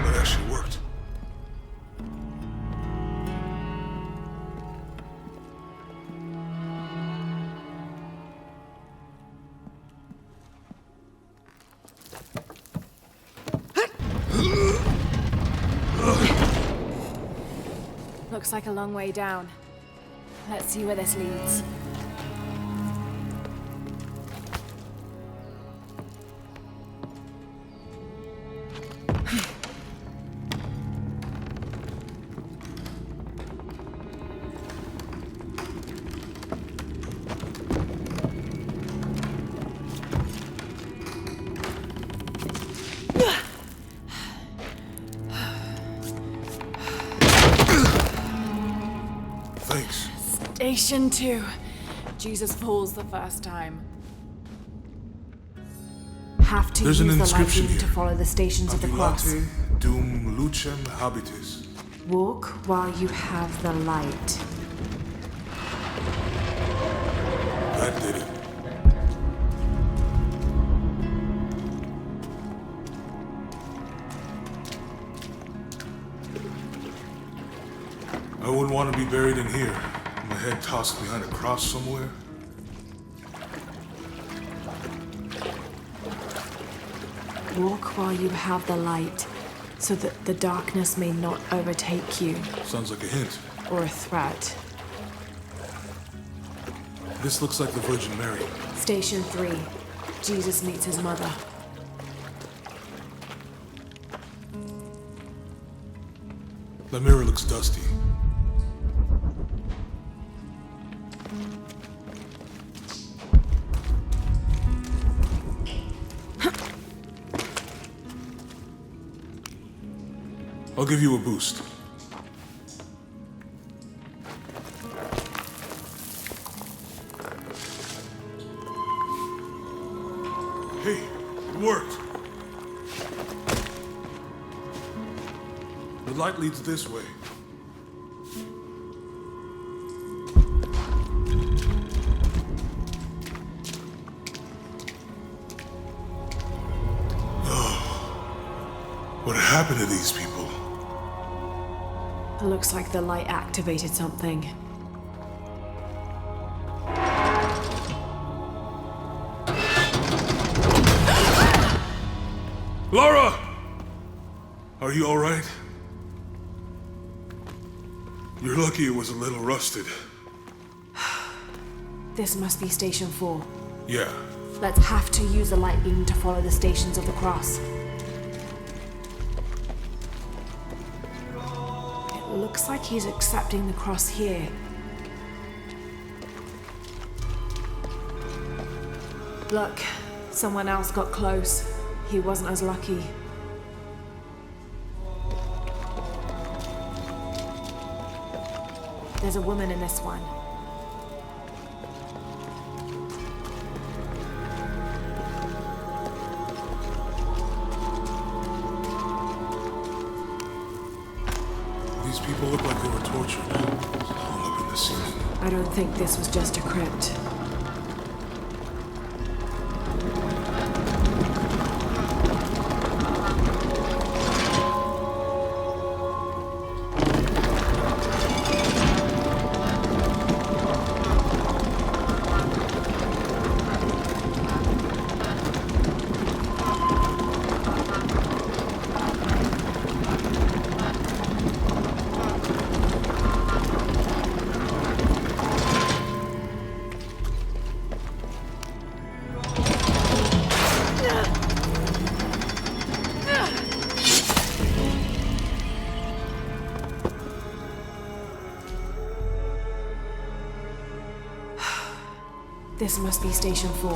That actually worked. Looks like a long way down. Let's see where this leads. Thanks. Station 2. Jesus falls the first time. Have to There's use an the inscription lighting to here. follow the stations of the cross. Ambulate dum lucem habitis. Walk while you have the light. That did it. I wouldn't want to be buried in here. My head tossed behind a cross somewhere. Walk while you have the light, so that the darkness may not overtake you. Sounds like a hint. Or a threat. This looks like the Virgin Mary. Station 3. Jesus meets his mother. The mirror looks dusty. I'll give you a boost. It worked. The light leads this way. What happened to these people? It looks like the light activated something. Lara! Are you alright? You're lucky it was a little rusted. This must be Station 4. Yeah. Let's have to use the light beam to follow the Stations of the Cross. It looks like he's accepting the cross here. Look, someone else got close. He wasn't as lucky. There's a woman in this one. These people look like they were tortured. Hung up in the ceiling. I don't think this was just a crypt. This must be Station 4.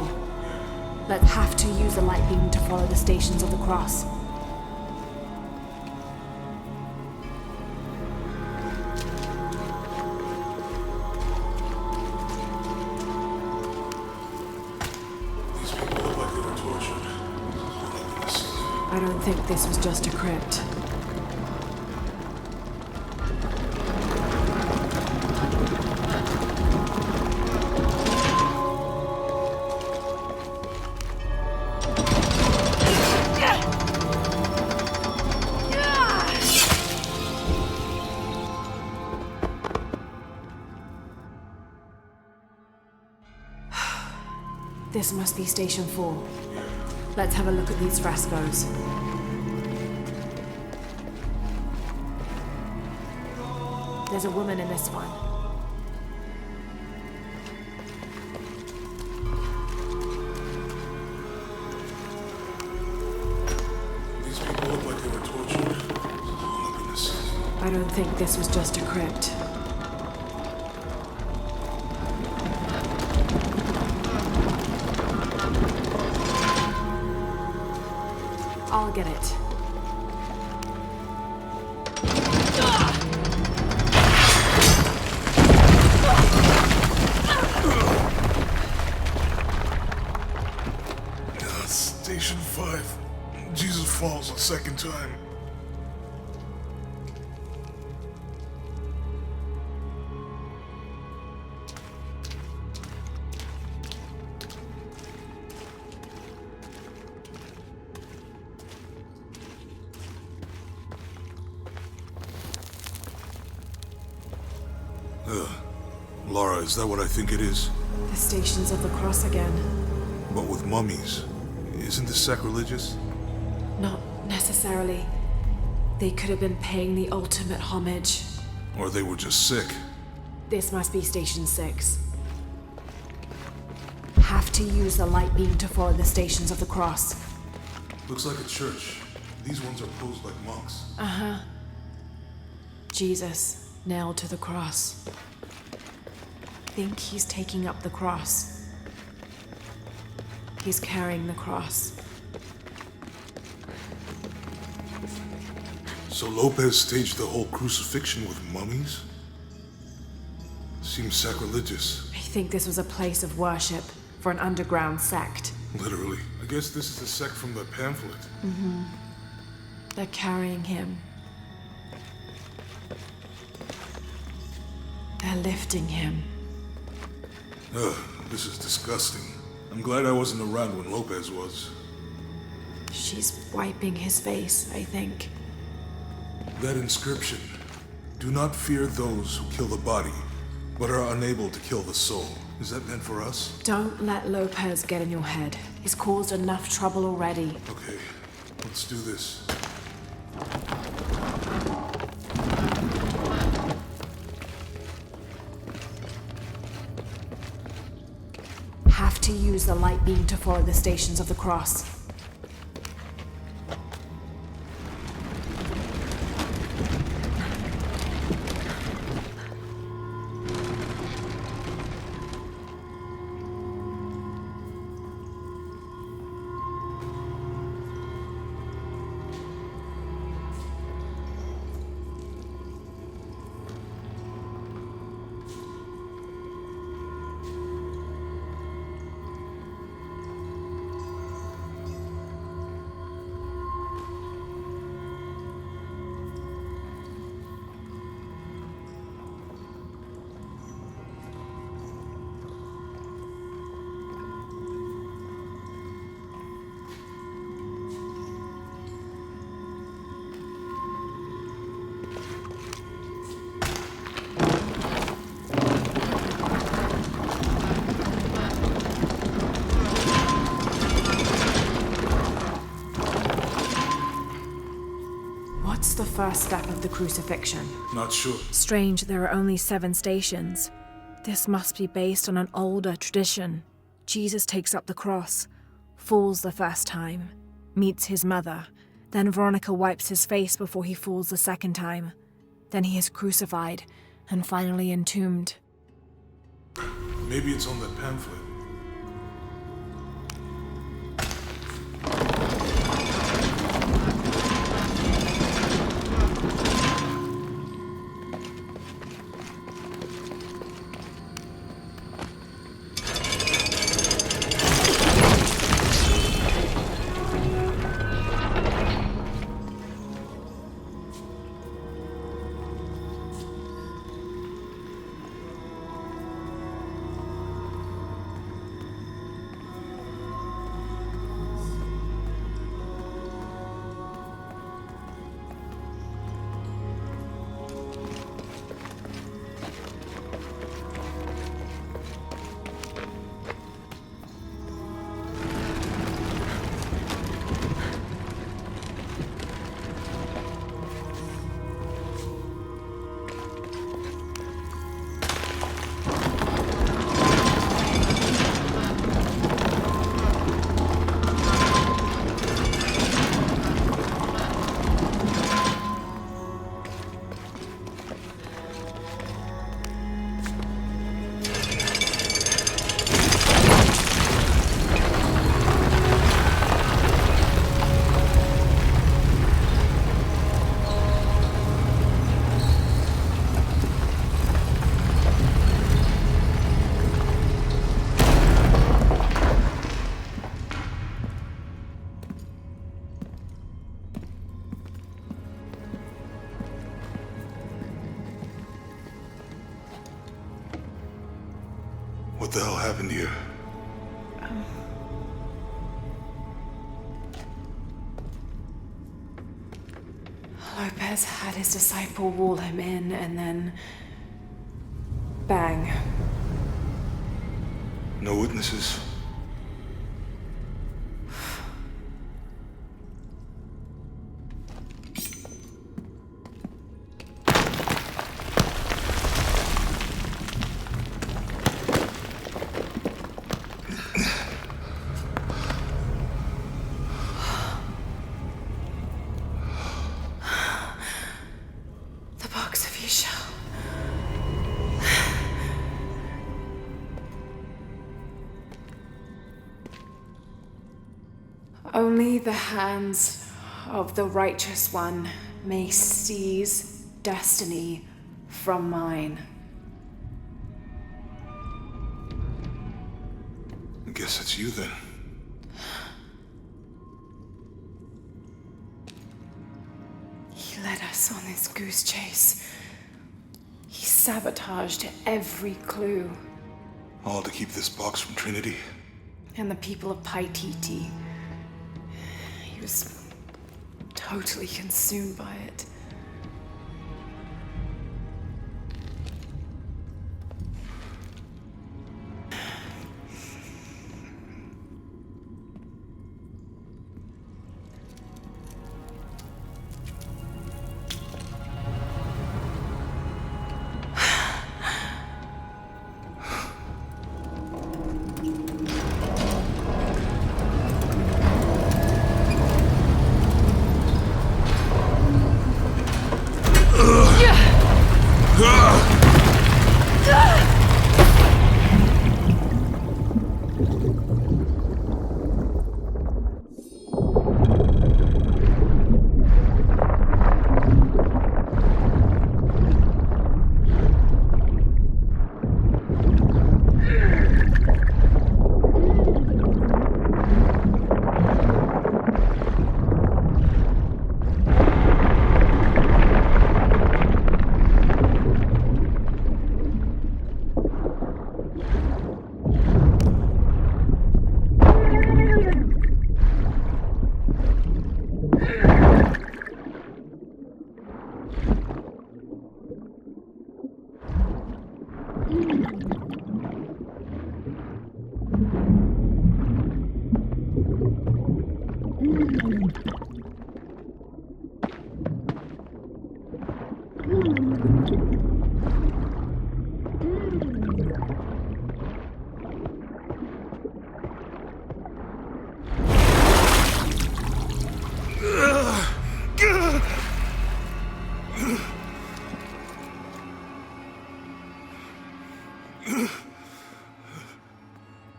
Let's have to use the light beam to follow the Stations of the Cross. These people look like they were tortured. Hung up in the ceiling. I don't think this was just a crypt. This must be Station 4. Let's have a look at these frescoes. There's a woman in this one. These people look like they were tortured. Hung up in the ceiling. I don't think this was just a crypt. I'll get it. Station 5. Jesus falls a second time. Lara, is that what I think it is? The Stations of the Cross again. But with mummies. Isn't this sacrilegious? Not necessarily. They could have been paying the ultimate homage. Or they were just sick. This must be Station 6. Have to use the light beam to follow the Stations of the Cross. Looks like a church. These ones are posed like monks. Uh-huh. Jesus, nailed to the cross. Think he's taking up the cross. He's carrying the cross. So Lopez staged the whole crucifixion with mummies? Seems sacrilegious. I think this was a place of worship for an underground sect. Literally, I guess this is the sect from the pamphlet. Mm-hmm. They're carrying him. They're lifting him. Ugh, this is disgusting. I'm glad I wasn't around when Lopez was. She's wiping his face, I think. That inscription. Do not fear those who kill the body, but are unable to kill the soul. Is that meant for us? Don't let Lopez get in your head. He's caused enough trouble already. Okay, let's do this. Have to use the light beam to follow the Stations of the Cross. What's the first step of the crucifixion? Not sure. Strange, there are only 7 stations. This must be based on an older tradition. Jesus takes up the cross, falls the first time, meets his mother. Then Veronica wipes his face before he falls the second time. Then he is crucified, and finally entombed. Maybe it's on that pamphlet. What the hell happened here? Lopez had his disciple wall him in, and then... bang. No witnesses? Only the hands of the Righteous One may seize destiny from mine. I guess it's you then. He led us on this goose chase. He sabotaged every clue. All to keep this box from Trinity? And the people of Paititi. He was totally consumed by it.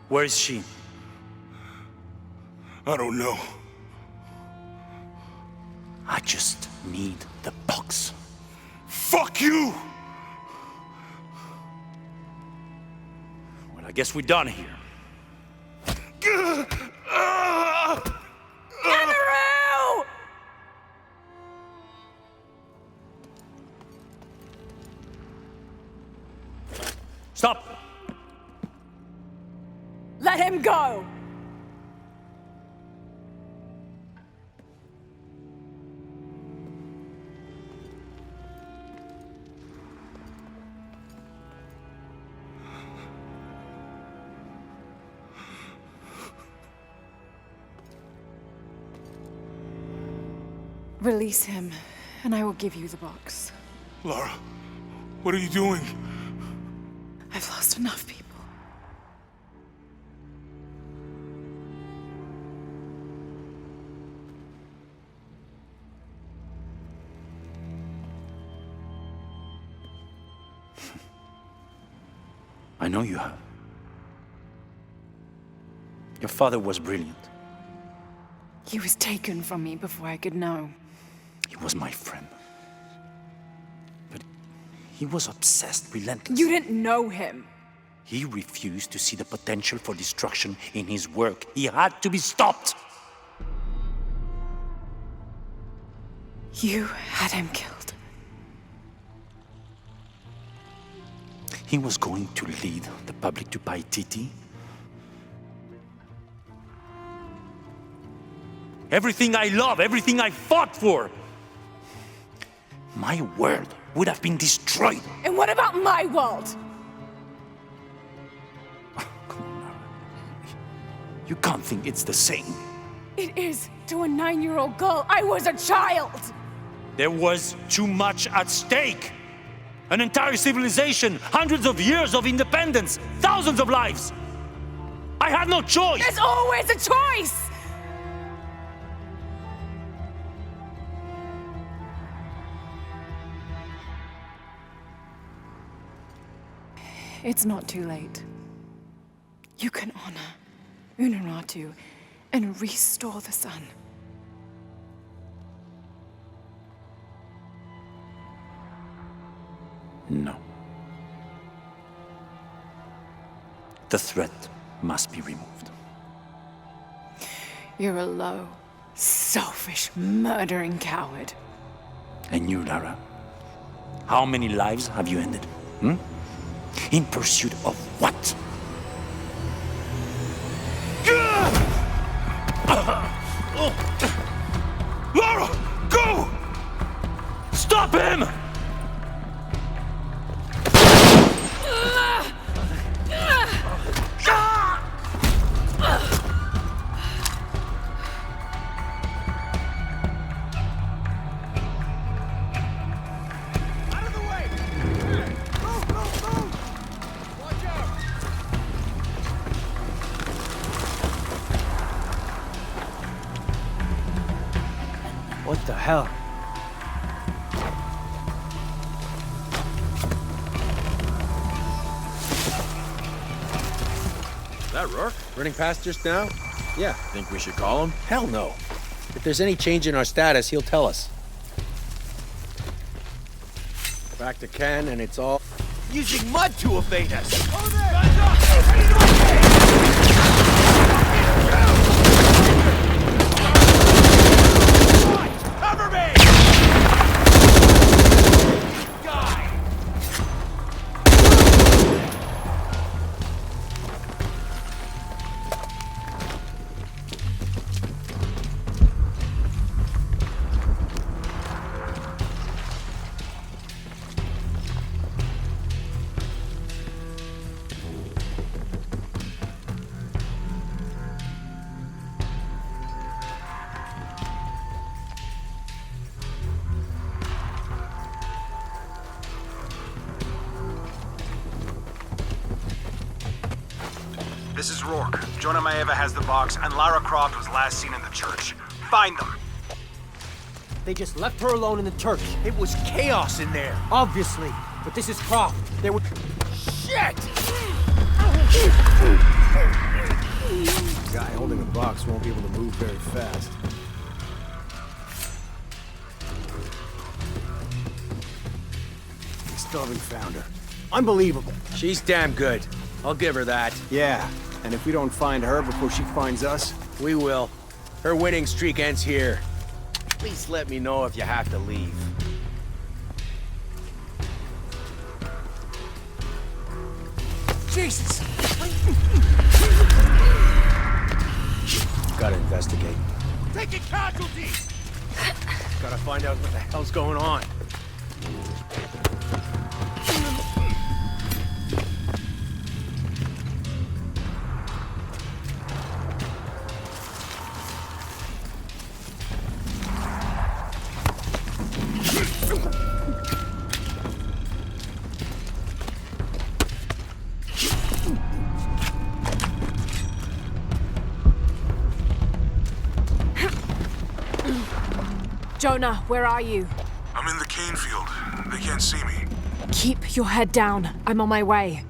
Where is she? I don't know. I just need the box. Fuck you! Well, I guess we're done here. Amaru! Stop! Let him go! Release him, and I will give you the box. Lara, what are you doing? I've lost enough people. I know you have. Your father was brilliant. He was taken from me before I could know. He was my friend. But he was obsessed, relentless. You didn't know him. He refused to see the potential for destruction in his work. He had to be stopped. You had him killed. He was going to lead the public to Paititi. Everything I love, everything I fought for. My world would have been destroyed. And what about my world? You can't think it's the same. It is to a 9-year-old girl. I was a child. There was too much at stake. An entire civilization, hundreds of years of independence, thousands of lives. I had no choice. There's always a choice. It's not too late. You can honor Unuratu and restore the sun. No. The threat must be removed. You're a low, selfish, murdering coward. And you, Lara? How many lives have you ended? Hmm? In pursuit of what? Lara! Go! Stop him! What the hell? Is that Rourke? Running past just now? Yeah. Think we should call him? Hell no. If there's any change in our status, he'll tell us. Back to Ken, and it's all... Using mud to evade us! Cover me! This is Rourke. Jonah Maeva has the box, and Lara Croft was last seen in the church. Find them. They just left her alone in the church. It was chaos in there. Obviously. But this is Croft. They were... Shit! The guy holding the box won't be able to move very fast. We still haven't found her. Unbelievable. She's damn good. I'll give her that. Yeah, and if we don't find her before she finds us... We will. Her winning streak ends here. Please let me know if you have to leave. Jesus! Gotta investigate. Taking casualties! Gotta find out what the hell's going on. Jonah, where are you? I'm in the cane field. They can't see me. Keep your head down. I'm on my way.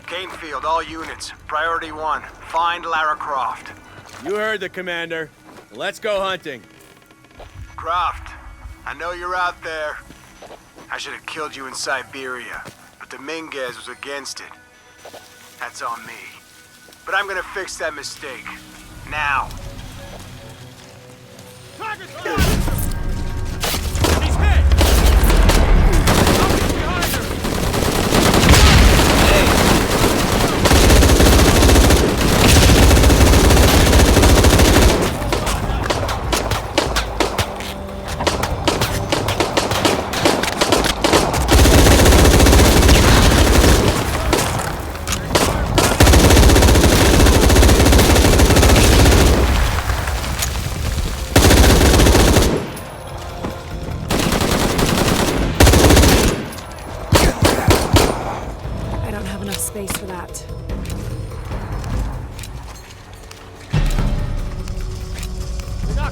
Canefield, all units. Priority 1. Find Lara Croft. You heard the commander. Let's go hunting. Croft, I know you're out there. I should have killed you in Siberia, but Dominguez was against it. That's on me. But I'm gonna fix that mistake. Now. He's hit! Something's behind her!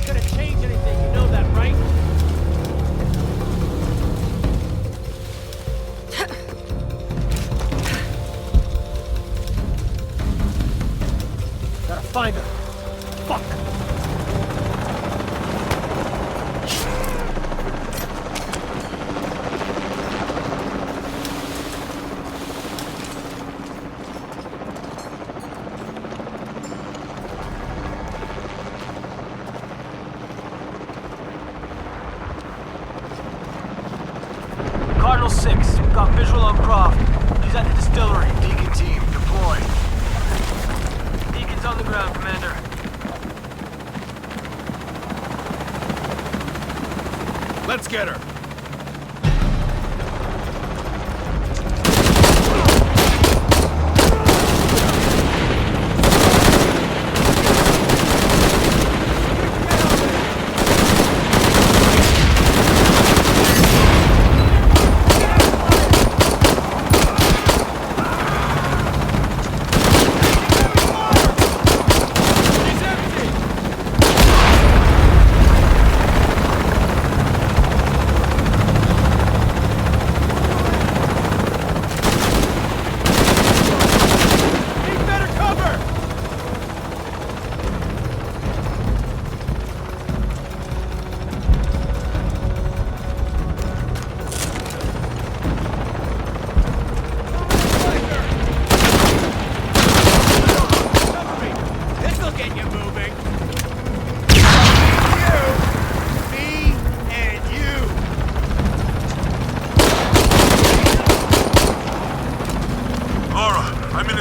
not gonna change anything, you know that, right? Gotta find her. Fuck! Cardinal 6, we've got visual on Croft. He's at the distillery. Deacon team, deploy. Deacon's on the ground, Commander. Let's get her.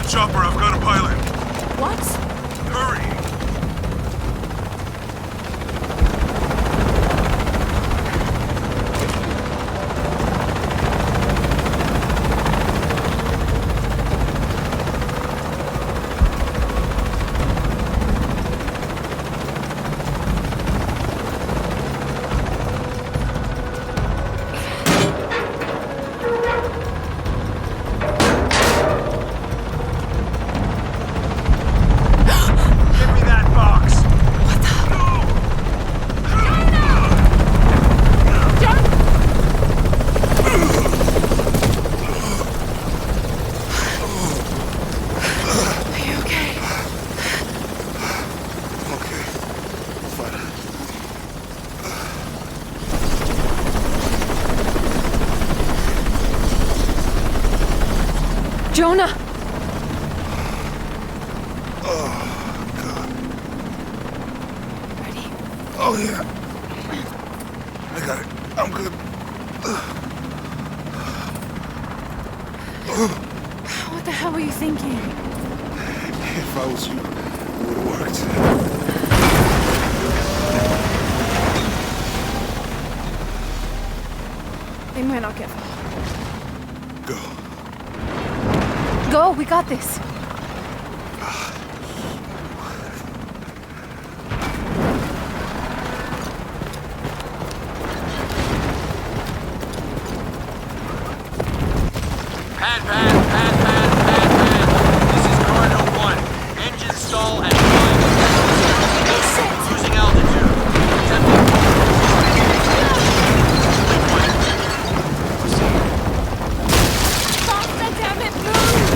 Chopper, I've got a pilot. What? Hurry! Jonah! Oh, God. Ready? Oh, yeah. I got it. I'm good. What the hell were you thinking? If I was you, it would have worked. They might not get far. Go. Go, we got this. This is Cardinal 1. Engine stall and losing altitude. Stop the damn it, move!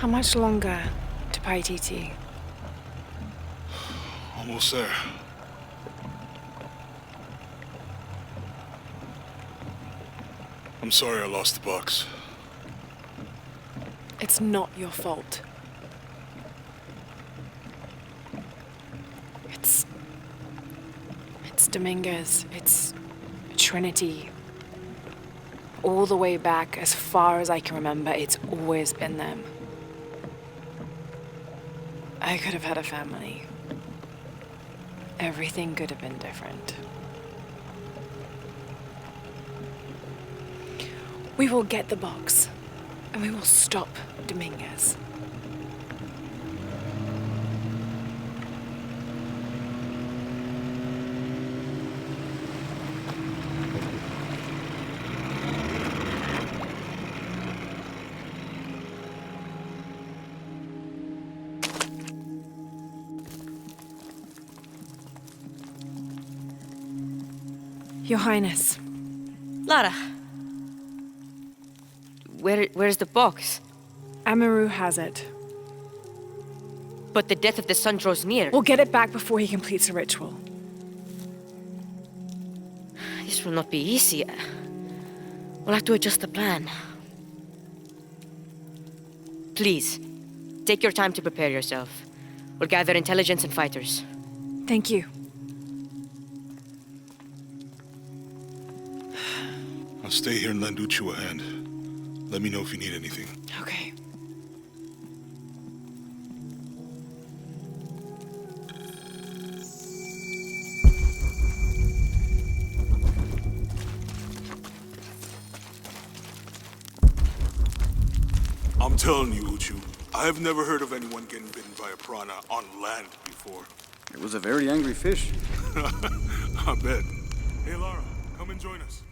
How much longer to Paititi? Almost there. I'm sorry I lost the box. It's not your fault. It's Dominguez. It's Trinity. All the way back, as far as I can remember, it's always been them. I could have had a family. Everything could have been different. We will get the box, and we will stop Dominguez. Your Highness. Lara. Where's the box? Amaru has it. But the death of the sun draws near. We'll get it back before he completes the ritual. This will not be easy. We'll have to adjust the plan. Please, take your time to prepare yourself. We'll gather intelligence and fighters. Thank you. I'll stay here and lend Uchu a hand. Let me know if you need anything. Okay. I'm telling you, Uchu, I have never heard of anyone getting bitten by a piranha on land before. It was a very angry fish. I bet. Hey, Lara, come and join us.